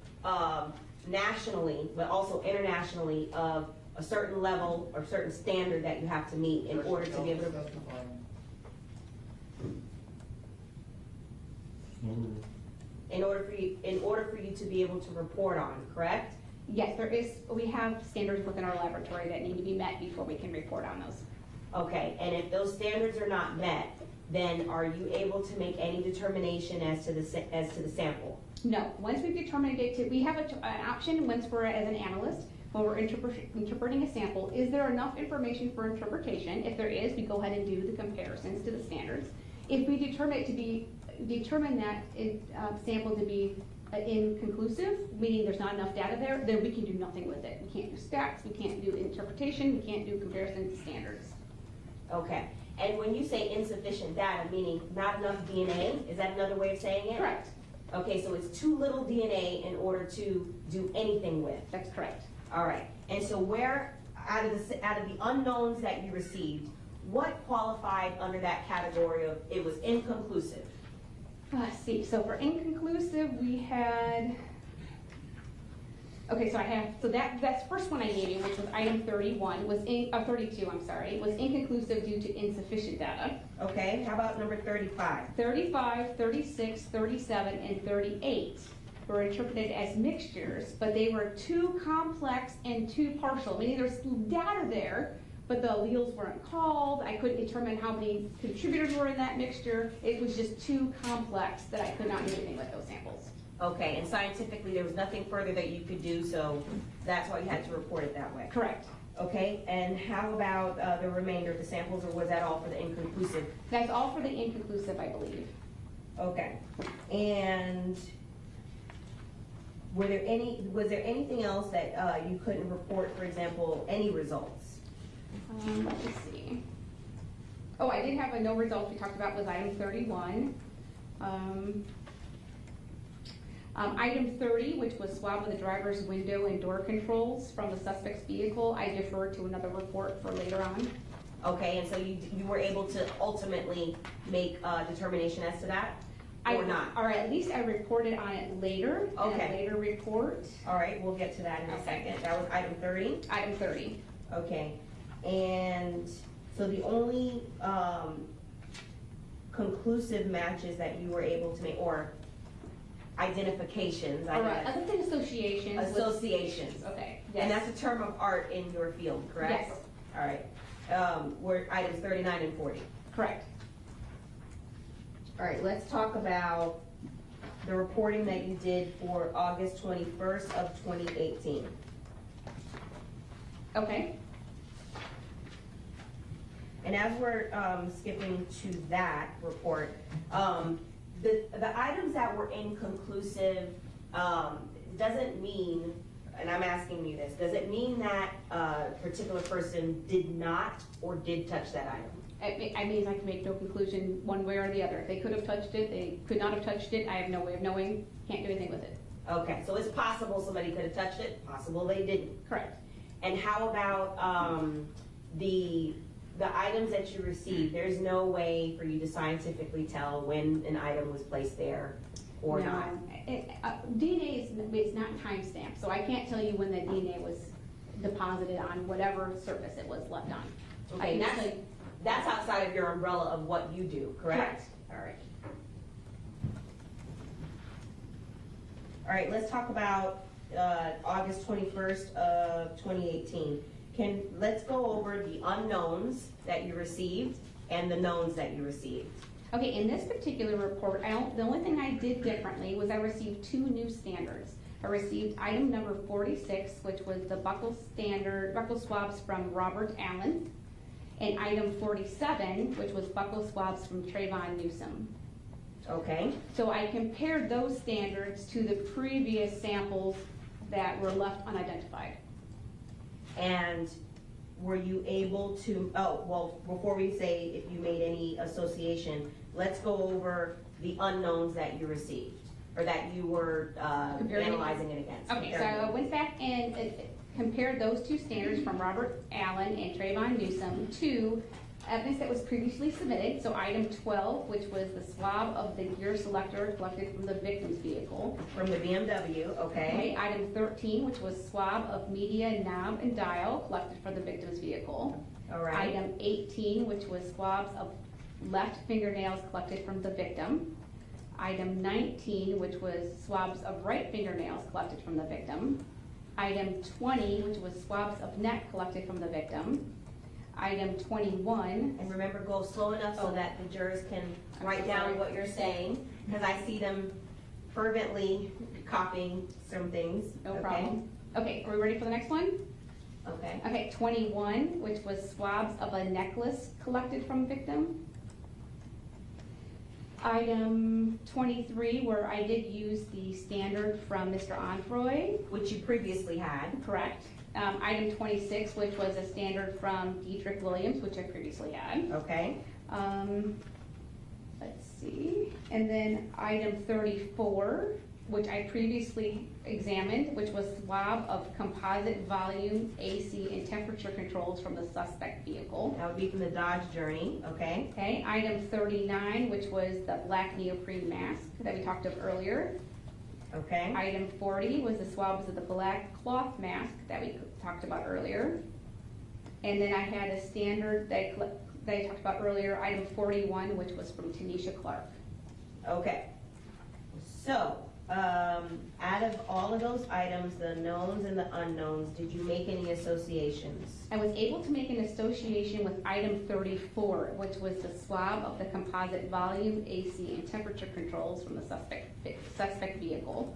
nationally, but also internationally, of a certain level or certain standard that you have to meet in order to be able to. In order for you to be able to report on, correct? Yes, there is. We have standards within our laboratory that need to be met before we can report on those. Okay, and if those standards are not met, then are you able to make any determination as to the sample? No. Once we've determined it, we have an option once we're as an analyst, when we're interpreting a sample, is there enough information for interpretation? If there is, we go ahead and do the comparisons to the standards. If we determine that sample to be inconclusive, meaning there's not enough data there, then we can do nothing with it. We can't do stats, we can't do interpretation, we can't do comparison to standards. Okay, and when you say insufficient data, meaning not enough DNA, is that another way of saying it? Correct. Okay, so it's too little DNA in order to do anything with. That's correct. All right, and so where, out of the unknowns that you received, what qualified under that category of it was inconclusive? Let's see, so for inconclusive, we had, okay, so that's first one I gave you, which was item 31, 32, I'm sorry, was inconclusive due to insufficient data. Okay, how about number 35? 35, 36, 37, and 38 were interpreted as mixtures, but they were too complex and too partial, meaning there's data there, but the alleles weren't called. I couldn't determine how many contributors were in that mixture. It was just too complex that I could not do anything with those samples. Okay, and scientifically there was nothing further that you could do, so that's why you had to report it that way. Correct. Okay, and how about the remainder of the samples, or was that all for the inconclusive? That's all for the inconclusive, I believe. Okay, and was there anything else that you couldn't report, for example, any results? Let's see. Oh, I did have a no results we talked about was item 31. Item 30, which was swab of the driver's window and door controls from the suspect's vehicle, I deferred to another report for later on. Okay, and so you were able to ultimately make a determination as to that, or not? Or at least I reported on it later, in Okay. a later report. All right, we'll get to that in a second. That was item 30? Item 30. Okay, and so the only conclusive matches that you were able to make, or identifications, I All right, guess. other than associations. Associations. Okay, And yes. that's a term of art in your field, correct? Yes. All right. Were items 39 and 40. Correct. All right, let's talk about the reporting that you did for August 21st of 2018. Okay. And as we're skipping to that report, the items that were inconclusive doesn't mean, and I'm asking you this, does it mean that a particular person did not or did touch that item? I mean, I can make no conclusion one way or the other. They could have touched it, they could not have touched it, I have no way of knowing, can't do anything with it. Okay, so it's possible somebody could have touched it, possible they didn't. Correct. And how about the items that you received? There's no way for you to scientifically tell when an item was placed there or No. not. DNA is not time-stamped, so I can't tell you when the DNA was deposited on whatever surface it was left on. Okay, that's outside of your umbrella of what you do, correct? All right. All right, let's talk about August 21st of 2018. Let's go over the unknowns that you received and the knowns that you received. Okay, in this particular report, the only thing I did differently was I received 2 new standards. I received item number 46, which was the buckle swabs from Robert Allen, and item 47, which was buckle swabs from Trayvon Newsom. Okay. So I compared those standards to the previous samples that were left unidentified. And were you able to, oh, well, before we say if you made any association, let's go over the unknowns that you received, or that you were analyzing it against. Okay, so I went back and compared those 2 standards from Robert Allen and Trayvon Newsom to evidence that was previously submitted. So item 12, which was the swab of the gear selector collected from the victim's vehicle. From the BMW, okay. Item 13, which was swab of media knob and dial collected from the victim's vehicle. All right. Item 18, which was swabs of left fingernails collected from the victim. Item 19, which was swabs of right fingernails collected from the victim. Item 20, which was swabs of neck collected from the victim. Item 21. And remember, go slow enough so that the jurors can write down what you're saying, because I see them fervently copying some things. No problem. Okay, are we ready for the next one? Okay. Okay, 21, which was swabs of a necklace collected from victim. Item 23, where I did use the standard from Mr. Onfroy. Which you previously had. Correct. Item 26, which was a standard from Dietrich Williams, which I previously had. Okay. Let's see. And then item 34, which I previously examined, which was swab of composite volume, AC, and temperature controls from the suspect vehicle. That would be from the Dodge Journey, okay? Okay, item 39, which was the black neoprene mask that we talked of earlier. Okay. Item 40 was the swabs of the black cloth mask that we talked about earlier. And then I had a standard that I talked about earlier, item 41, which was from Tanisha Clark. Okay. So, out of all of those items, the knowns and the unknowns, did you make any associations? I was able to make an association with item 34, which was the swab of the composite volume, AC, and temperature controls from the suspect vehicle.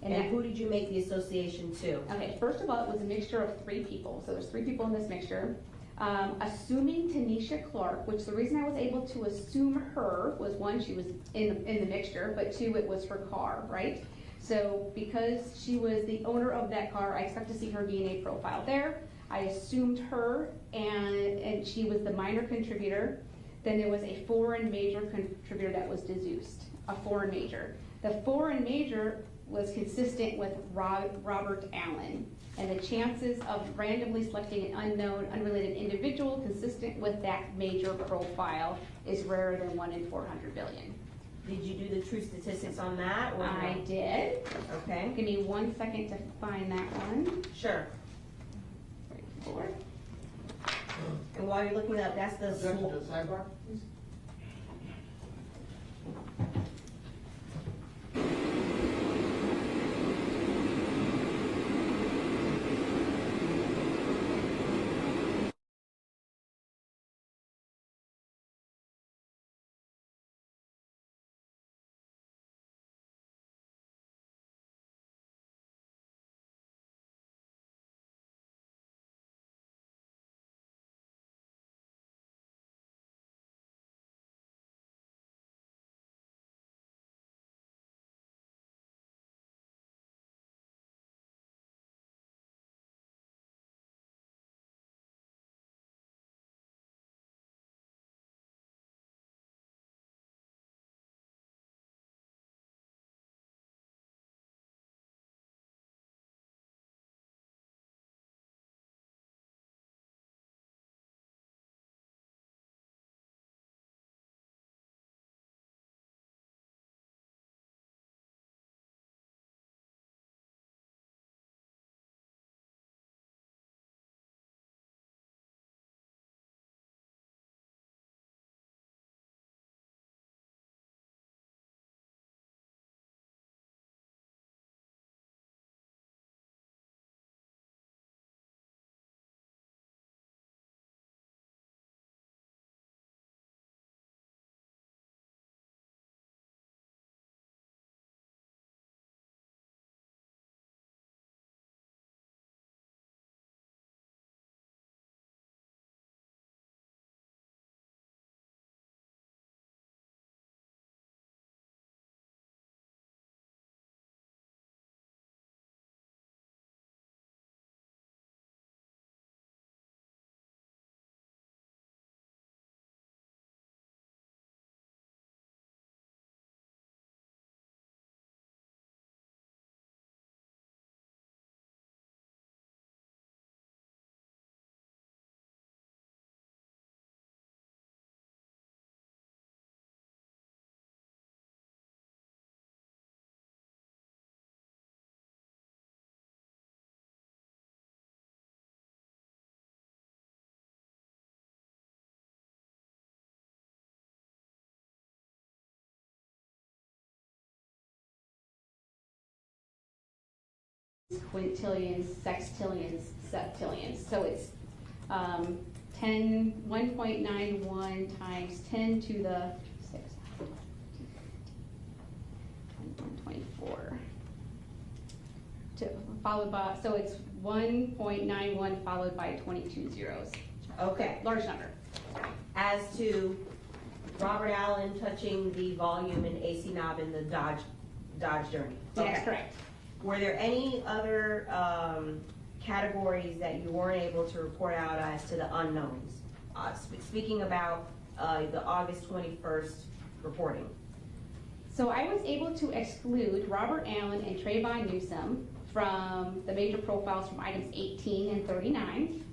And that- who did you make the association to? Okay, first of all, it was a mixture of 3 people, so there's 3 people in this mixture. Assuming Tanisha Clark, which the reason I was able to assume her was 1, she was in the mixture, but 2, it was her car, right? So because she was the owner of that car, I expect to see her DNA profile there. I assumed her, and she was the minor contributor. Then there was a foreign major contributor that was deduced, a foreign major. The foreign major was consistent with Robert Allen, and the chances of randomly selecting an unknown, unrelated individual consistent with that major profile is rarer than 1 in 400 billion. Did you do the true statistics on that? Or I no? did. Okay. Give me 1 second to find that one. Sure. 34. And while you're looking up, that's the Objection to the sidebar, please. Quintillions, sextillions, septillions. So it's 1.91 times 10 to the 6. 124. Followed by, so it's 1.91 followed by 22 zeros. Okay. Large number. As to Robert Allen touching the volume and AC knob in the Dodge Journey. That's correct. Were there any other categories that you weren't able to report out as to the unknowns? Speaking about the August 21st reporting. So I was able to exclude Robert Allen and Trayvon Newsome from the major profiles from items 18 and 39,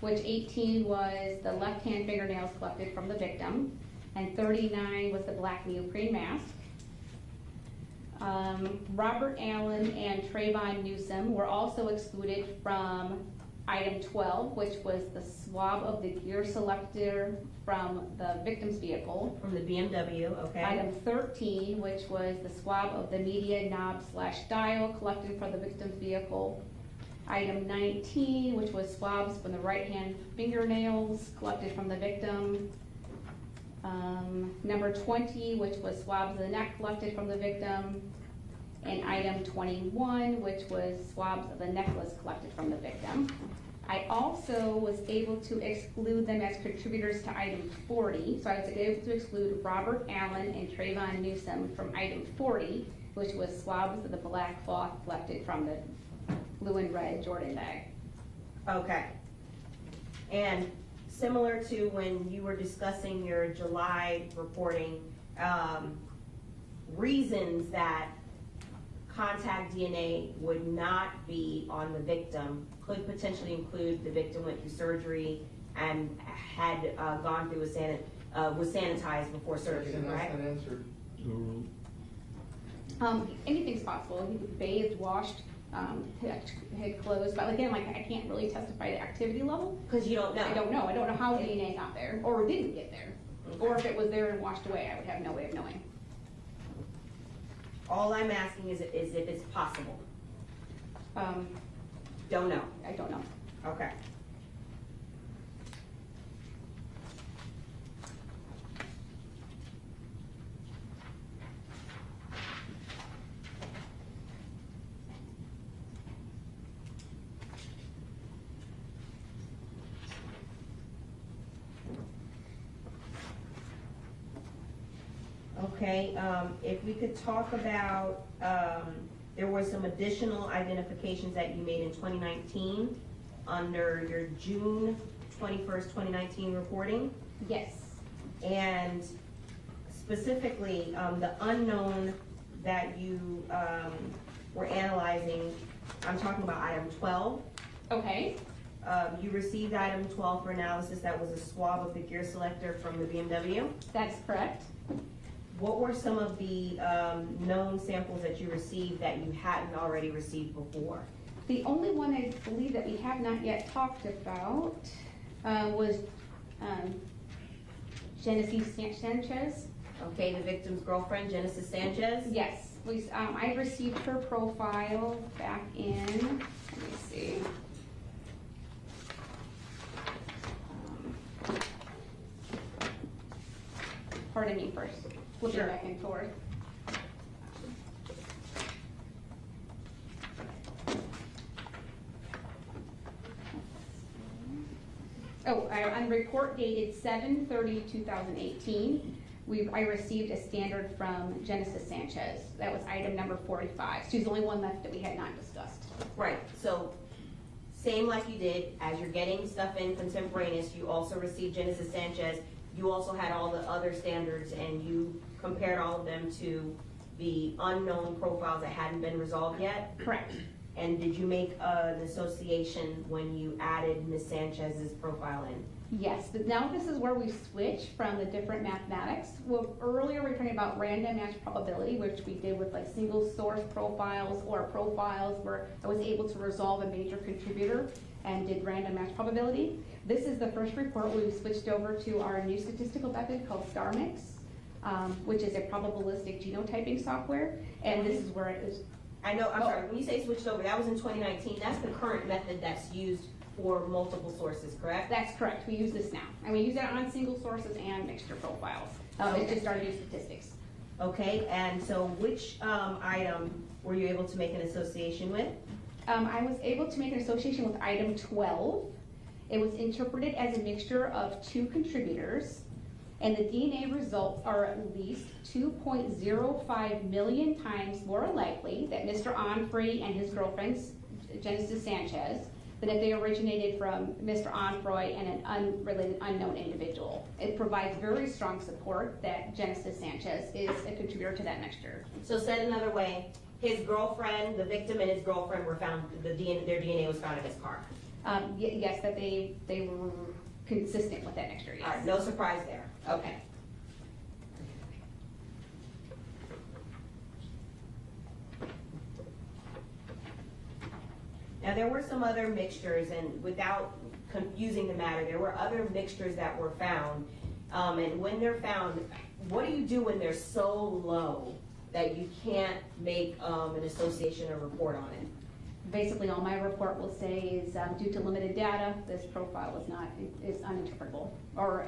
which 18 was the left-hand fingernails collected from the victim, and 39 was the black neoprene mask. Robert Allen and Trayvon Newsome were also excluded from item 12, which was the swab of the gear selector from the victim's vehicle. From the BMW, okay. Item 13, which was the swab of the media knob / dial collected from the victim's vehicle. Item 19, which was swabs from the right-hand fingernails collected from the victim. Number 20, which was swabs of the neck collected from the victim. and item 21, which was swabs of the necklace collected from the victim. I also was able to exclude them as contributors to item 40, so I was able to exclude Robert Allen and Trayvon Newsom from item 40, which was swabs of the black cloth collected from the blue and red Jordan bag. Okay. And similar to when you were discussing your July reporting, reasons that contact DNA would not be on the victim could potentially include the victim went through surgery and had gone through was sanitized before surgery, right? That's not answered. Anything's possible. He was bathed, washed, had clothes, but again, like I can't really testify to activity level. Because you don't know. I don't know. I don't know how DNA got there or didn't get there. Okay. Or if it was there and washed away, I would have no way of knowing. All I'm asking is if it's possible. Don't know. I don't know. Okay. Okay, if we could talk about, there were some additional identifications that you made in 2019 under your June 21st, 2019 reporting. Yes. And specifically, the unknown that you were analyzing, I'm talking about item 12. Okay. You received item 12 for analysis that was a swab of the gear selector from the BMW. That's correct. What were some of the known samples that you received that you hadn't already received before? The only one I believe that we have not yet talked about was Genesis Sanchez. Okay, the victim's girlfriend, Genesis Sanchez? Yes. I received her profile back in, let me see. Pardon me first. Flipping Sure. back and forth. Oh, on report dated 7/30/2018, I received a standard from Genesis Sanchez. That was item number 45. She's the only one left that we had not discussed. Right, so same like you did, as you're getting stuff in contemporaneous, you also received Genesis Sanchez. You also had all the other standards and you compared all of them to the unknown profiles that hadn't been resolved yet? Correct. And did you make an association when you added Ms. Sanchez's profile in? Yes, but now this is where we switch from the different mathematics. Well, earlier we were talking about random match probability, which we did with like single source profiles or profiles where I was able to resolve a major contributor and did random match probability. This is the first report where we switched over to our new statistical method called StarMix, which is a probabilistic genotyping software. And this is where it is. I'm sorry, when you say switched over, that was in 2019. That's the current method that's used for multiple sources, correct? That's correct. We use this now. And we use it on single sources and mixture profiles. It's just our new statistics. Okay, and so which item were you able to make an association with? I was able to make an association with item 12. It was interpreted as a mixture of two contributors, and the DNA results are at least 2.05 million times more likely that Mr. Onfrey and his girlfriend, Genesis Sanchez, than if they originated from Mr. Onfroy and an unrelated unknown individual. It provides very strong support that Genesis Sanchez is a contributor to that mixture. So said another way, his girlfriend, the victim and his girlfriend were found, their DNA was found in his car. Yes, that they were consistent with that mixture, yes. All right, no surprise there. Okay. Now, there were some other mixtures, and without confusing the matter, there were other mixtures that were found. And when they're found, what do you do when they're so low that you can't make an association or report on it? Basically, all my report will say is due to limited data, this profile is uninterpretable. Or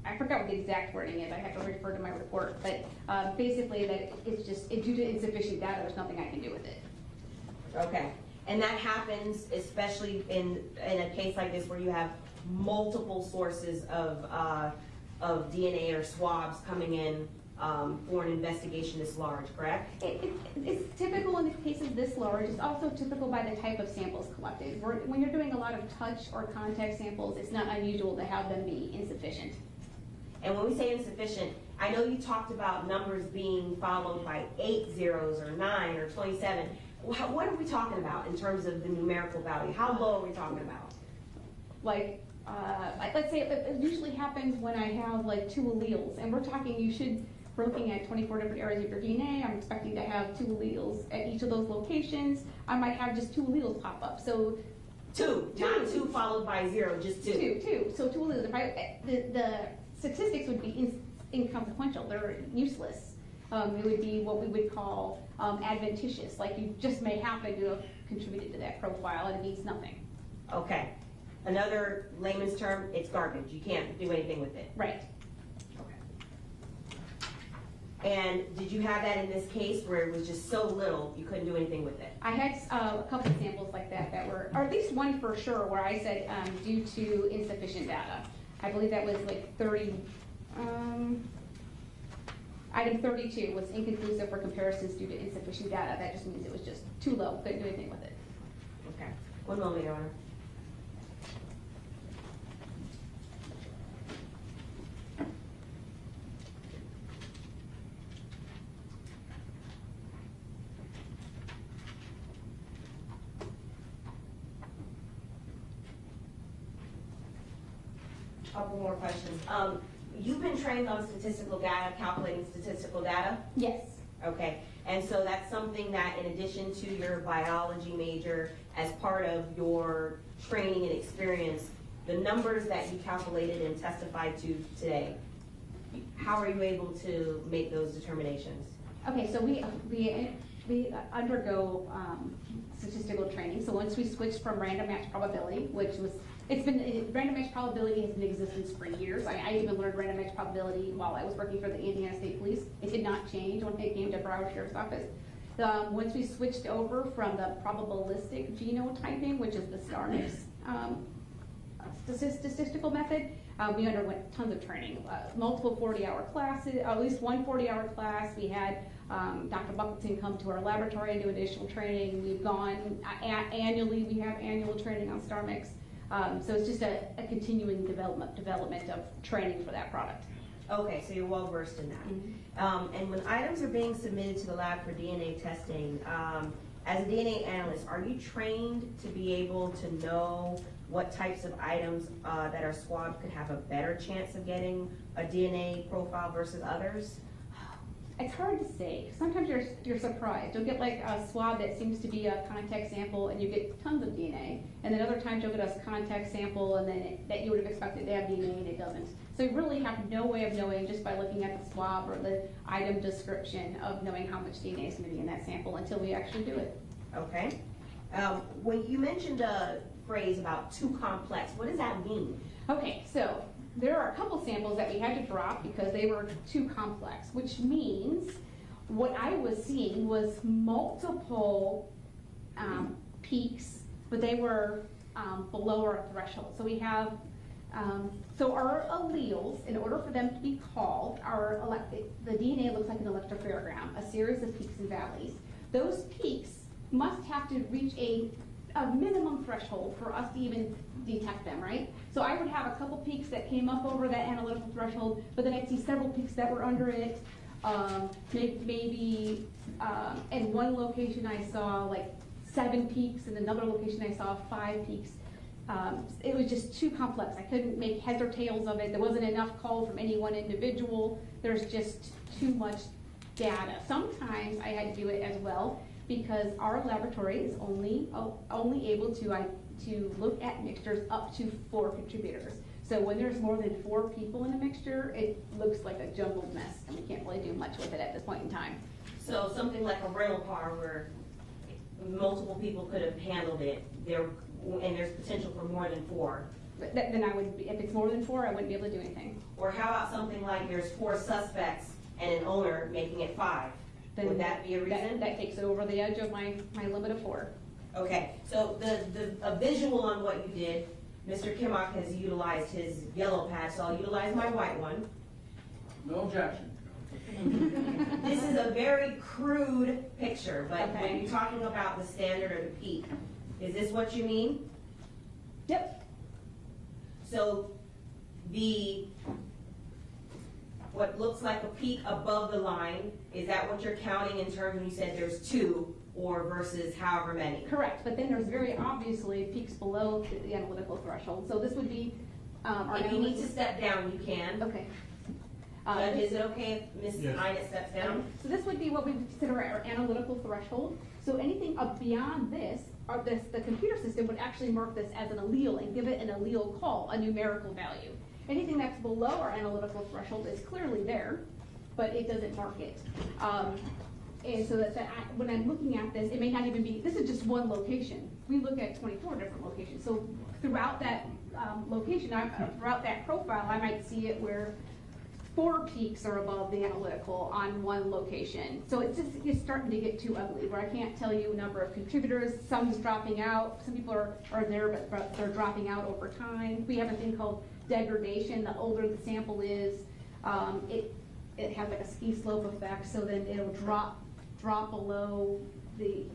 I I forgot what the exact wording is, I have to refer to my report, but basically that it's just, due to insufficient data, there's nothing I can do with it. Okay, and that happens especially in a case like this where you have multiple sources of DNA or swabs coming in for an investigation this large, correct? It's typical in the cases this large. It's also typical by the type of samples collected. When you're doing a lot of touch or contact samples, it's not unusual to have them be insufficient. And when we say insufficient, I know you talked about numbers being followed by 8 zeros or 9 or 27. What are we talking about in terms of the numerical value? How low are we talking about? Like let's say it usually happens when I have like 2 alleles, and we're looking at 24 different areas of your DNA. I'm expecting to have 2 alleles at each of those locations. I might have just 2 alleles pop up. So two, not 2 followed by 0, just 2. Two. So 2 alleles. The statistics would be inconsequential. They're useless. It would be what we would call adventitious. Like you just may happen to have contributed to that profile, and it means nothing. Okay. Another layman's term, it's garbage. You can't do anything with it. Right. And did you have that in this case where it was just so little you couldn't do anything with it? I had a couple of samples like that were, or at least one for sure, where I said due to insufficient data. I believe that was like 30. Item 32 was inconclusive for comparisons due to insufficient data. That just means it was just too low, couldn't do anything with it. Okay. 1 moment, Your Honor. Couple more questions. You've been trained on statistical data, calculating statistical data? Yes. Okay, and so that's something that in addition to your biology major, as part of your training and experience, the numbers that you calculated and testified to today, how are you able to make those determinations? Okay, so we undergo statistical training. So once we switched from random match probability, random match probability has been in existence for years. I even learned random match probability while I was working for the Indiana State Police. It did not change when it came to Broward Sheriff's Office. Once we switched over from the probabilistic genotyping, which is the StarMix statistical method, we underwent tons of training, multiple 40-hour classes, at least one 40-hour class. We had Dr. Buckleton come to our laboratory and do additional training. We've gone annually, we have annual training on StarMix. So it's just a continuing development of training for that product. Okay, so you're well versed in that. And when items are being submitted to the lab for DNA testing, as a DNA analyst, are you trained to be able to know what types of items that are swabbed could have a better chance of getting a DNA profile versus others? It's hard to say. Sometimes you're surprised. You'll get like a swab that seems to be a contact sample and you get tons of DNA. And then other times you'll get a contact sample and then that you would have expected to have DNA and it doesn't. So you really have no way of knowing just by looking at the swab or the item description of knowing how much DNA is going to be in that sample until we actually do it. Okay. When you mentioned a phrase about too complex, what does that mean? Okay, so there are a couple samples that we had to drop because they were too complex, which means what I was seeing was multiple peaks, but they were below our threshold. So we have, so our alleles, in order for them to be called, the DNA looks like an electrophoregram, a series of peaks and valleys. Those peaks must have to reach a minimum threshold for us to even detect them, right? So I would have a couple peaks that came up over that analytical threshold, but then I'd see several peaks that were under it. Maybe in one location I saw like 7 peaks, and another location I saw 5 peaks. It was just too complex. I couldn't make heads or tails of it. There wasn't enough call from any one individual. There's just too much data. Sometimes I had to do it as well, because our laboratory is only able to look at mixtures up to 4 contributors. So when there's more than 4 people in a mixture, it looks like a jumbled mess, and we can't really do much with it at this point in time. So something like a rental car where multiple people could have handled it, and there's potential for more than 4. then I would, if it's more than 4, I wouldn't be able to do anything. Or how about something like there's 4 suspects and an owner making it 5? Then Would that be a reason? That takes it over the edge of my limit of 4. Okay, so a visual on what you did, Mr. Kimmock has utilized his yellow pad, so I'll utilize my white one. No objection. This is a very crude picture, but Okay. when you're talking about the standard or the peak, is this what you mean? Yep. So what looks like a peak above the line, is that what you're counting in terms when you said there's 2 or versus however many? Correct, but then there's very obviously peaks below the analytical threshold. So this would be our If you need to step down, you can. Okay. Judge, is it okay if Ms. Yes. Ina steps down? So this would be what we consider our analytical threshold. So anything up beyond this, or the computer system would actually mark this as an allele and give it an allele call, a numerical value. Anything that's below our analytical threshold is clearly there, but it doesn't mark it. And so when I'm looking at this, it may not even be, this is just one location. We look at 24 different locations. So throughout that location, throughout that profile, I might see it where 4 peaks are above the analytical on one location. So it's starting to get too ugly, where I can't tell you a number of contributors. Some's dropping out. Some people are there, but they're dropping out over time. We have a thing called degradation. The older the sample is, it has like a ski slope effect. So then it'll drop below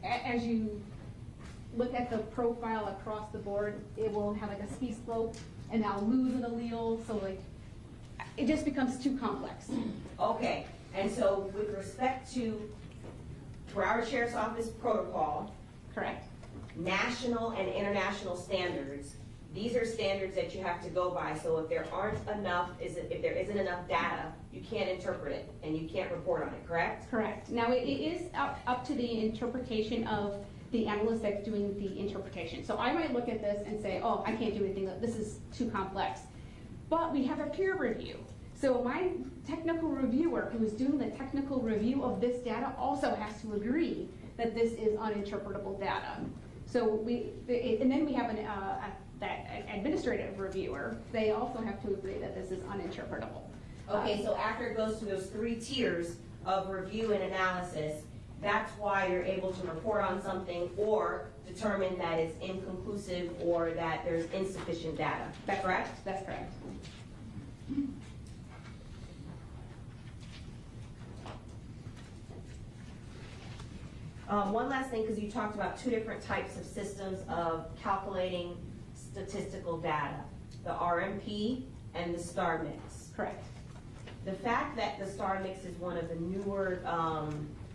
as you look at the profile across the board, it will have like a ski slope, and I'll lose an allele. So like, it just becomes too complex. Okay, and so with respect to Broward Sheriff's Office protocol, Correct. national and international standards, these are standards that you have to go by. So if there if there isn't enough data, you can't interpret it and you can't report on it, correct? Correct. Now, it is up to the interpretation of the analyst that's doing the interpretation. So I might look at this and say, oh, I can't do anything, this is too complex. But we have a peer review. So my technical reviewer who is doing the technical review of this data also has to agree that this is uninterpretable data. So and then we have that administrative reviewer, they also have to agree that this is uninterpretable. Okay, so after it goes through those 3 tiers of review and analysis, that's why you're able to report on something or determine that it's inconclusive or that there's insufficient data. That's correct? That's correct. One last thing, because you talked about 2 different types of systems of calculating statistical data, the RMP and the star mix. Correct. The fact that the star mix is one of the newer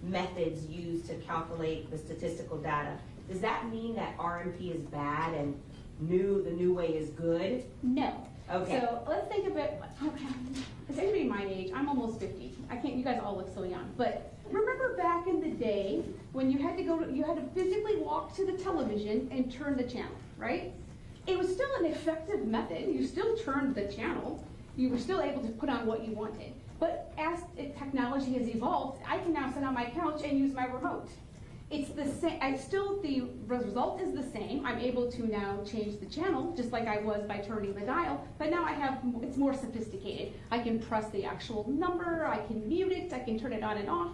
methods used to calculate the statistical data, does that mean that RMP is bad and the new way is good? No. Okay. So let's think of it, is anybody my age? I'm almost 50. You guys all look so young. But remember back in the day when you had to physically walk to the television and turn the channel, right? It was still an effective method. You still turned the channel. You were still able to put on what you wanted. But as technology has evolved, I can now sit on my couch and use my remote. It's the same. The result is the same. I'm able to now change the channel just like I was by turning the dial, but now it's more sophisticated. I can press the actual number, I can mute it, I can turn it on and off.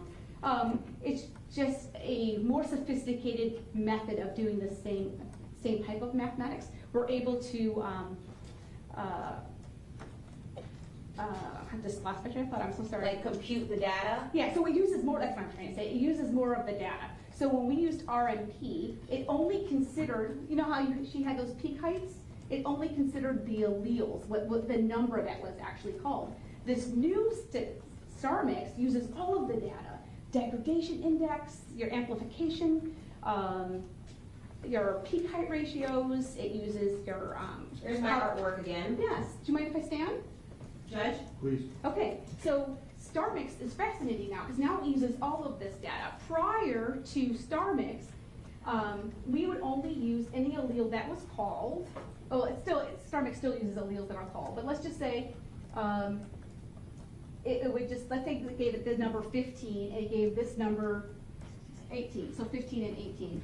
It's just a more sophisticated method of doing the same type of mathematics. We're able to this last picture I thought, I'm so sorry. Like compute the data? Yeah, so it uses more, that's what I'm trying to say, it uses more of the data. So when we used RMP, it only considered, you know how she had those peak heights? It only considered the alleles, what the number that was actually called. This new star mix uses all of the data, degradation index, your amplification, your peak height ratios, it uses your... Here's my artwork again. Yes, do you mind if I stand? Judge? Please. Okay, so Star Mix is fascinating now because now it uses all of this data. Prior to Star Mix, we would only use any allele that was called. Oh, Star Mix still uses alleles that are called, but let's just say it would just, let's say it gave it the number 15 and it gave this number 18, so 15 and 18.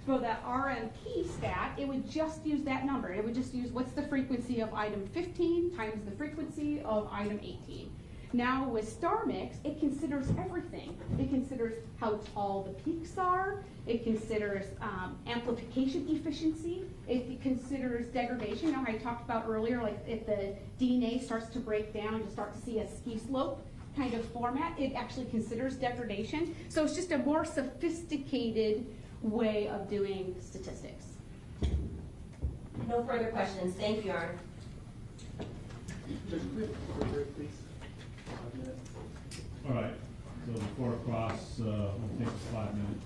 For the RMP stat, it would just use that number. It would just use what's the frequency of item 15 times the frequency of item 18. Now with Star Mix, it considers everything. It considers how tall the peaks are. It considers amplification efficiency. It considers degradation. Now I talked about earlier, like if the DNA starts to break down, you start to see a ski slope kind of format. It actually considers degradation. So it's just a more sophisticated way of doing statistics. No further questions. Thank you, Arn. All right, so before across, we'll take a 5 minute.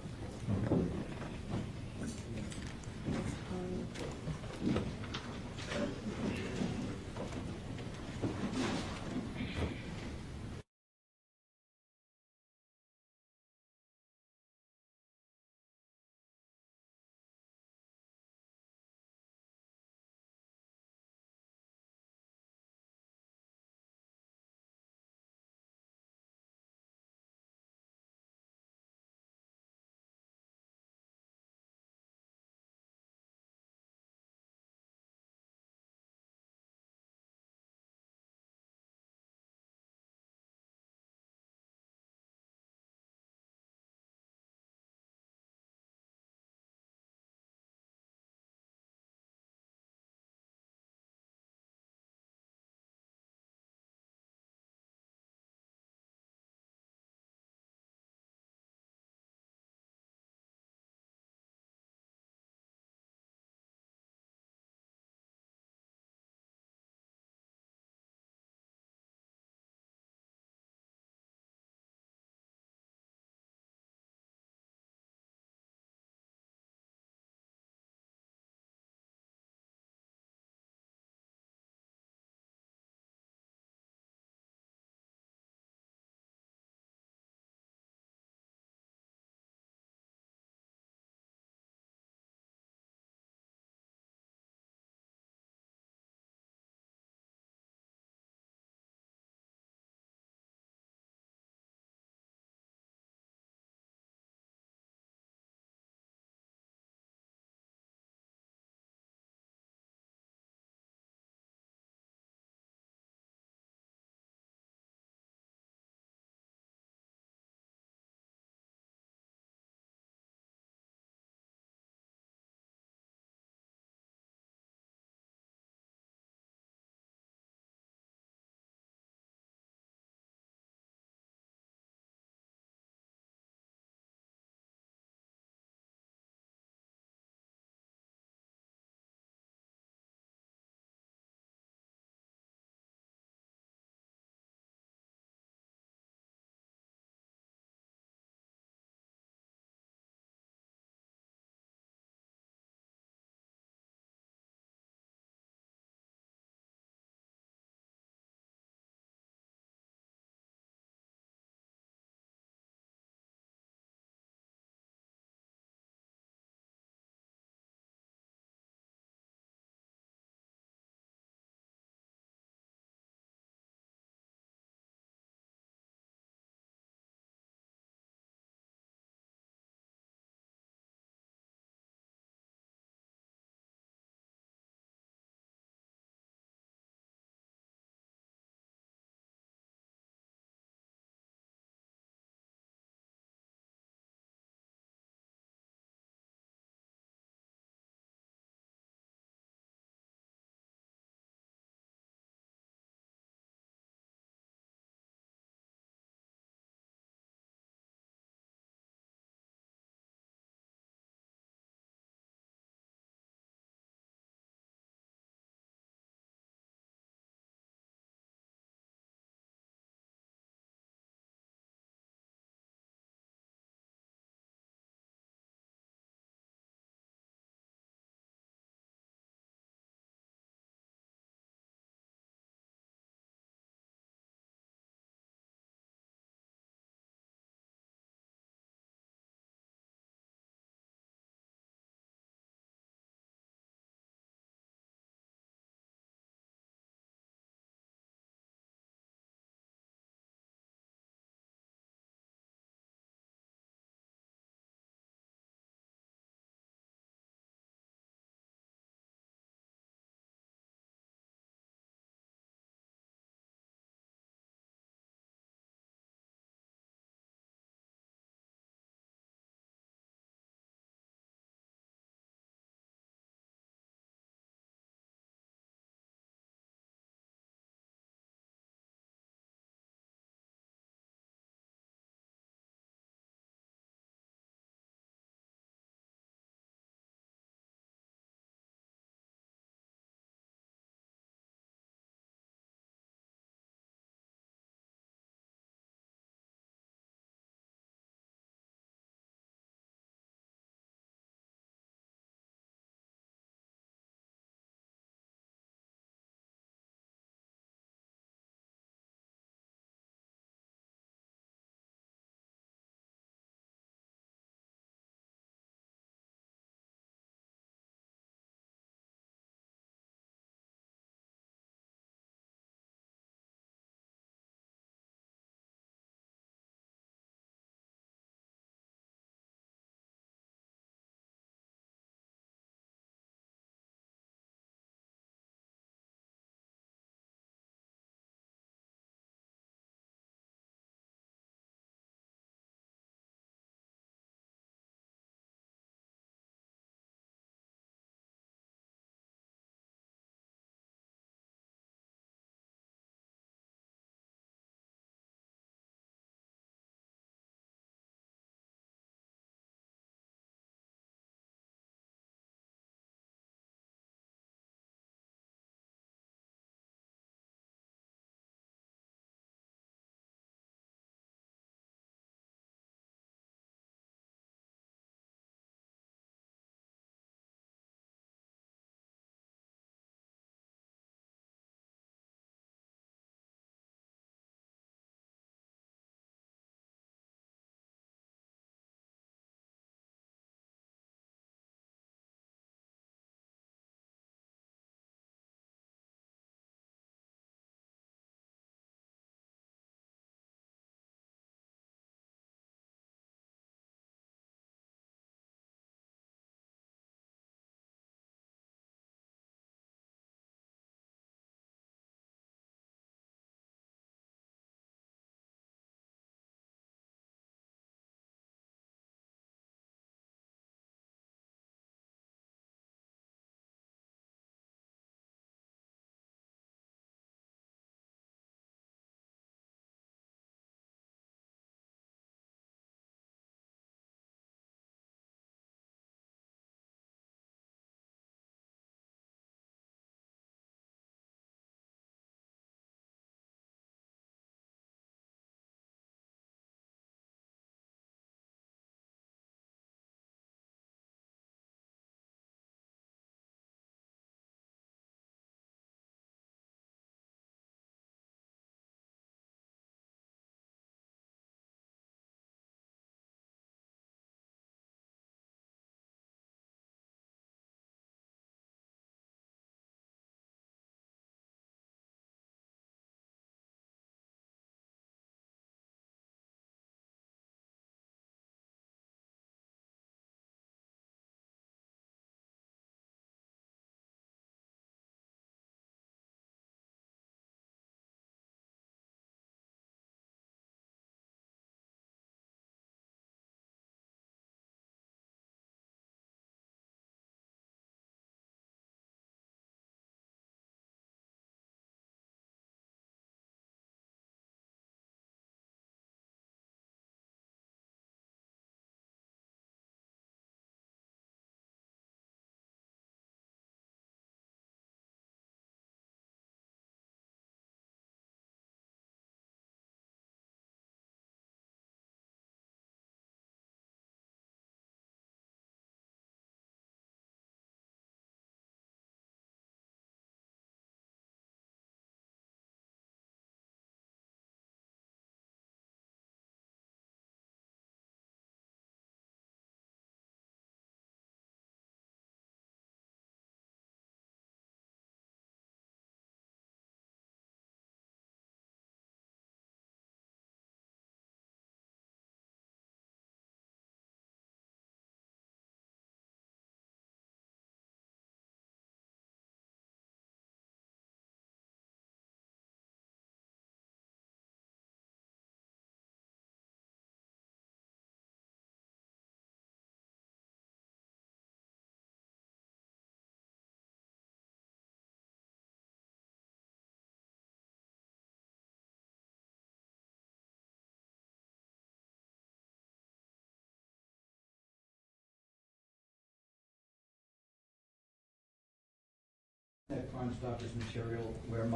That Crime Stoppers material where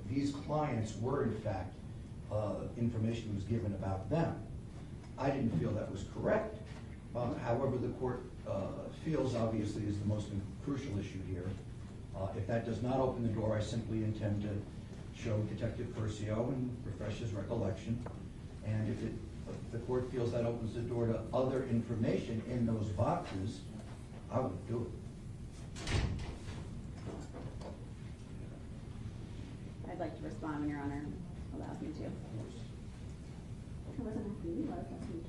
these clients were in fact, information was given about them. I didn't feel that was correct. However, the court feels obviously is the most crucial issue here. If that does not open the door, I simply intend to show Detective Curcio and refresh his recollection. And if the court feels that opens the door to other information in those boxes, I would do it. I'd like to respond when Your Honor allows me to. I wasn't asking you, I was asking you.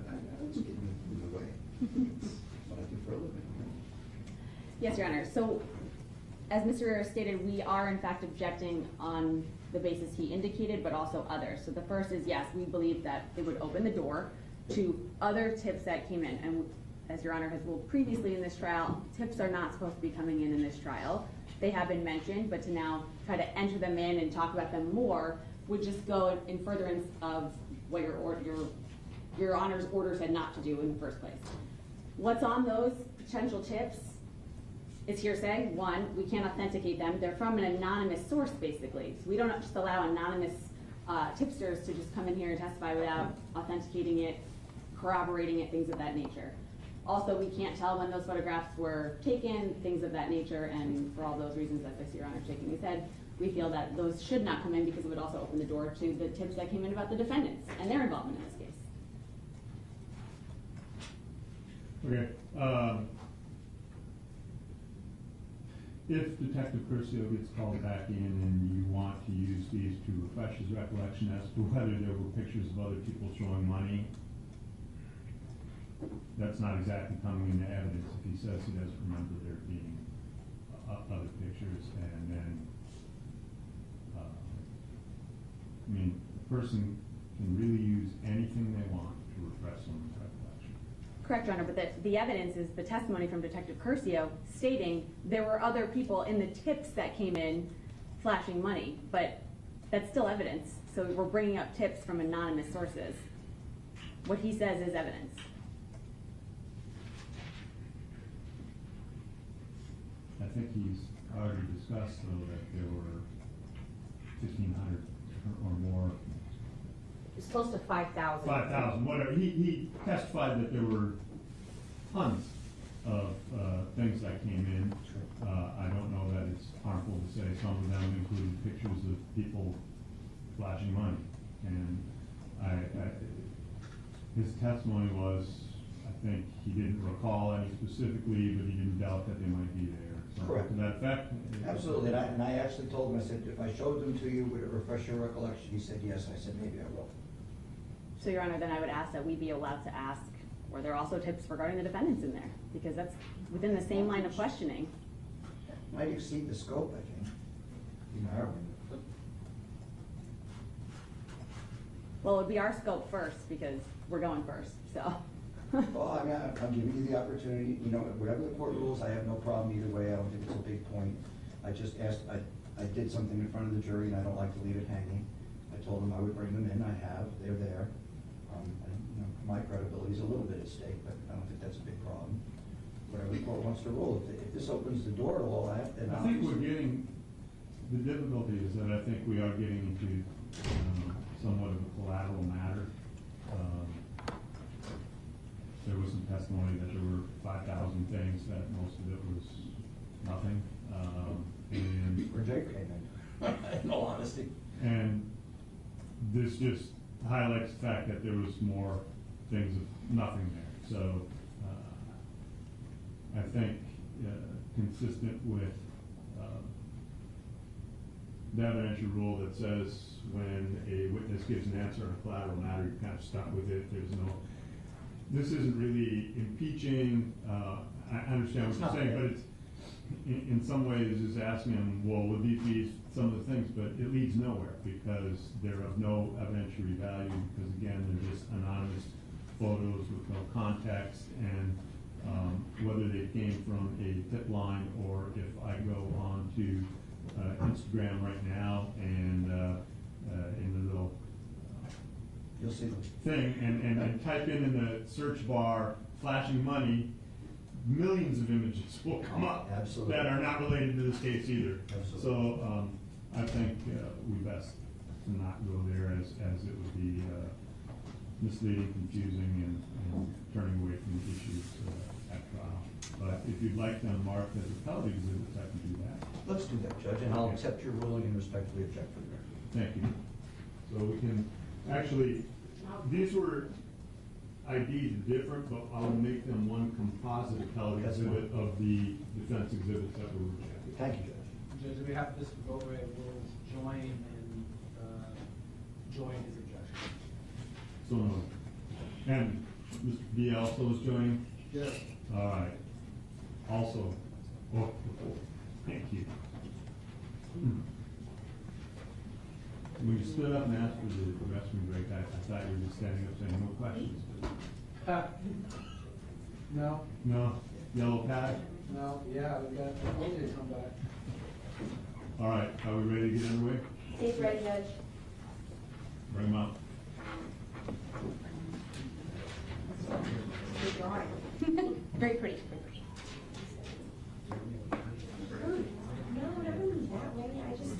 I was giving it away. What I do for a living. Yes, Your Honor. So, as Mr. Rivera stated, we are in fact objecting on the basis he indicated, but also others. So the first is, yes, we believe that it would open the door to other tips that came in. And as Your Honor has ruled previously in this trial, tips are not supposed to be coming in this trial. They have been mentioned, but to now try to enter them in and talk about them more would just go in furtherance of what your Honor's orders had not to do in the first place. What's on those potential tips is hearsay. One, we can't authenticate them. They're from an anonymous source, basically. So we don't just allow anonymous tipsters to just come in here and testify without authenticating it, corroborating it, things of that nature. Also, we can't tell when those photographs were taken, things of that nature, and for all those reasons, as I see Your Honor shaking his head, we feel that those should not come in because it would also open the door to the tips that came in about the defendants and their involvement in this case. Okay. If Detective Curcio gets called back in and you want to use these to refresh his recollection as to whether there were pictures of other people throwing money, that's not exactly coming into evidence if he says he doesn't remember there being other pictures. And then, I mean, a person can really use anything they want to refresh someone's recollection. Correct, Your Honor, but the evidence is the testimony from Detective Curcio stating there were other people in the tips that came in flashing money, but that's still evidence. So we're bringing up tips from anonymous sources. What he says is evidence. I think he's already discussed, though, that there were 1,500 or more. It's close to 5,000. 5,000, whatever. He testified that there were tons of things that came in. I don't know that it's harmful to say some of them included pictures of people flashing money. And his testimony was, I think he didn't recall any specifically, but he didn't doubt that they might be there. So Correct. To that effect? Absolutely, and I actually told him, I said, if I showed them to you, would it refresh your recollection? He said yes. I said, maybe I will. So, Your Honor, then I would ask that we be allowed to ask, were there also tips regarding the defendants in there? Because that's within the same line of questioning. Might exceed the scope, I think. Well, it would be our scope first because we're going first, so. Well, I mean, I'm giving you the opportunity, you know, whatever the court rules, I have no problem either way. I don't think it's a big point. I just asked, I did something in front of the jury and I don't like to leave it hanging. I told them I would bring them in. I have. They're there. And, you know, my credibility is a little bit at stake, but I don't think that's a big problem. Whatever the court wants to rule. If this opens the door to all that, then I think we're getting, the difficulty is that I think we are getting into somewhat of a collateral matter. There was some testimony that there were 5,000 things, that most of it was nothing. And where Jake came in, in all honesty. And this just highlights the fact that there was more things of nothing there. So I think consistent with the evidentiary rule that says when a witness gives an answer on a collateral matter, you're kind of stuck with it. There's no, this isn't really impeaching. I understand what you're saying, but it's in some ways is asking them, well, would these be some of the things, but it leads nowhere because they're of no evidentiary value because again, they're just anonymous photos with no context and whether they came from a tip line or if I go on to Instagram right now and in the little you'll see them. Thing and type in the search bar flashing money, millions of images will come up Absolutely. that are not related to this case either. Absolutely. So, I think we best to not go there as it would be misleading, confusing, and turning away from the issues at trial. But if you'd like them marked as appellate exhibits, I can do that. Let's do that, Judge, and I'll accept your ruling and respectfully object to it. Thank you. So we can, actually, these were ID'd different, but I'll make them one composite appellate That's exhibit of the defense exhibits that were rejected. Thank you, Judge. Judge, we have this vote right, will join and, join his objection. So, and Mr. D also is joining? Yes. All right. Also, thank you. When you stood up and asked for the restroom break, I thought you were just standing up saying no questions. No, No? Yellow pad? no, yeah, we got, to come back. All right, are we ready to get underway? State's ready, Judge. Bring them up. Good drawing. Very pretty. No, never mind that way, I just.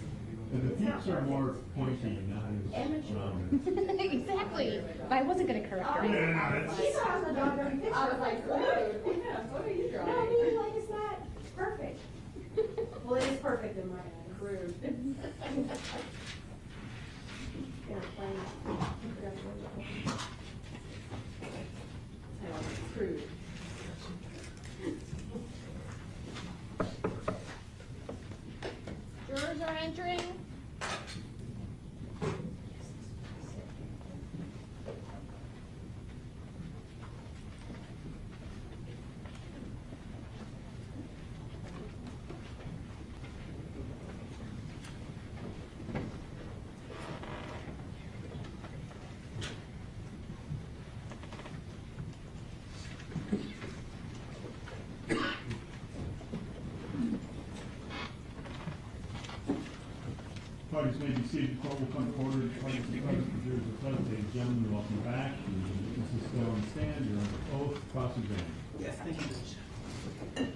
And the peaks are more pointy, not as rounded. Exactly. But I wasn't gonna correct her. Yeah, that's- She saw us draw every picture. I was like, "Good." yeah, what are you No, I drawing? mean, like, it's not perfect. Well, it is perfect in my eyes. Rude. Yeah, fine. Rude. Jurors are entering. Parties may be seated. Court will come to order. Parties and parties, jurors are present. Ladies and gentlemen, welcome back. This is still on stand. You're under oath, cross-examined. Yes, thank you, Judge.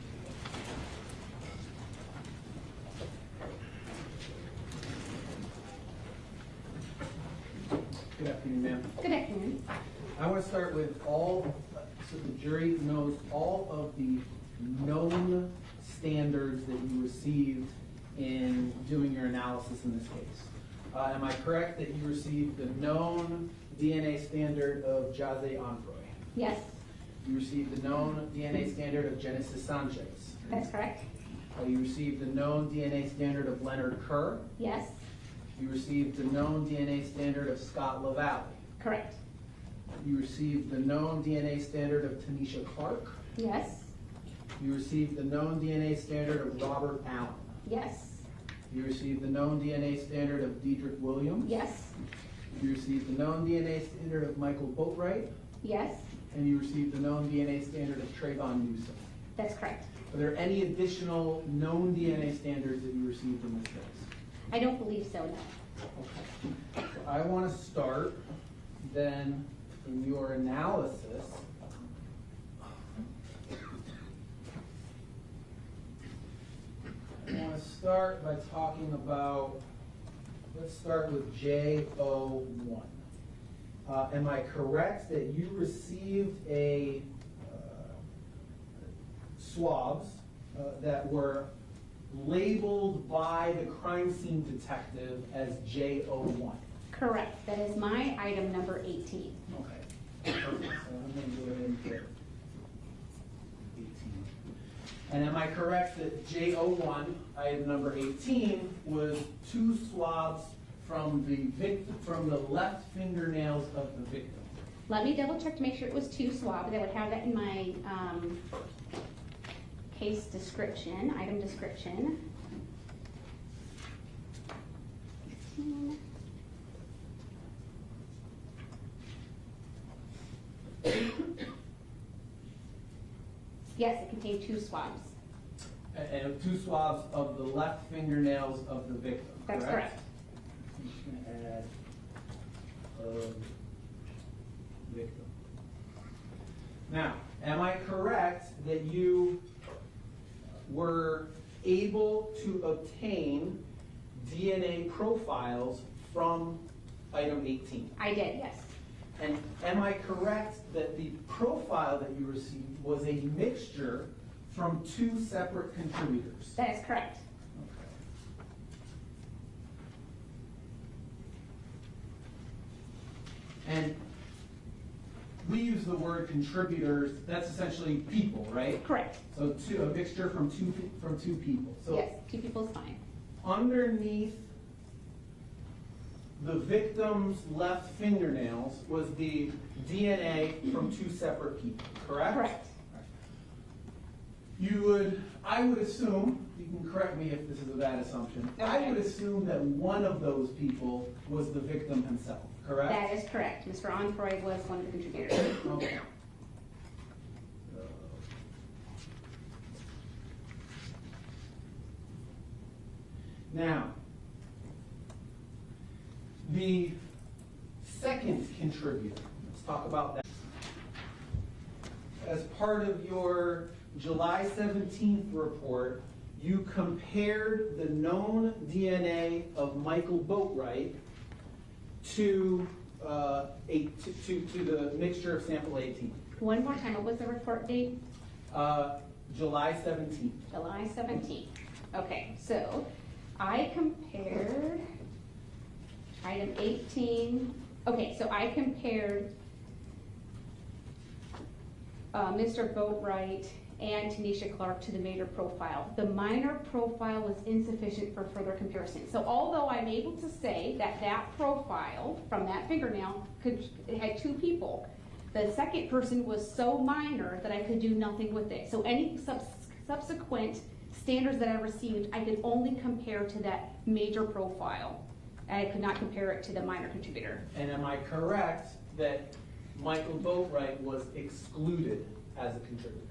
Good afternoon, ma'am. Good afternoon. I want to start with all, so the jury knows all of the known standards that you received in doing your analysis in this case. Am I correct that you received the known DNA standard of Jose Androy? Yes, You received the known DNA standard of Genesis Sanchez? that's correct. You received the known DNA standard of Leonard Kerr? Yes, You received the known DNA standard of Scott LaValle? correct. You received the known DNA standard of Tanisha Clark? Yes, You received the known DNA standard of Robert Allen? yes, You received the known DNA standard of Diedrich Williams? yes, You received the known DNA standard of Michael Boatwright? yes, And you received the known DNA standard of Trayvon Newsom? that's correct. Are there any additional known DNA standards that you received in this case? I don't believe so, no. Okay. So I want to start then in your analysis. I want to start by talking about, let's start with J01. Am I correct that you received a swabs that were labeled by the crime scene detective as J01? Correct. That is my item number 18. Okay. Perfect. So I'm going to go ahead and get 18. And am I correct that J01, item number 18, was 2 swabs from the left fingernails of the victim? Let me double check to make sure it was 2 swabs. I would have that in my case description, item description. 18. Yes, it contained 2 swabs. And 2 swabs of the left fingernails of the victim, correct? That's correct. I'm just going to add victim. Now, am I correct that you were able to obtain DNA profiles from item 18? I did, yes. And am I correct that the profile that you received was a mixture from 2 separate contributors? That is correct. And we use the word contributors, that's essentially people, right? Correct. So a mixture from two people. So Yes, 2 people is fine. underneath the victim's left fingernails was the DNA from 2 separate people, correct? Correct. I would assume, you can correct me if this is a bad assumption, I Okay. would assume that one of those people was the victim himself, correct? That is correct. Mr. Onfroy was one of the contributors. Okay. Now, the second contributor, let's talk about that. As part of your July 17th report, you compared the known DNA of Michael Boatwright to the mixture of sample 18. One more time, what was the report date? July 17th. July 17th. Okay, so I compared item 18. Okay, so I compared Mr. Boatwright and Tanisha Clark to the major profile. The minor profile was insufficient for further comparison. So although I'm able to say that that profile from that fingernail it had 2 people, the second person was so minor that I could do nothing with it. So any subsequent standards that I received, I could only compare to that major profile. I could not compare it to the minor contributor. And am I correct that Michael Boatwright was excluded as a contributor?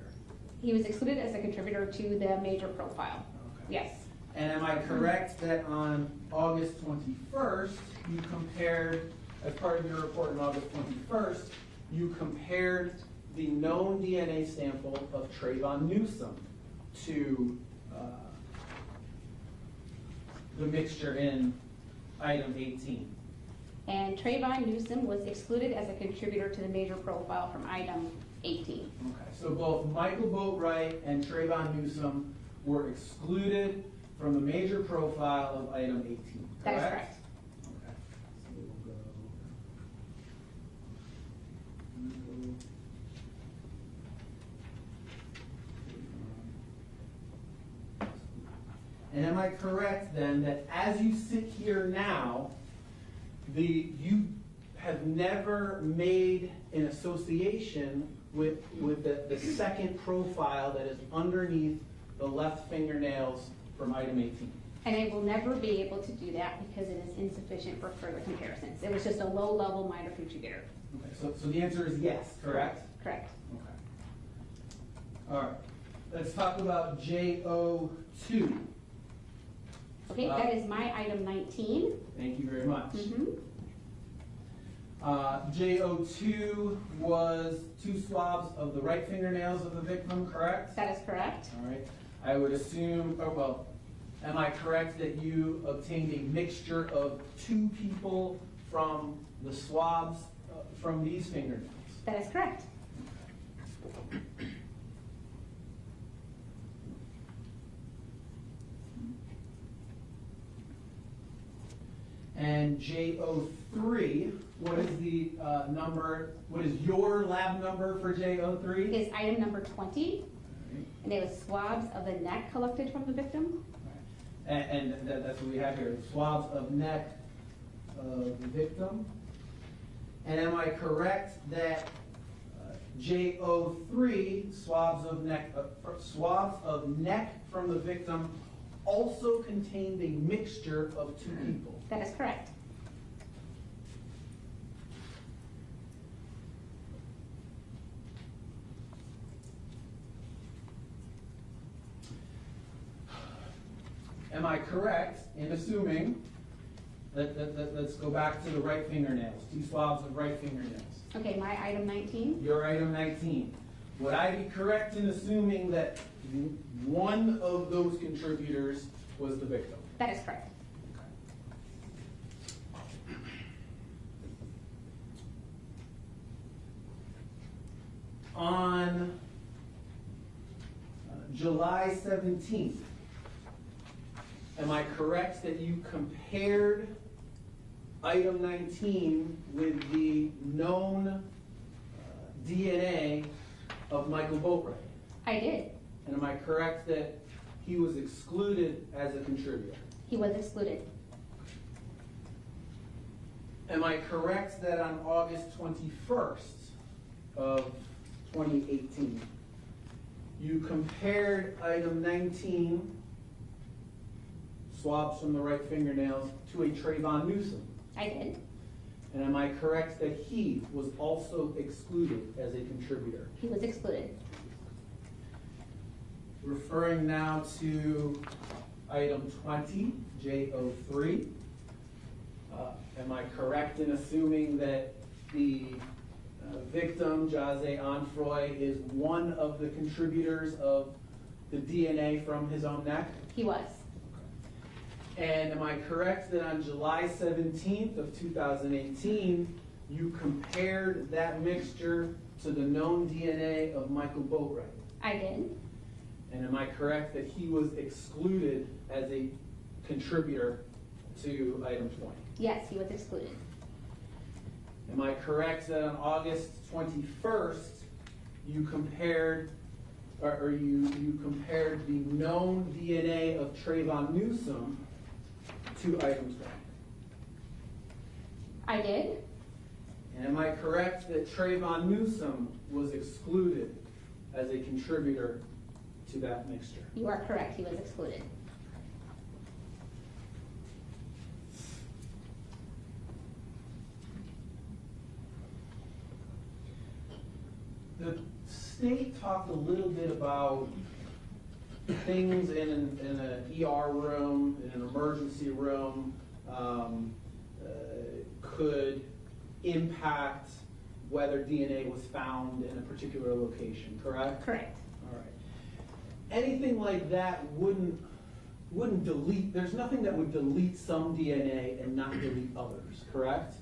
He was excluded as a contributor to the major profile. Okay. Yes. And am I correct that on August 21st, you compared, as part of your report on August 21st, you compared the known DNA sample of Trayvon Newsom to the mixture in item 18? And Trayvon Newsom was excluded as a contributor to the major profile from item 18. Okay, so both Michael Boatwright and Trayvon Newsom were excluded from the major profile of item 18, correct? That is correct. Okay, so we'll go. And am I correct then that as you sit here now, you have never made an association with the second profile that is underneath the left fingernails from item 18? And I will never be able to do that because it is insufficient for further comparisons. It was just a low-level minor contributor. Okay, so the answer is yes, correct? Correct. Okay. All right. Let's talk about JO2. Okay, that is my item 19. Thank you very much. Mm-hmm. JO2 was 2 swabs of the right fingernails of the victim, correct? That is correct. All right. I would assume, am I correct that you obtained a mixture of 2 people from the swabs from these fingernails? That is correct. And JO3, what is the number, what is your lab number for JO3? Is item number 20. And it was swabs of the neck collected from the victim. And that's what we have here, swabs of neck of the victim. And am I correct that JO3, swabs of neck from the victim, also contained a mixture of 2 people? That is correct. Am I correct in assuming let's go back to the right fingernails, 2 swabs of right fingernails? Okay, my item 19. Your item 19. Would I be correct in assuming that one of those contributors was the victim? That is correct. On July 17th, am I correct that you compared item 19 with the known DNA of Michael Boatwright? I did. And am I correct that he was excluded as a contributor? He was excluded. Am I correct that on August 21st of 2018, you compared item 19, swabs from the right fingernails, to a Trayvon Newsom? I did. And am I correct that he was also excluded as a contributor? He was excluded. Referring now to item 20, J03. Am I correct in assuming that the victim, Jose Onfroy, is one of the contributors of the DNA from his own neck? He was. And am I correct that on July 17th of 2018, you compared that mixture to the known DNA of Michael Boatwright? I did. And am I correct that he was excluded as a contributor to item 20? Yes, he was excluded. Am I correct that on August 21st, you compared, or you compared the known DNA of Trayvon Newsom to item 20? I did. And am I correct that Trayvon Newsom was excluded as a contributor to that mixture? You are correct. He was excluded. The state talked a little bit about things in an ER room, in an emergency room, could impact whether DNA was found in a particular location, correct? Correct. All right. Anything like that wouldn't delete, there's nothing that would delete some DNA and not delete others, correct?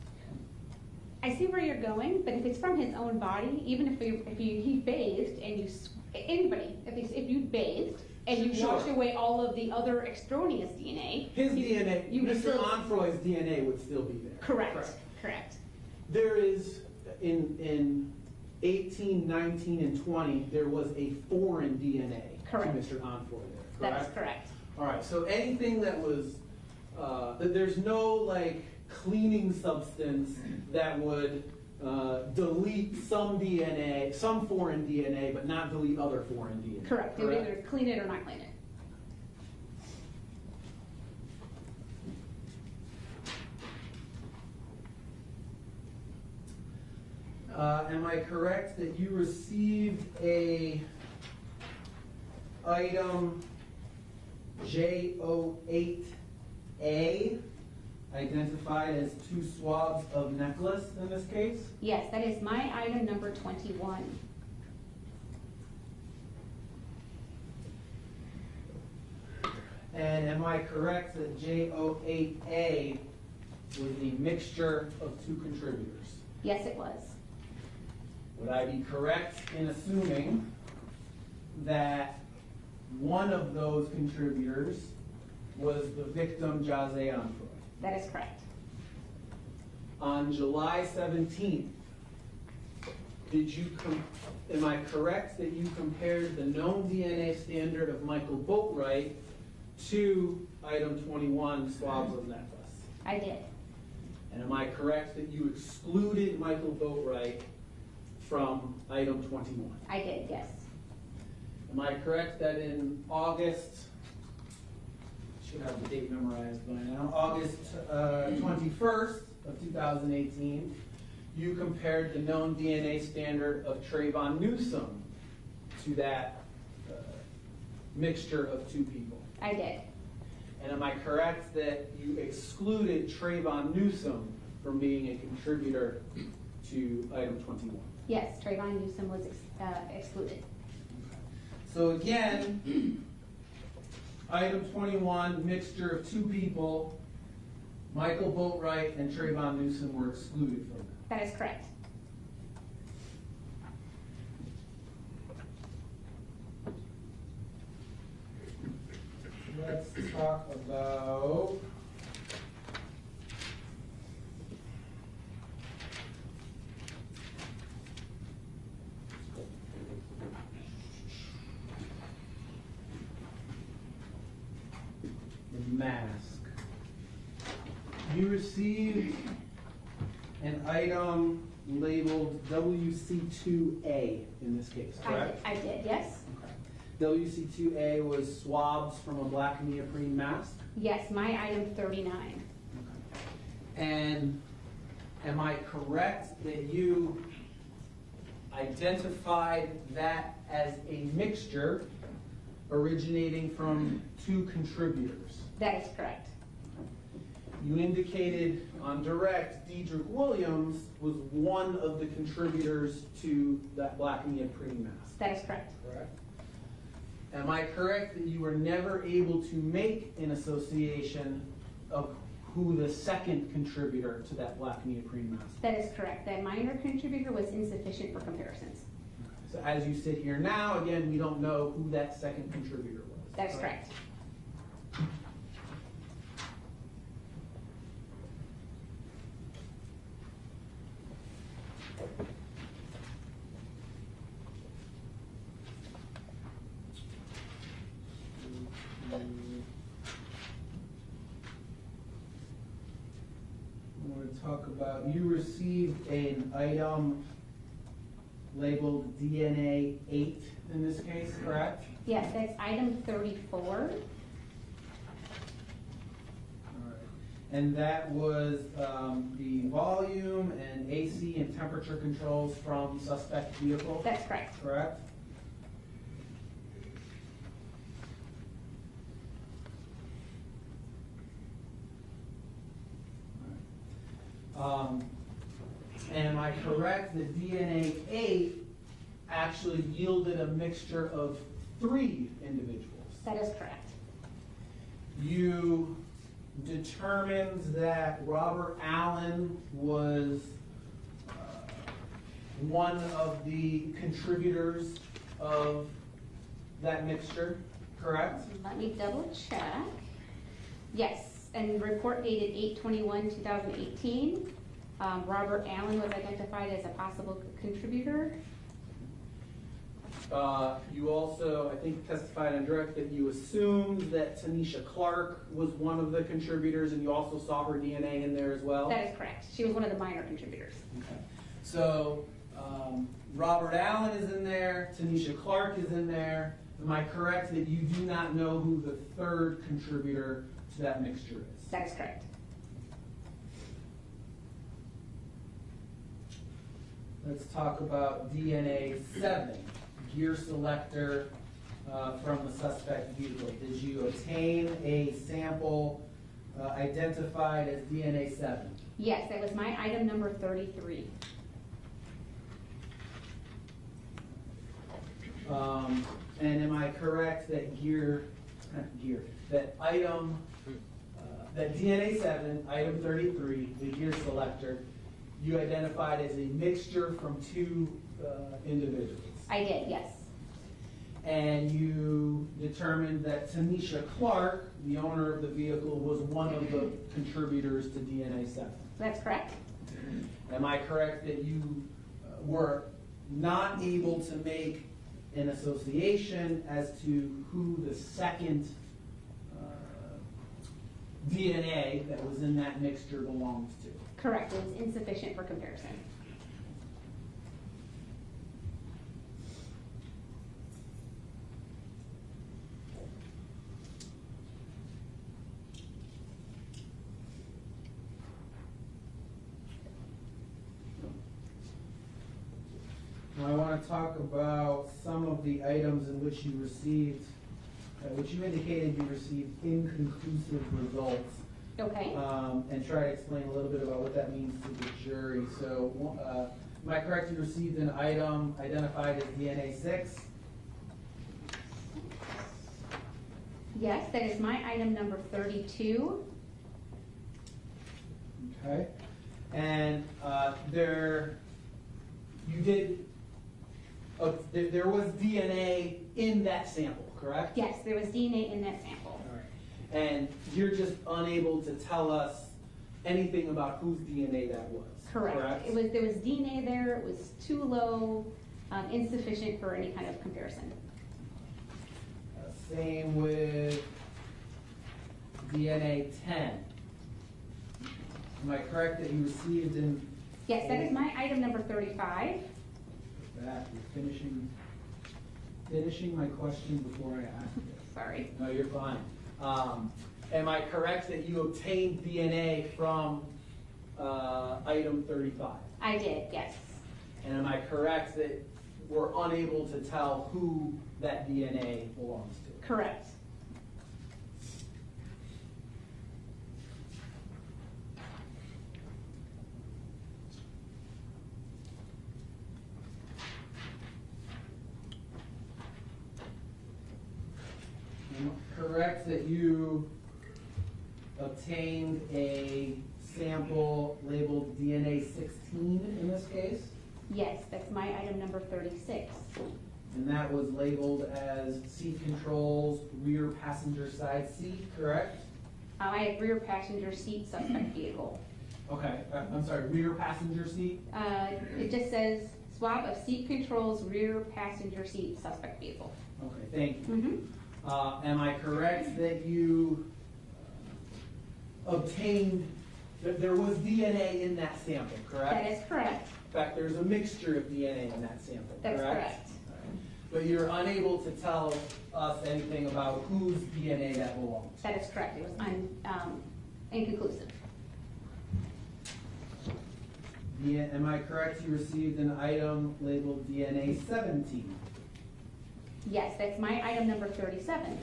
I see where you're going, but if it's from his own body, even if he bathed and you, anybody, if you bathed and you Sure. washed away all of the other extraneous DNA, His DNA, you would Mr. still. Onfroy's DNA would still be there. Correct. Correct. There is, in 18, 19, and 20, there was a foreign DNA Correct. to Mr. Onfroy there, That correct? is correct. All right, so anything that was, there's no like cleaning substance that would delete some DNA, some foreign DNA, but not delete other foreign DNA. Correct. They would either clean it or not clean it. Am I correct that you received a item J08A identified as 2 swabs of necklace in this case? Yes, that is my item number 21. And am I correct that J08A was the mixture of 2 contributors? Yes, it was. Would I be correct in assuming that one of those contributors was the victim, Jose Onfroy? That is correct. On July 17th, am I correct that you compared the known DNA standard of Michael Boatwright to item 21, swabs of necklace? I did. And am I correct that you excluded Michael Boatwright from item 21? I did, yes. Am I correct that in August, should have the date memorized by now, August 21st of 2018, you compared the known DNA standard of Trayvon Newsom to that mixture of 2 people? I did. And am I correct that you excluded Trayvon Newsom from being a contributor to item 21? Yes, Trayvon Newsom was excluded. So again, item 21, mixture of two people, Michael Boatwright and Trayvon Newsom were excluded from that. That is correct. Let's talk about the mask. You received an item labeled WC2A in this case, correct? I did, yes. WC2A was swabs from a black neoprene mask. Yes, my item 39. And am I correct that you identified that as a mixture originating from two contributors? That is correct. You indicated on direct Dedrick Williams was one of the contributors to that black neoprene mask. That is correct. Correct. Am I correct that you were never able to make an association of who the second contributor to that black neoprene mask? That is correct. That minor contributor was insufficient for comparisons. So as you sit here now, again, we don't know who that second contributor was. That is correct. I want to talk about, you received an item labeled DNA 8 in this case, correct? Yes, that's item 34. And that was the volume and AC and temperature controls from suspect vehicle? That's correct. Correct? And am I correct that DNA 8 actually yielded a mixture of 3 individuals? That is correct. You determined that Robert Allen was one of the contributors of that mixture, correct? Let me double check. Yes, and report dated 8/21/2018. Robert Allen was identified as a possible contributor. You also, I think, testified on direct that you assumed that Tanisha Clark was one of the contributors, and you also saw her DNA in there as well? That is correct. She was one of the minor contributors. Okay. So, Robert Allen is in there, Tanisha Clark is in there. Am I correct that you do not know who the third contributor to that mixture is? That is correct. Let's talk about DNA 7, gear selector from the suspect vehicle. Did you obtain a sample identified as DNA 7? Yes, that was my item number 33. And am I correct that that DNA 7, item 33, the gear selector, you identified as a mixture from 2 individuals? I did, yes. And you determined that Tanisha Clark, the owner of the vehicle, was one of the contributors to DNA 7? That's correct. Am I correct that you were not able to make an association as to who the second DNA that was in that mixture belongs to? Correct. It was insufficient for comparison. Now I want to talk about some of the items in which you received, which you indicated you received inconclusive results. Okay. And try to explain a little bit about what that means to the jury. So Am I correct, you received an item identified as DNA 6? Yes, that is my item number 32. Okay. And there was DNA in that sample, correct? Yes, there was DNA in that sample. All right. And you're just unable to tell us anything about whose DNA that was, Correct. correct? There was DNA there, it was too low, insufficient for any kind of comparison. Same with DNA 10. Am I correct that you received an... Yes, that is my item number 35. That, you're finishing my question before I ask it. Sorry. No, you're fine. Am I correct that you obtained DNA from item 35? I did, yes. And am I correct that we're unable to tell who that DNA belongs to? Correct. Am I correct that you obtained a sample labeled DNA 16 in this case? Yes, that's my item number 36. And that was labeled as seat controls, rear passenger side seat, correct? I have rear passenger seat suspect vehicle. Okay, I'm sorry, rear passenger seat? It just says swab of seat controls, rear passenger seat suspect vehicle. Okay, thank you. Mm-hmm. Am I correct that you obtained, that there was DNA in that sample, correct? That is correct. In fact, there's a mixture of DNA in that sample, That's correct? correct. But you're unable to tell us anything about whose DNA that belongs. That is correct. It was inconclusive. Am I correct you received an item labeled DNA 17? Yes, that's my item number 37.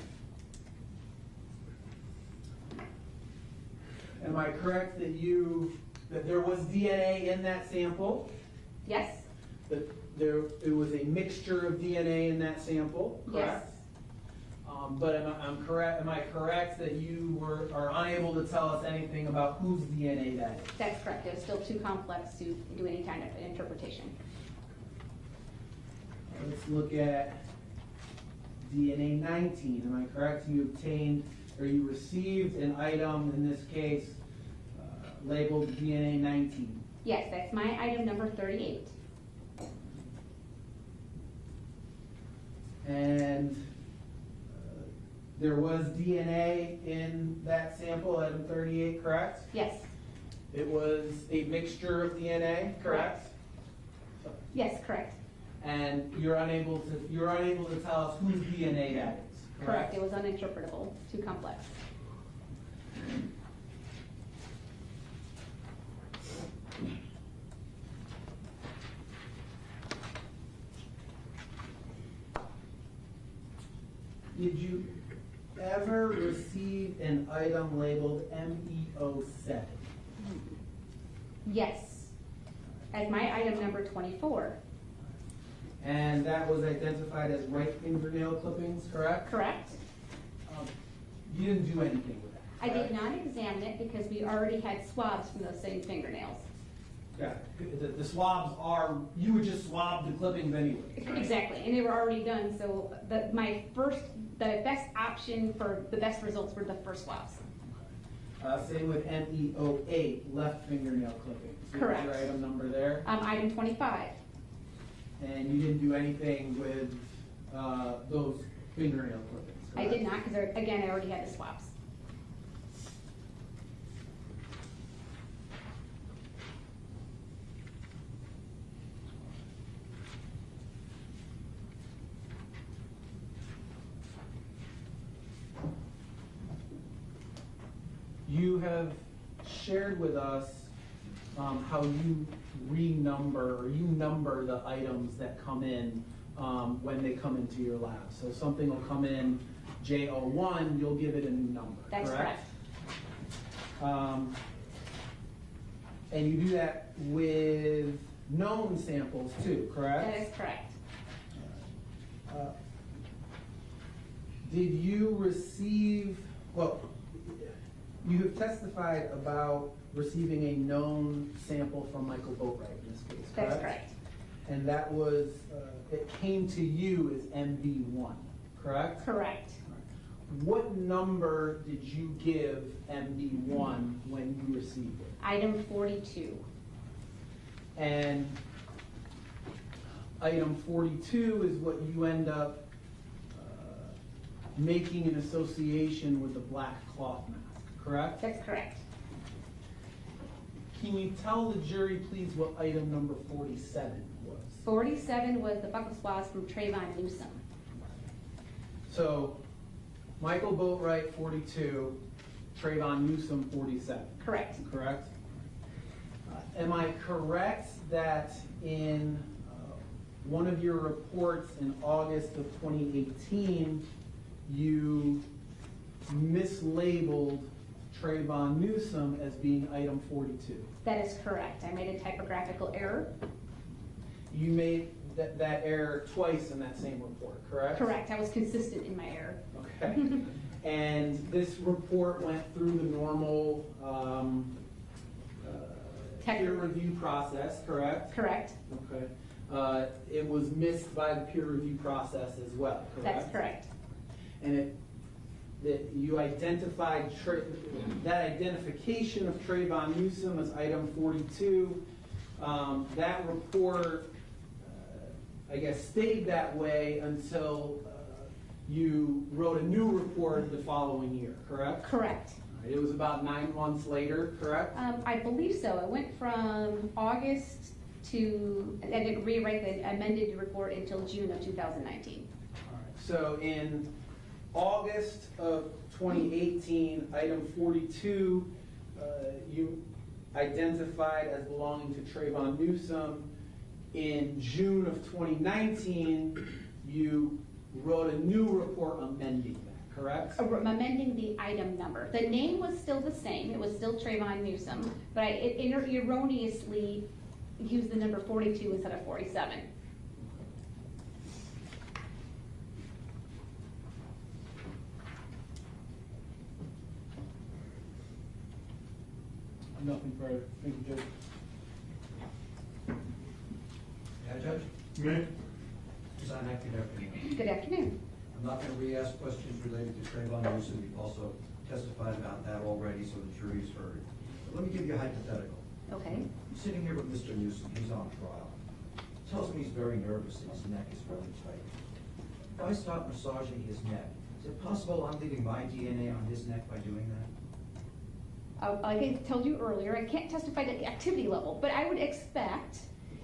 Am I correct that there was DNA in that sample? Yes. That it was a mixture of DNA in that sample, correct? Yes. But am I correct that you are unable to tell us anything about whose DNA that is? That's correct. It was still too complex to do any kind of interpretation. Let's look at DNA 19. Am I correct? You obtained or you received an item in this case labeled DNA 19. Yes, that's my item number 38. And there was DNA in that sample, item 38, correct? Yes. It was a mixture of DNA, correct? Yes, correct. And you're unable to tell us whose DNA that is, correct? It was uninterpretable, too complex. Did you ever receive an item labeled MEO7? Yes, as my item number 24. And that was identified as right fingernail clippings, correct? Correct. You didn't do anything with that? I did not examine it because we already had swabs from those same fingernails. Yeah, the swabs you would just swab the clippings anyway. Right? Exactly, and they were already done, so the best option for the best results were the first swabs. Same with MEO8, left fingernail clippings. Correct. What's your item number there? Item 25. And you didn't do anything with those fingernail clippings, I correct? did not, because again, I already had the swabs. You have shared with us how you number the items that come in when they come into your lab. So something will come in J01, you'll give it a new number, That's correct. And you do that with known samples too, correct? That is correct. Did you receive, well, you have testified about receiving a known sample from Michael Boatwright in this case, correct? That's correct. And that was, it came to you as MB1, correct? Correct. What number did you give MB1 when you received it? Item 42. And item 42 is what you end up making an association with the black cloth mask, correct? That's correct. Can you tell the jury, please, what item number 47 was? 47 was the buckle swabs from Trayvon Newsom. So, Michael Boatwright, 42, Trayvon Newsom, 47. Correct. Correct? Am I correct that in one of your reports in August of 2018, you mislabeled Trayvon Newsom as being item 42? That is correct. I made a typographical error. You made that error twice in that same report, correct? Correct. I was consistent in my error. Okay. And this report went through the normal peer review process, correct? Correct. Okay. It was missed by the peer review process as well, correct? That's correct. And you identified that identification of Trayvon Newsom as item 42. That report, I guess, stayed that way until you wrote a new report the following year, correct? Correct. It was about 9 months later, correct? I believe so. It went from August to, I didn't rewrite the amended report until June of 2019. All right. So in August of 2018, item 42, you identified as belonging to Trayvon Newsom. In June of 2019, you wrote a new report amending that, correct? Amending the item number. The name was still the same. It was still Trayvon Newsom, but I erroneously used the number 42 instead of 47. Nothing further. Thank you, Judge. Yeah, Judge? May? Good afternoon. Good afternoon. I'm not going to re-ask questions related to Trayvon Newsom. You've also testified about that already, so the jury's heard. But let me give you a hypothetical. Okay. I'm sitting here with Mr. Newsom. He's on trial. Tells me he's very nervous and his neck is really tight. If I start massaging his neck, is it possible I'm leaving my DNA on his neck by doing that? Like I told you earlier, I can't testify to the activity level, but I would expect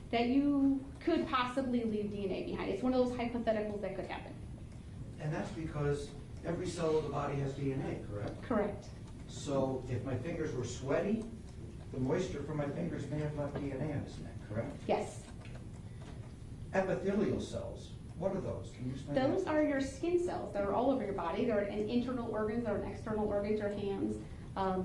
that you could possibly leave DNA behind. It's one of those hypotheticals that could happen. And that's because every cell of the body has DNA, correct? Correct. So if my fingers were sweaty, the moisture from my fingers may have left DNA on his neck, correct? Yes. Epithelial cells, what are those? Can you explain that? Those are your skin cells that are all over your body. They're an internal organs or an external organs or hands.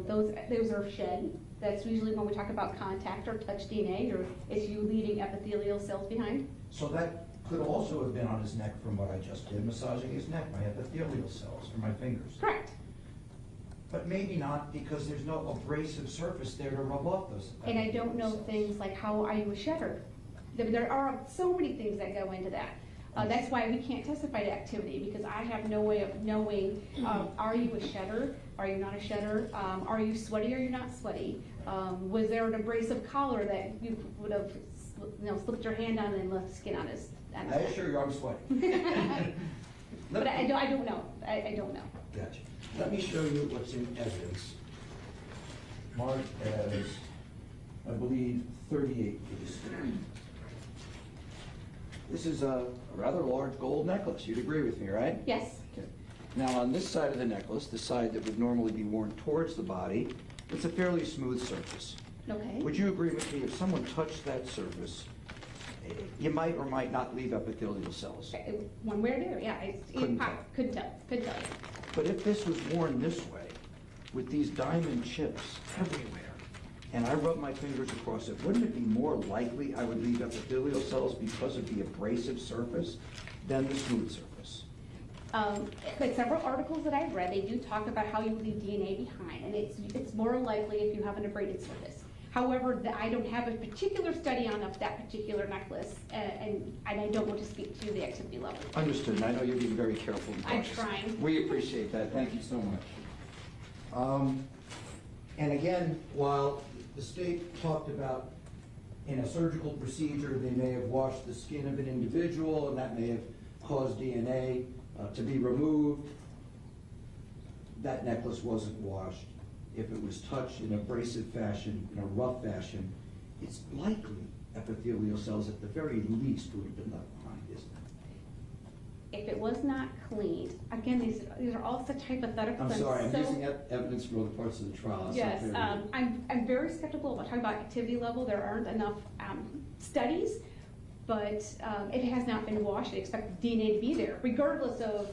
Those are shed. That's usually when we talk about contact or touch DNA, or it's you leaving epithelial cells behind. So that could also have been on his neck from what I just did, massaging his neck, my epithelial cells from my fingers. Correct. But maybe not, because there's no abrasive surface there to rub off those And I epithelial don't know cells. things like how are you a shedder. There are so many things that go into that. That's why we can't testify to activity, because I have no way of knowing, are you a shedder? Are you not a shedder? Are you sweaty or are you not sweaty? Was there an abrasive collar that you would have slipped your hand on and left skin on his I assure you I'm sweaty. But I don't know. I don't know. Gotcha. Let me show you what's in evidence, marked as, I believe, 38 please. This is a rather large gold necklace. You'd agree with me, right? Yes. Okay. Now on this side of the necklace, the side that would normally be worn towards the body, it's a fairly smooth surface. Okay. Would you agree with me if someone touched that surface, you might or might not leave epithelial cells? One way or the other, yeah. Couldn't tell. Couldn't tell. Couldn't tell. But if this was worn this way, with these diamond chips everywhere, and I rub my fingers across it, wouldn't it be more likely I would leave epithelial cells because of the abrasive surface than the smooth surface? But several articles that I've read, they do talk about how you leave DNA behind, and it's more likely if you have an abraded surface. However, I don't have a particular study on that particular necklace, and I don't want to speak to the activity level. Understood, and I know you're being very careful and I'm cautious. trying. We appreciate that, thank you so much. And again, while the state talked about in a surgical procedure, they may have washed the skin of an individual, and that may have caused DNA to be removed, that necklace wasn't washed. If it was touched in abrasive fashion, in a rough fashion, it's likely epithelial cells at the very least would have been left behind, isn't it? If it was not cleaned, again, these are all such hypotheticals. I'm sorry, I'm using evidence from other parts of the trial. Yes, I'm very skeptical about talking about activity level. There aren't enough studies, but it has not been washed. I expect the DNA to be there, regardless of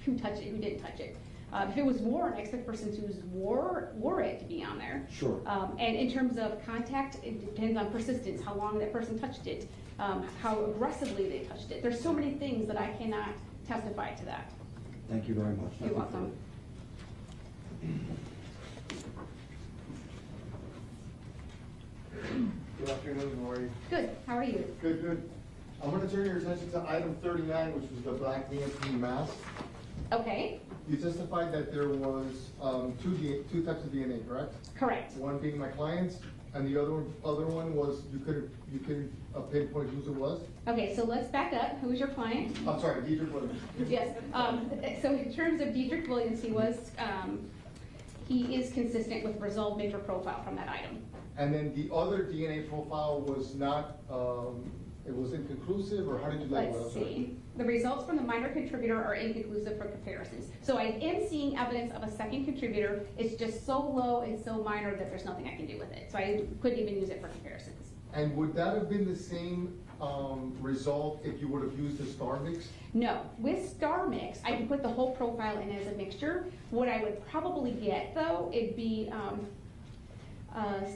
who touched it, who didn't touch it. If it was worn, I expect the person who wore it to be on there. Sure. And in terms of contact, it depends on persistence, how long that person touched it, how aggressively they touched it. There's so many things that I cannot testify to that. Thank you very much. You're welcome. Good afternoon, how are you? Good, how are you? Good, good. I'm gonna turn your attention to item 39, which was the black DMP mask. Okay. You testified that there was two types of DNA, correct? Correct. One being my client's, and the other one was you couldn't pinpoint whose it was? Okay, so let's back up. Who is your client? I'm sorry, Diedrich Williams. Yes. So in terms of Diedrich Williams, he is consistent with resolved major profile from that item. And then the other DNA profile was not, it was inconclusive, or how did you label it? Let's see. The results from the minor contributor are inconclusive for comparisons. So I am seeing evidence of a second contributor. It's just so low and so minor that there's nothing I can do with it. So I couldn't even use it for comparisons. And would that have been the same result if you would have used the star mix? No. With star mix, I can put the whole profile in as a mixture. What I would probably get, though, it'd be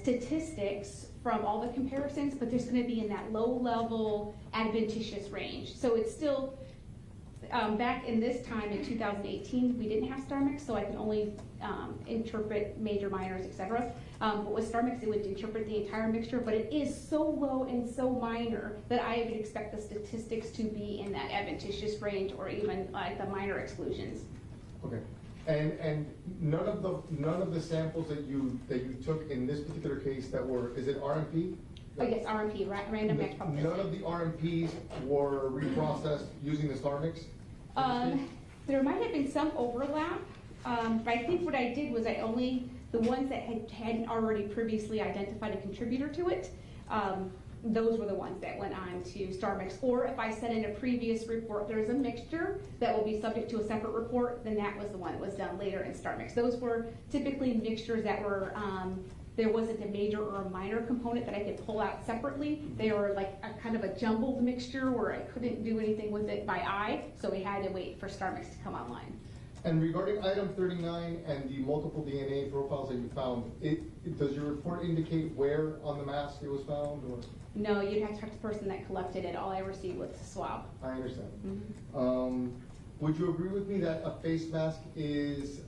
statistics from all the comparisons, but there's going to be in that low-level adventitious range. So it's still, back in this time in 2018, we didn't have star mix, so I can only interpret major, minors, etc. But with star mix, it would interpret the entire mixture, but it is so low and so minor that I would expect the statistics to be in that adventitious range or even like the minor exclusions. Okay. And none of the samples that you took in this particular case that were, is it RMP? Oh yes, RMP, random match population. None of the RMPs were reprocessed using the star mix? There might have been some overlap, but I think what I did was the ones that hadn't already previously identified a contributor to it, those were the ones that went on to star mix. Or if I said in a previous report there's a mixture that will be subject to a separate report, then that was the one that was done later in star mix. Those were typically mixtures that were, there wasn't a major or a minor component that I could pull out separately. They were like a kind of a jumbled mixture where I couldn't do anything with it by eye, so we had to wait for star mix to come online. And regarding item 39 and the multiple DNA profiles that you found, does your report indicate where on the mask it was found? Or? No, you'd have to talk to the person that collected it. All I received was a swab. I understand. Mm-hmm. Would you agree with me that a face mask is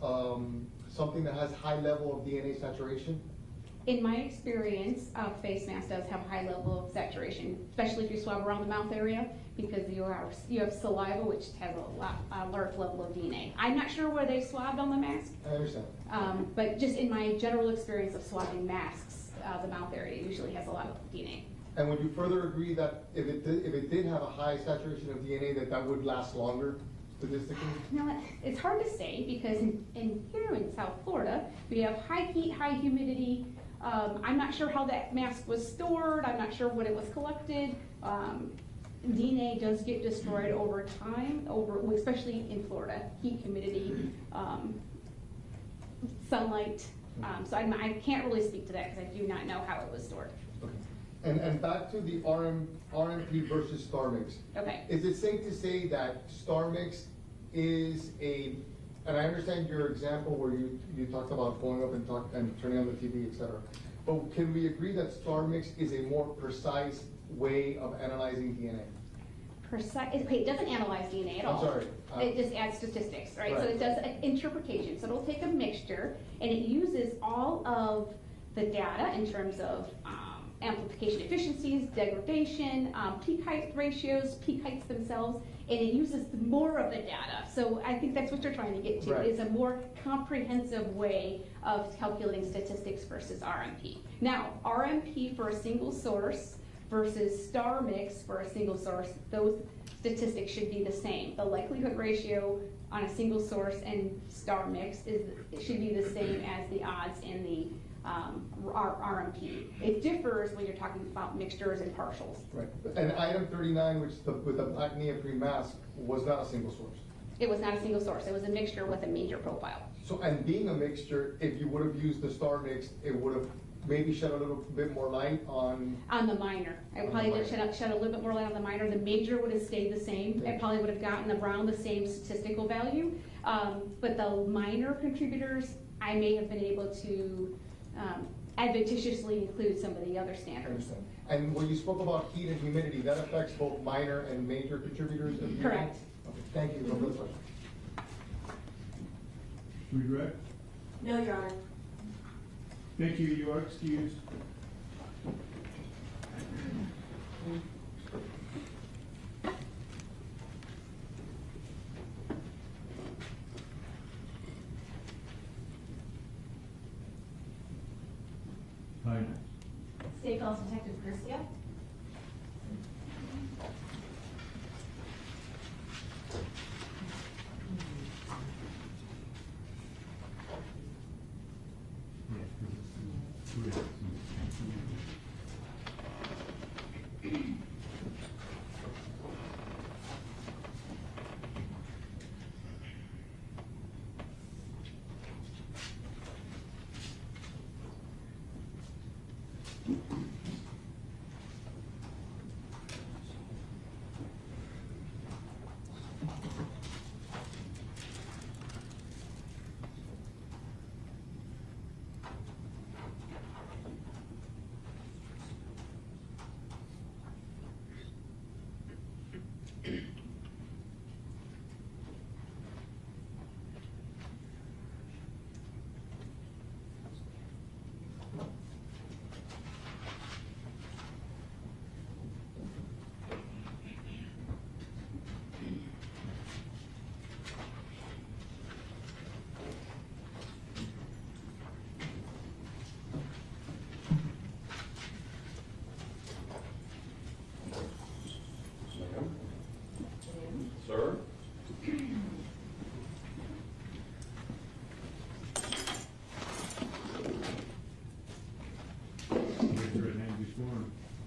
something that has high level of DNA saturation? In my experience, a face mask does have a high level of saturation, especially if you swab around the mouth area, because you have saliva, which has a large level of DNA. I'm not sure where they swabbed on the mask. I understand. But just in my general experience of swabbing masks, the mouth area usually has a lot of DNA. And would you further agree that if it did have a high saturation of DNA, that would last longer statistically? No, it's hard to say because here in South Florida, we have high heat, high humidity. I'm not sure how that mask was stored. I'm not sure when it was collected. DNA does get destroyed over time, especially in Florida, heat, humidity, sunlight. So I can't really speak to that because I do not know how it was stored. Okay. And back to the RMP versus star mix. Okay. Is it safe to say that star mix is And I understand your example where you talked about going up and turning on the TV, et cetera. But can we agree that star mix is a more precise way of analyzing DNA? Okay, it doesn't analyze DNA at all. I'm sorry. It just adds statistics, right? So Right. it does an interpretation. So it'll take a mixture and it uses all of the data in terms of amplification efficiencies, degradation, peak height ratios, peak heights themselves, and it uses more of the data. So I think that's what you're trying to get to, Right. is a more comprehensive way of calculating statistics versus RMP. Now, RMP for a single source versus star mix for a single source, those statistics should be the same. The likelihood ratio on a single source and star mix should be the same as the odds in the RMP. It differs when you're talking about mixtures and partials. Right. And item 39, which with the black neoprene mask, was not a single source. It was not a single source. It was a mixture with a major profile. So, and being a mixture, if you would have used the star mix, it would have maybe shed a little bit more light on... On the minor. I probably did shed a little bit more light on the minor. The major would have stayed the same. It probably would have gotten around the same statistical value. But the minor contributors, I may have been able to advantageously include some of the other standards. And when you spoke about heat and humidity, that affects both minor and major contributors? Of Correct. Okay, thank you. No further questions. Redirect? No, Your Honor. Thank you. You are excused. Hi. State Falls Detective Garcia. Sir?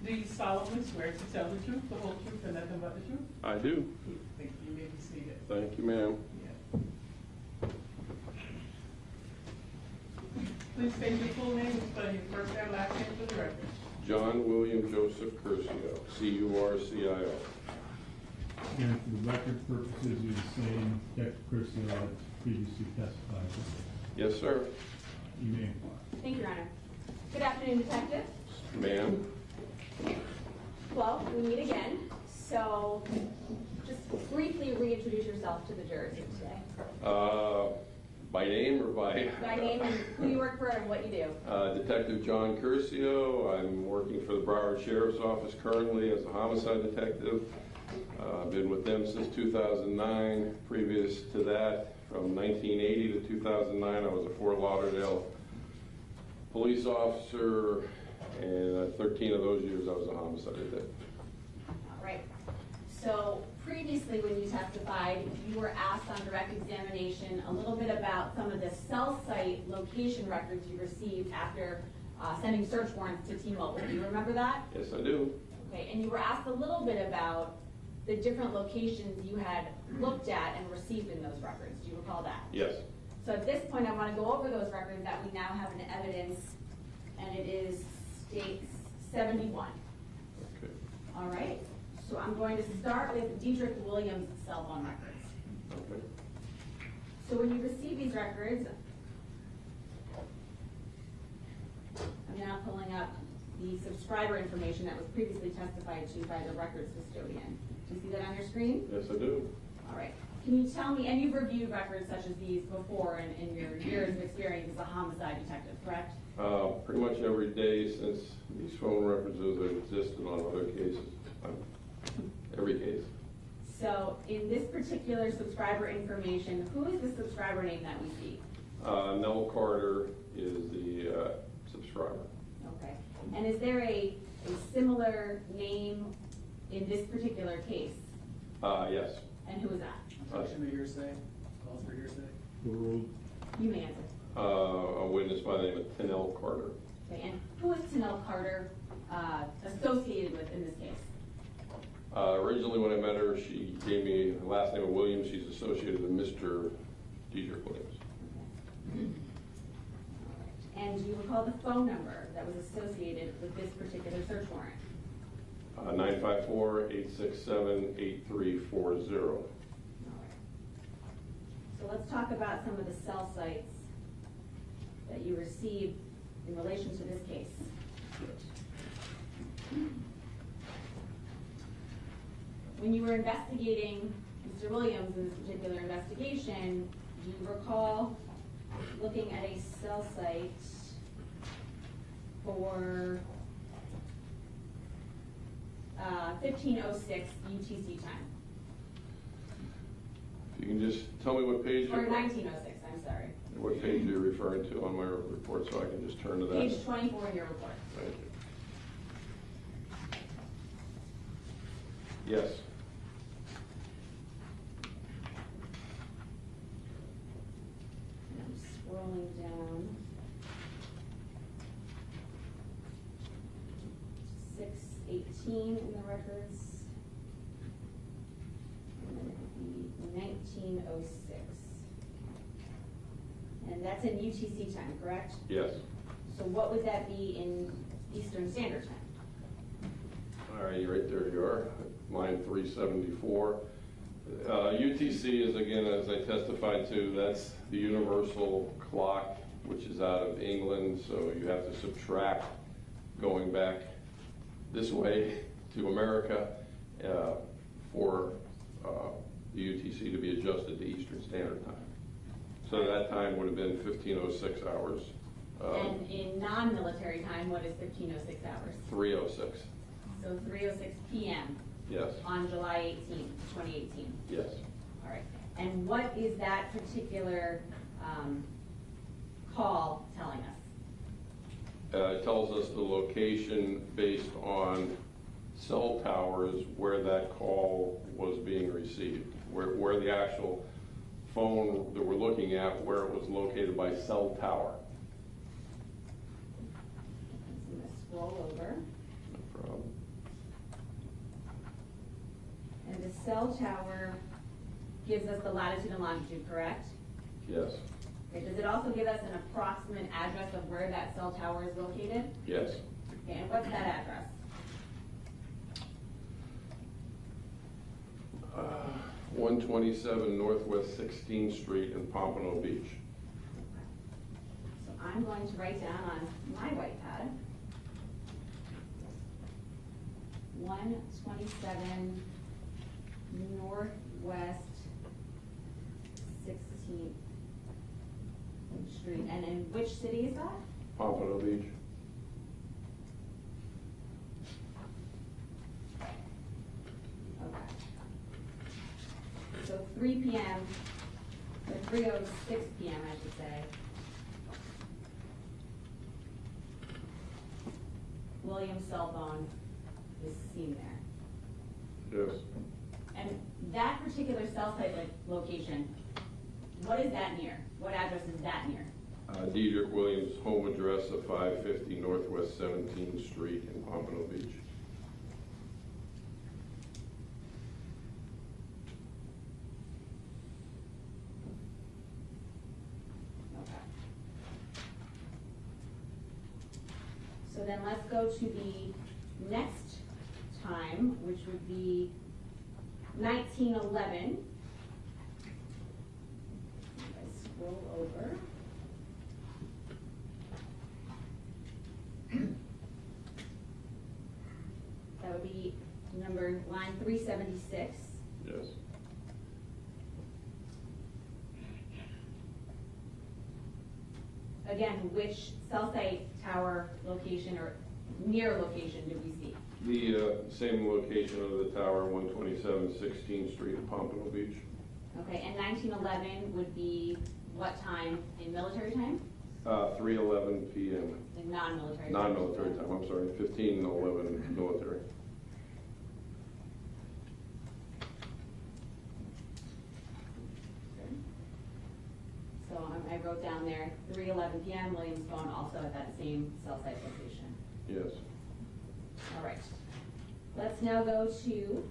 Do you solemnly swear to tell the truth, the whole truth, and nothing but the truth? I do. Thank you. You may be seated. Thank you, ma'am. Please state your full name and spell your first and last name for the record. John William Joseph Curcio, C-U-R-C-I-O. And for the record purposes, you're the same Detective Curcio that previously testified. Yes, sir. You may inquire. Thank you, Your Honor. Good afternoon, Detective. Ma'am? Well, we meet again, so just briefly reintroduce yourself to the jurors here today. By name or by? By name and who you work for and what you do. Detective John Curcio. I'm working for the Broward Sheriff's Office currently as a homicide detective. I've been with them since 2009. Previous to that, from 1980 to 2009, I was a Fort Lauderdale police officer, and 13 of those years I was a homicide detective. All right. So previously when you testified, you were asked on direct examination a little bit about some of the cell site location records you received after sending search warrants to T-Mobile. Do you remember that? Yes, I do. Okay, and you were asked a little bit about the different locations you had looked at and received in those records. Do you recall that? Yes. So at this point, I want to go over those records that we now have in evidence, and it is states 71. Okay. All right, so I'm going to start with Diedrich Williams' cell phone records. Okay. So when you receive these records, I'm now pulling up the subscriber information that was previously testified to by the records custodian. Do you see that on your screen? Yes, I do. All right. Can you tell me, and you've reviewed records such as these before in your years of experience as a homicide detective, correct? Pretty much every day since these phone references have existed on other cases. Every case. So in this particular subscriber information, who is the subscriber name that we see? Nell Carter is the subscriber. Okay. And is there a similar name in this particular case? Yes. And who is that? Objection to hearsay. Call for hearsay. Overruled. You may answer. A witness by the name of Nell Carter. Okay. And who is Nell Carter associated with in this case? Originally when I met her, she gave me the last name of Williams. She's associated with Mr. Dedrick Williams. Okay. And do you recall the phone number that was associated with this particular search warrant? 954-867-8340. So let's talk about some of the cell sites that you received in relation to this case. When you were investigating Mr. Williams in this particular investigation, do you recall looking at a cell site for 1506 UTC time? You can just tell me what page Or you're 1906, I'm sorry. what page you're referring to on my report so I can just turn to that. Page 24 in your report. Thank you. Yes. And I'm scrolling down. 618 in the records. And then it would be 1906. And that's in UTC time, correct? Yes. So what would that be in Eastern Standard Time? All right, right there you are, line 374. UTC is, again, as I testified to, that's the universal clock, which is out of England, so you have to subtract going back this way to America for the UTC to be adjusted to Eastern Standard Time. So that time would have been 1506 hours. And in non-military time, what is 1506 hours? 306. So 3:06 p.m. Yes. on July 18, 2018. Yes. All right. And what is that particular call telling us? It tells us the location based on cell towers where that call was being received, where the actual phone that we're looking at, where it was located by cell tower. I'm going to scroll over. No problem. And the cell tower gives us the latitude and longitude, correct? Yes. Okay, does it also give us an approximate address of where that cell tower is located? Yes. Okay, and what's that address? 127 Northwest 16th Street in Pompano Beach. So I'm going to write down on my white pad 127 Northwest 16th Street. And in which city is that? Pompano Beach. Okay. So 3 p.m., or 3:06 p.m., I should say. William's cell phone is seen there. Yes. And that particular cell site location, what is that near? What address is that near? Dedrick Williams' home address of 550 Northwest 17th Street in Pompano Beach. Okay. So then let's go to the next time, which would be 1911. scroll over. That would be number line 376. Yes. Again, which cell site, tower location, or near location do we see? The same location of the tower, 127 16th Street in Pompano Beach. Okay, and 1911 would be what time in military time? 3:11 p.m. In non-military time? Non-military time, I'm sorry, 15:11 military. So I wrote down there, 3:11 p.m., Williams phone also at that same cell site location. Yes. All right. Let's now go to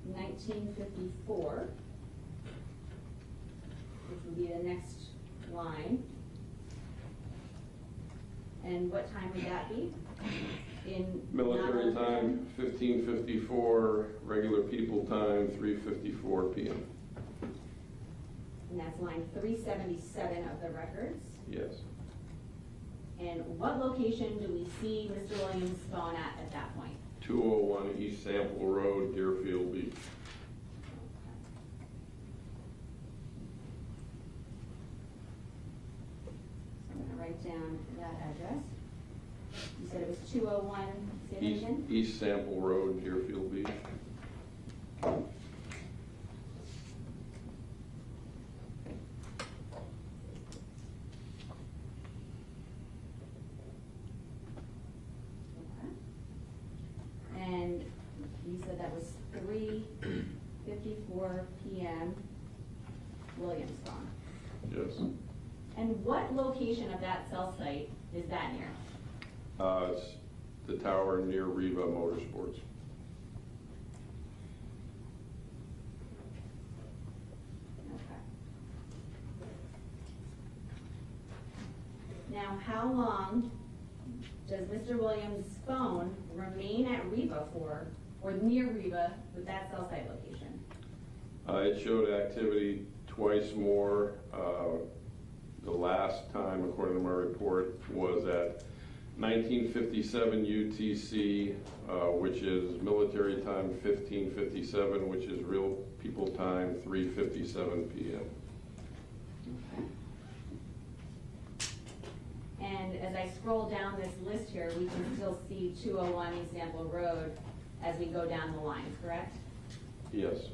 1954, which would be the next line. And what time would that be? In Military non-military time, 15:54, regular people time, 3:54 p.m. And that's line 377 of the records. Yes. And what location do we see Mr. Williams' phone at that point? 201 East Sample Road, Deerfield Beach. So I'm going to write down that address. You said it was 201, say that again? East Sample Road, Deerfield Beach. And you said that was 3:54 p.m. Williams phone. Yes. And what location of that cell site is that near? It's the tower near Riva Motorsports. Okay. Now, how long does Mr. Williams' phone remain at Riva for, or near Riva with that cell site location? It showed activity twice more. The last time, according to my report, was at 1957 UTC, which is military time 15:57, which is real people time 3:57 p.m. Okay. And as I scroll down this list here, we can still see 201 East Sample Road as we go down the lines, correct? Yes.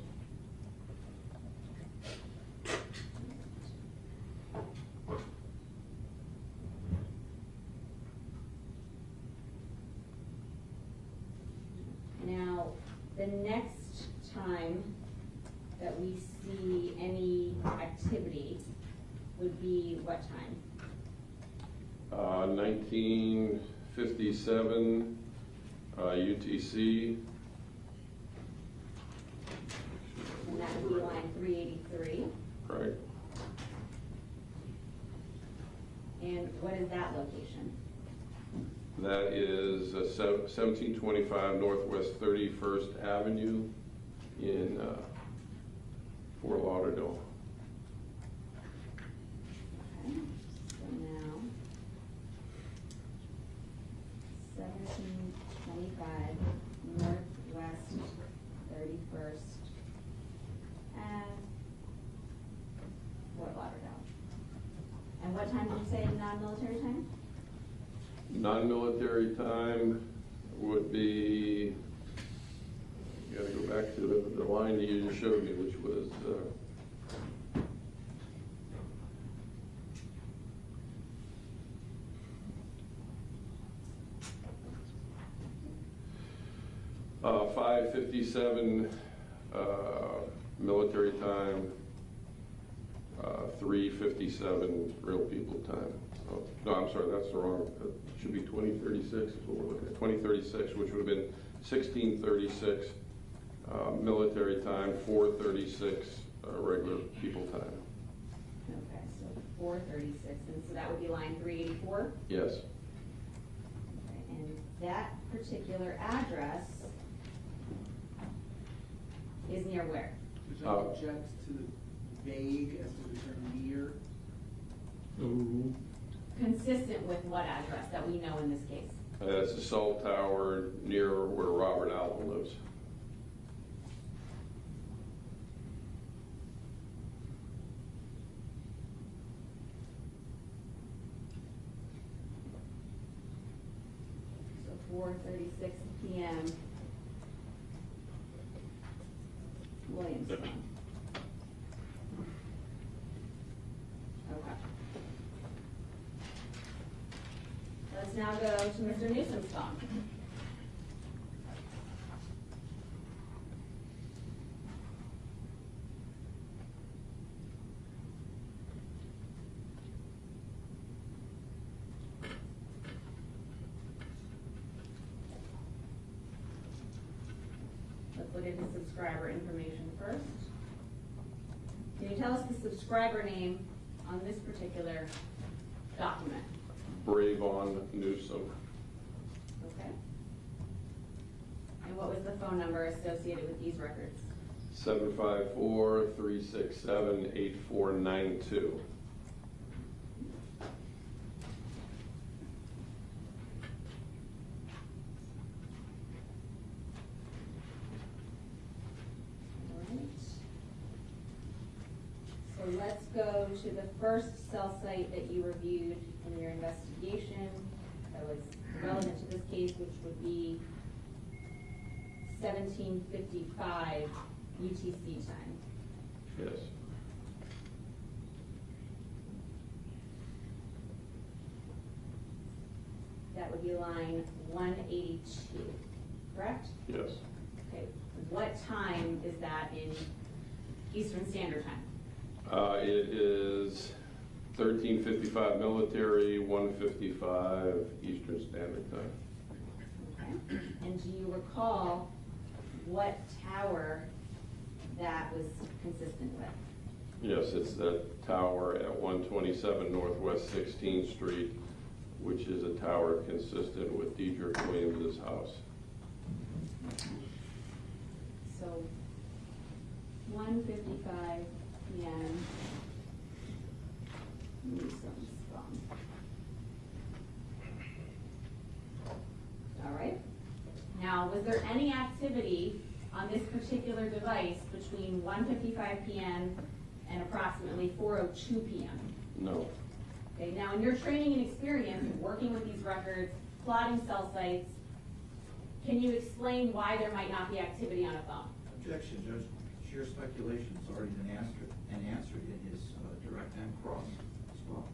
Now, the next time that we see any activity would be what time? 1957 UTC. And that would be line 383. Right. And what is that location? That is 1725 Northwest 31st Avenue in Fort Lauderdale. Okay, so now 1725 Northwest 31st Ave, Fort Lauderdale. And what time did you say non-military time? Non-military time would be, you gotta go back to the line that you just showed me, which was 5:57 military time, 3:57 real people time. Oh, no, I'm sorry, that's the wrong, it should be 2036 is what we're looking at. 2036, which would have been 1636 military time, 4:36 regular people time. Okay, so 436, and so that would be line 384? Yes. Okay, and that particular address is near where? Would you object to vague as to the term near. So, Consistent with what address that we know in this case? It's a cell tower near where Robert Allen lives. So 4:36 PM. Williamstown. Okay. Let's now go to Mr. Newsom's phone. Let's look at the subscriber information first. Can you tell us the subscriber name on this particular document? Bravon Newsom. Okay. And what was the phone number associated with these records? 754-367-8492. So let's go to the first cell site that you reviewed in your investigation that was relevant to this case, which would be 1755 UTC time. Yes. That would be line 182, correct? Yes. Okay. What time is that in Eastern Standard Time? It is 13:55 military, 1:55 Eastern Standard Time. Okay. And do you recall what tower that was consistent with? Yes, it's the tower at 127 Northwest 16th Street, which is a tower consistent with Diedrich Williams' house. So 1:55 p.m. Newsom's phone. All right. Now, was there any activity on this particular device between 1:55 p.m. and approximately 4:02 p.m.? No. Okay, now in your training and experience working with these records, plotting cell sites, can you explain why there might not be activity on a phone? Objection, Judge. Sheer speculation has already been answered in his direct and cross as well.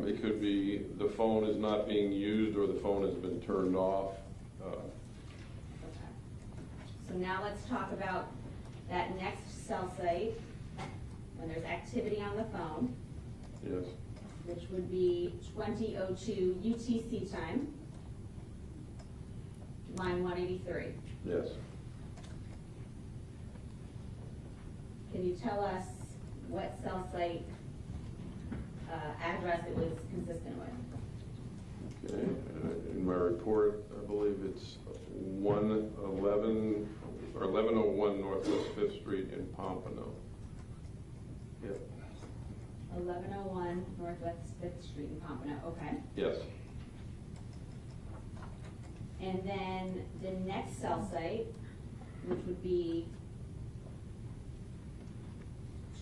It could be the phone is not being used or the phone has been turned off. Okay. So now let's talk about that next cell site when there's activity on the phone. Yes. Which would be 20:02 UTC time, line 183. Yes. Can you tell us what cell site address it was consistent with? Okay. In my report, I believe it's 111 or 1101 Northwest 5th Street in Pompano. Yep. 1101 Northwest 5th Street in Pompano, okay. Yes. And then the next cell site, which would be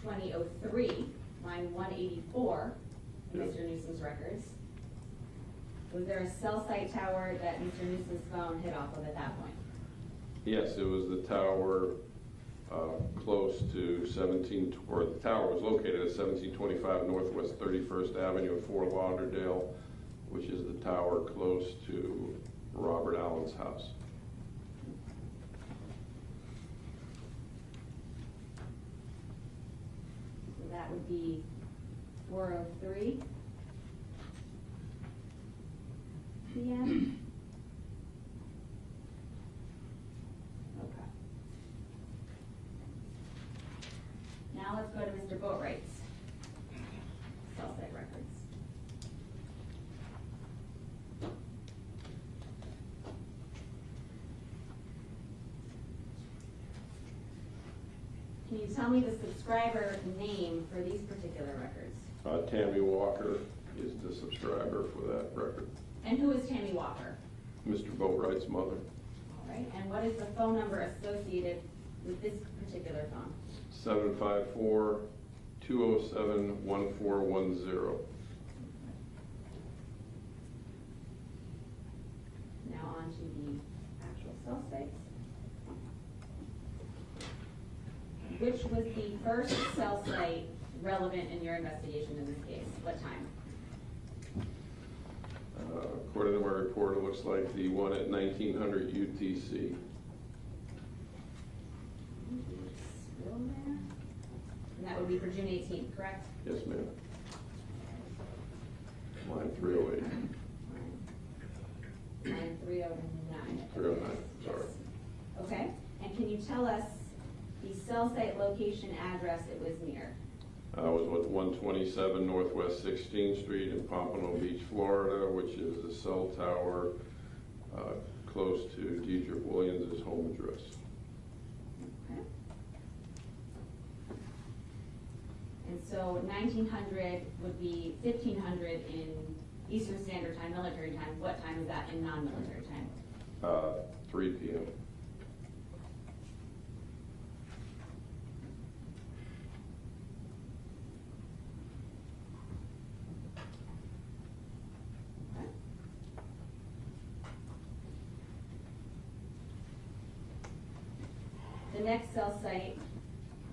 2003, line 184, in Yes. Mr. Newsom's records. Was there a cell site tower that Mr. Newsom's phone hit off of at that point? Yes, it was the tower close to the tower was located at 1725 Northwest 31st Avenue in Fort Lauderdale, which is the tower close to Robert Allen's house. So that would be 4:03 p.m. Okay. Now let's go to Mr. Boatwright's cell site records. Can you tell me the subscriber name for these particular records? Tammy Walker is the subscriber for that record. And who is Tammy Walker? Mr. Boatwright's mother. All right, and what is the phone number associated with this particular phone? 754-207-1410. Now on to the actual cell sites. Which was the first cell site relevant in your investigation in this case? What time? According to my report, it looks like the one at 1900 UTC. And that would be for June 18th, correct? Yes, ma'am. Line 308. Line 309. 309, sorry. Okay, and can you tell us the cell site location address it was near? I was with 127 Northwest 16th Street in Pompano Beach, Florida, which is a cell tower close to Deidre Williams' home address. Okay. And so 1900 would be 1500 in Eastern Standard Time, military time. What time is that in non-military time? 3 p.m. The next cell site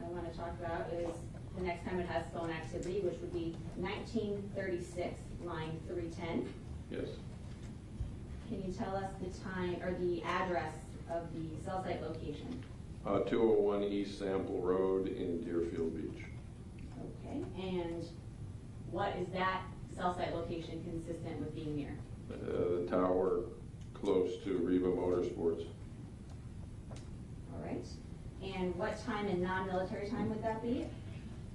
I want to talk about is the next time it has phone activity, which would be 1936, line 310. Yes. Can you tell us the time or the address of the cell site location? 201 East Sample Road in Deerfield Beach. Okay, and what is that cell site location consistent with being near? The tower close to Reba Motorsports. All right. And what time in non-military time would that be?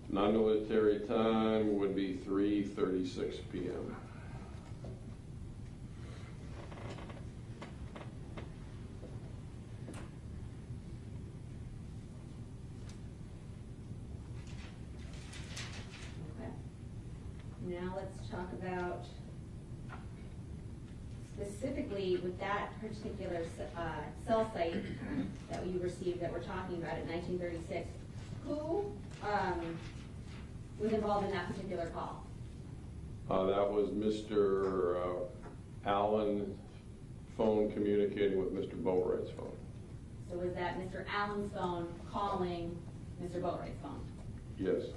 Non-military time would be 3:36 p.m. Okay. Now let's talk about specifically with that particular cell site that we received that we're talking about at 1936, who was involved in that particular call? That was Mr. Allen phone communicating with Mr. Boatwright's phone. So was that Mr. Allen's phone calling Mr. Boatwright's phone? Yes.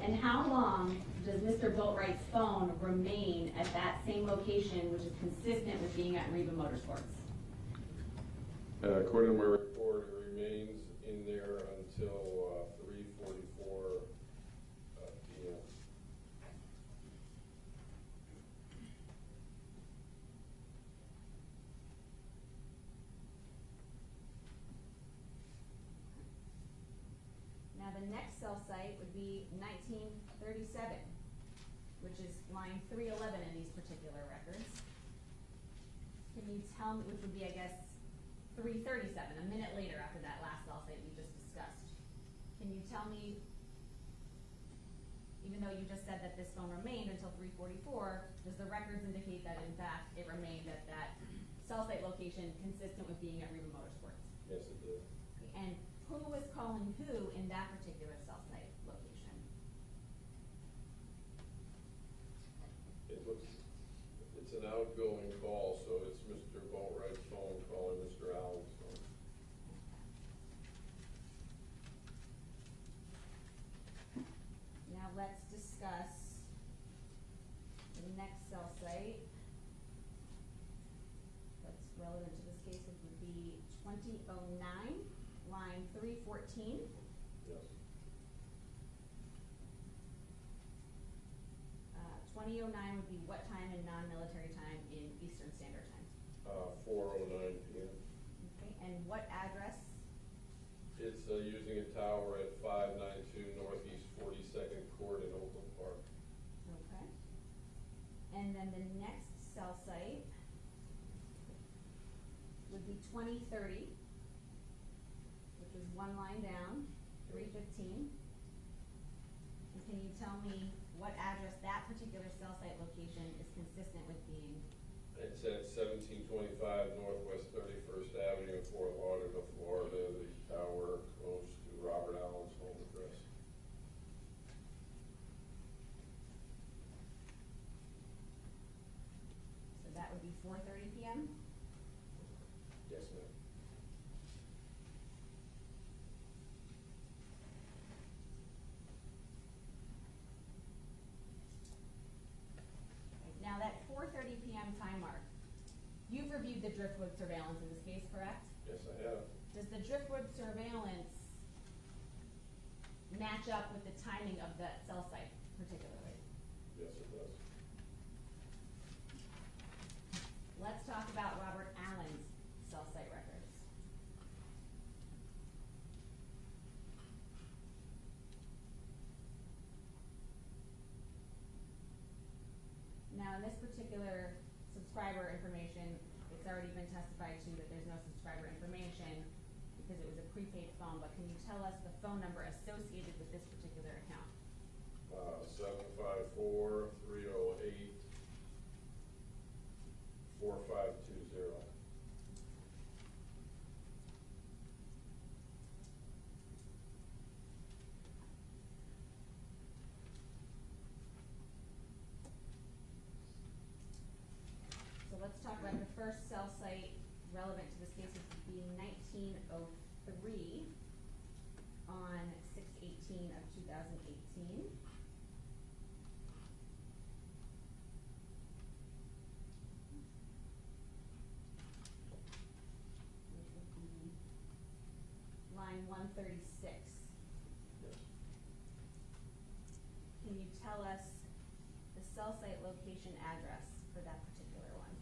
And how long does Mr. Boatwright's phone remain at that same location, which is consistent with being at Reba Motorsports? According to my report, it remains in there until 3:44 p.m. Now the next cell site would be 1937, which is line 311 in these particular records. Can you tell me, which would be, I guess, 337, a minute later after that last cell site we just discussed. Can you tell me, even though you just said that this phone remained until 3:44, does the records indicate that in fact it remained at that cell site location consistent with being at Reba Motorsports? Yes, it did. And who was calling who in that particular cell site location? It's an outgoing call, so it's Mr. Boatwright's phone calling Mr. Allen's phone. Now let's discuss the next cell site that's relevant to this case, which would be 2009, line 314. Yes. 2009 would be what time in non-military time in Eastern Standard Time? 4:09 p.m. Okay, and what address? It's using a tower at 592 Northeast 42nd Court in Oakland Park. Okay. And then the next cell site would be 2030, one line down, 315. And can you tell me what address that particular cell site location is consistent with being? It's at 1725 Northwest 31st Avenue in Fort Lauderdale, Florida, the tower close to Robert Allen's home address. So that would be 4:30 p.m.? Yes, ma'am. Now that 4:30 p.m. time mark, you've reviewed the driftwood surveillance in this case, correct? Yes, I have. Does the driftwood surveillance match up with the timing of that cell site particularly? Yes, it does. Let's talk about Robert Allen's cell site records. Now, in this particular subscriber information, it's already been testified to that there's no subscriber information because it was a prepaid phone, but can you tell us the phone number associated with this particular account? 754-308-4520. So let's talk about the first cell site relevant to this case as being 1903 on 6/18 of 2018. Which would be line 136. Yes. Can you tell us the cell site location address for that particular one?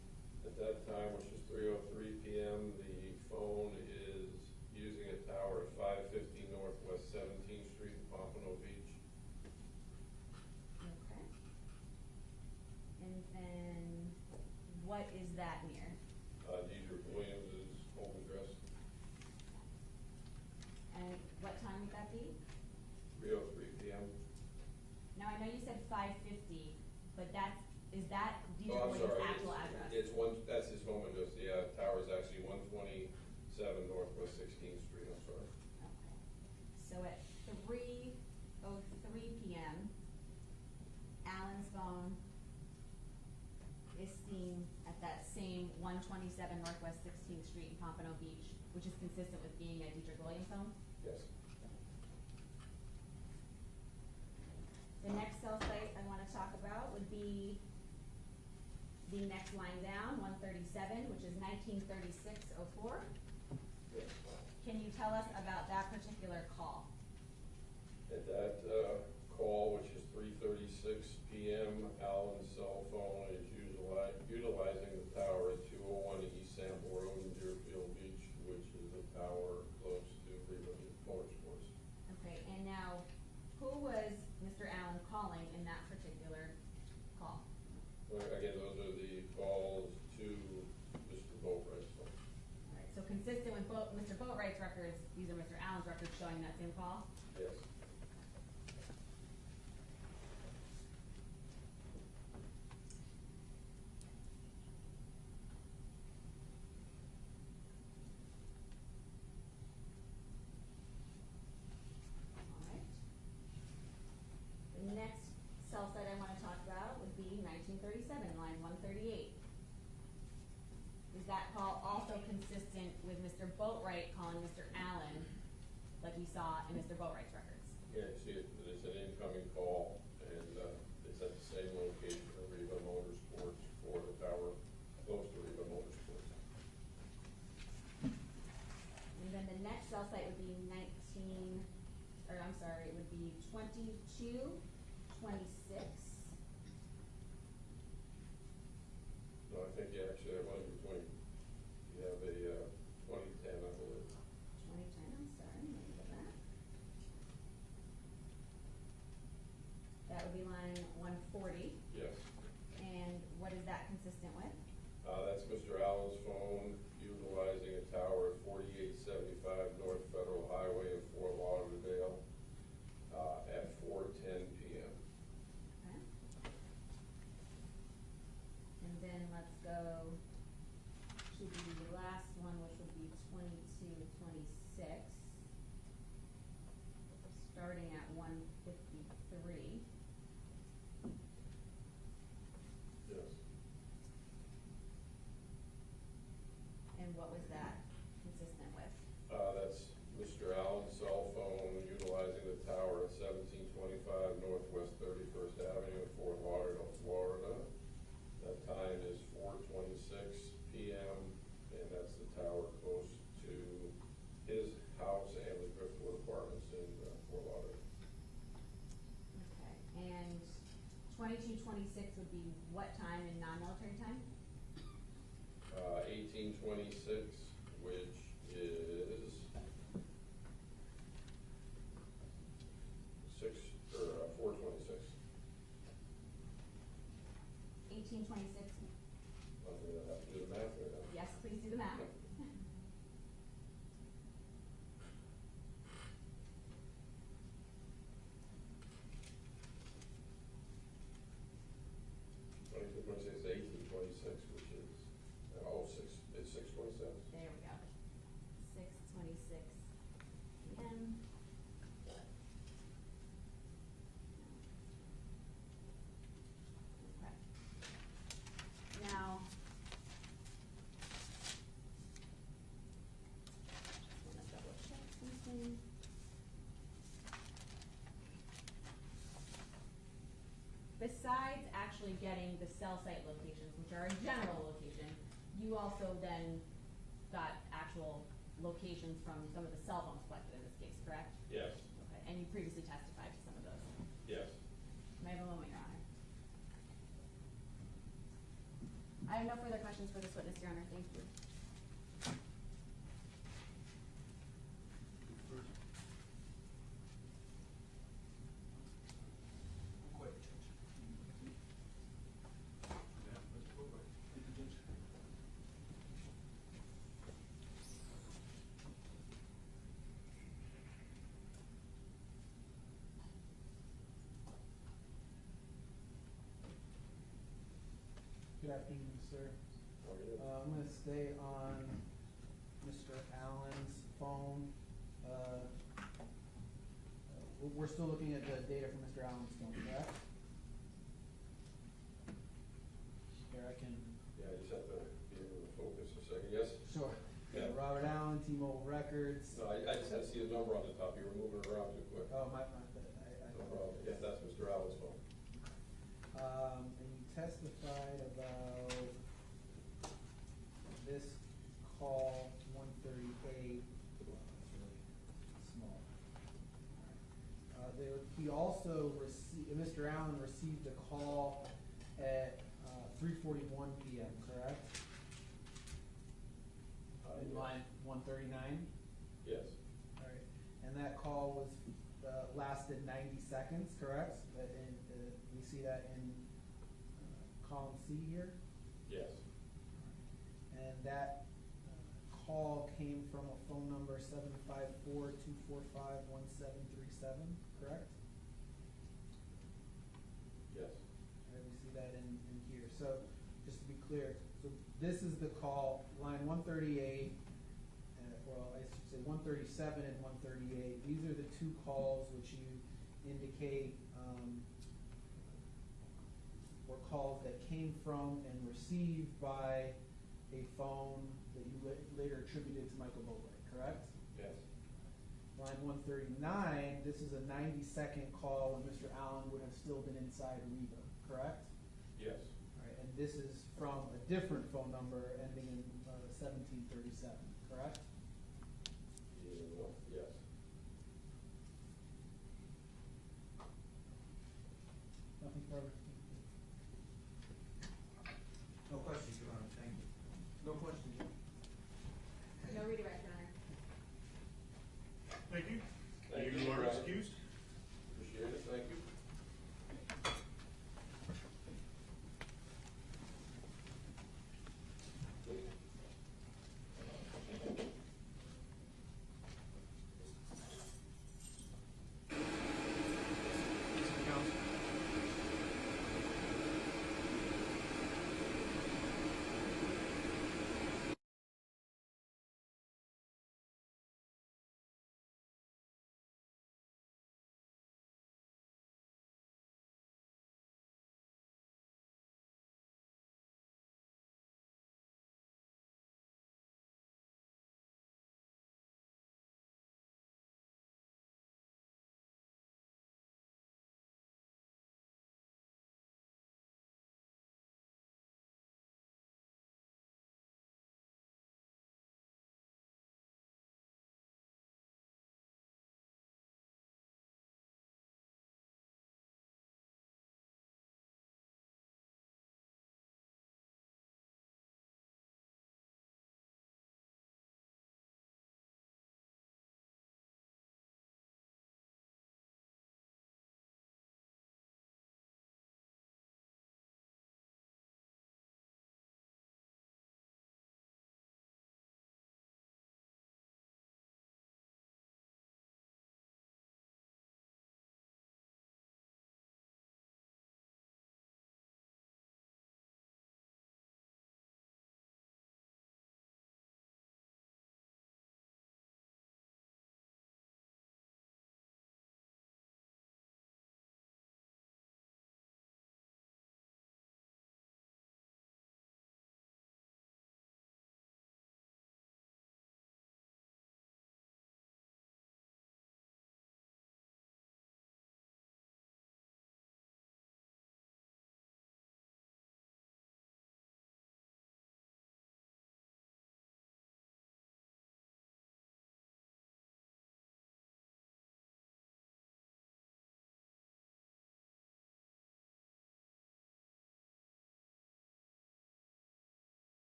At that time, which is 3:03 p.m., the phone is using a tower at 550 Northwest 17th Street in Pompano Beach. Okay. And then what is that near? Deidre Williams' home address, And what time would that be? 3:03 p.m. Now, I know you said 550, but is that Oh, Deidre I'm Williams' sorry. actual address? That's his home address. The tower is actually 127 Northwest 16th Street. I'm sorry. Okay. So at 3:03 p.m., Allen's phone is seen at that same 127 Northwest 16th Street in Pompano Beach, which is consistent with being a Deidre Williams' home? Yes. The next cell site I want to talk about would be the next line down, 137, which is 1936-04. Yes. Can you tell us about that particular call? At that call, which is 3:36 p.m., Allen's cell phone is utilizing the tower at 201 East Sample Road in Deerfield Beach, which is a tower close to Riva Motorsports. Okay, and now, who was Mr. Allen calling in that particular call? Well, again, those are the calls to Mr. Boatwright. All right, so consistent with Mr. Boatwright's records, these are Mr. Allen's records showing that same call? Yes. All right. The next cell site I want to talk about would be 1937, line 138. Is that call also consistent with Mr. Boatwright calling Mr. Allen, like we saw in Mr. Boatwright's records? Yeah, see, it's an incoming call, and it's at the same location of Riva Motorsports for the tower close to Riva Motorsports. And then the next cell site would be 2226. No, I think you actually have one between, you have a 2010, I believe. 2010, I'm sorry, let me go back. That would be line 140. Yes. And what is that consistent with? That's Mr. Allen's phone utilizing a tower at 4875 North Federal Highway in 2023. Yes. And what was that consistent with? That's Mr. Allen's cell phone utilizing the tower at 1725 Northwest 31st Avenue in Fort Lauderdale, Florida. That time is 4:26 p.m. and that's the tower close to his house and the Driftwood Apartments in Fort Lauderdale. Okay, and 2226 would be what time in non-military time? 1826, which is 4:26. 1826. I'm gonna have to do the math right now. Yes, please do the math. It's 1826, which is, it's 6:27. There we go. 6:26 p.m. Okay. Now, just want to double check something. Besides actually getting the cell site locations, which are a general location, you also then got actual locations from some of the cell phones collected in this case, correct? Yes. Okay, and you previously testified to some of those. Yes. May I have a moment, Your Honor? I have no further questions for this witness, Your Honor. Thank you. Good afternoon, sir. I'm going to stay on Mr. Allen's phone. We're still looking at the data from Mr. Allen's phone, correct? Here, I can. Yeah, I just have to be able to focus a second. Yes? Sure. Yeah. Robert Allen, T-Mobile Records. No, I just had to see the number on the top. You were moving it around too quick. Oh, my No problem. Yes, that's Mr. Allen's phone. And you testified about this call 138. Well, that's really small. He also received, Mr. Allen received a call at 3:41 p.m., correct? In Yes. line 139? Yes. All right. And that call was lasted 90 seconds, correct? And we see that in column C here? Yes. And that call came from a phone number 754-245-1737, correct? Yes. And we see that in here. So just to be clear, so this is the call, line 138, well, I should say 137 and 138. These are the two calls which you indicate were calls that came from and received by a phone that you later attributed to Michael Bowley, correct? Yes. Line 139, this is a 90-second call when Mr. Allen would have still been inside Reba, correct? Yes. All right, and this is from a different phone number ending in 1737, correct? Yes. Nothing further? No questions, Your Honor, thank you. No questions? No redirect, Your Honor. Thank you. Thank You you. are excused. Appreciate it. Thank you.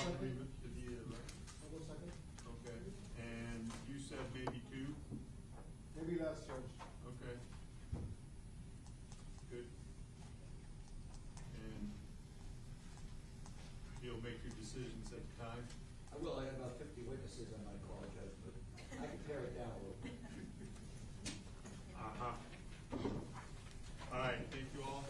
want to leave it to the record? I'll go second. Okay, and you said maybe two? Maybe less, Judge. Okay. Good. And you'll make your decisions at the time? I will, I have about 50 witnesses on my call, Judge, but I can tear it down a little bit. Uh-huh. All right, thank you all.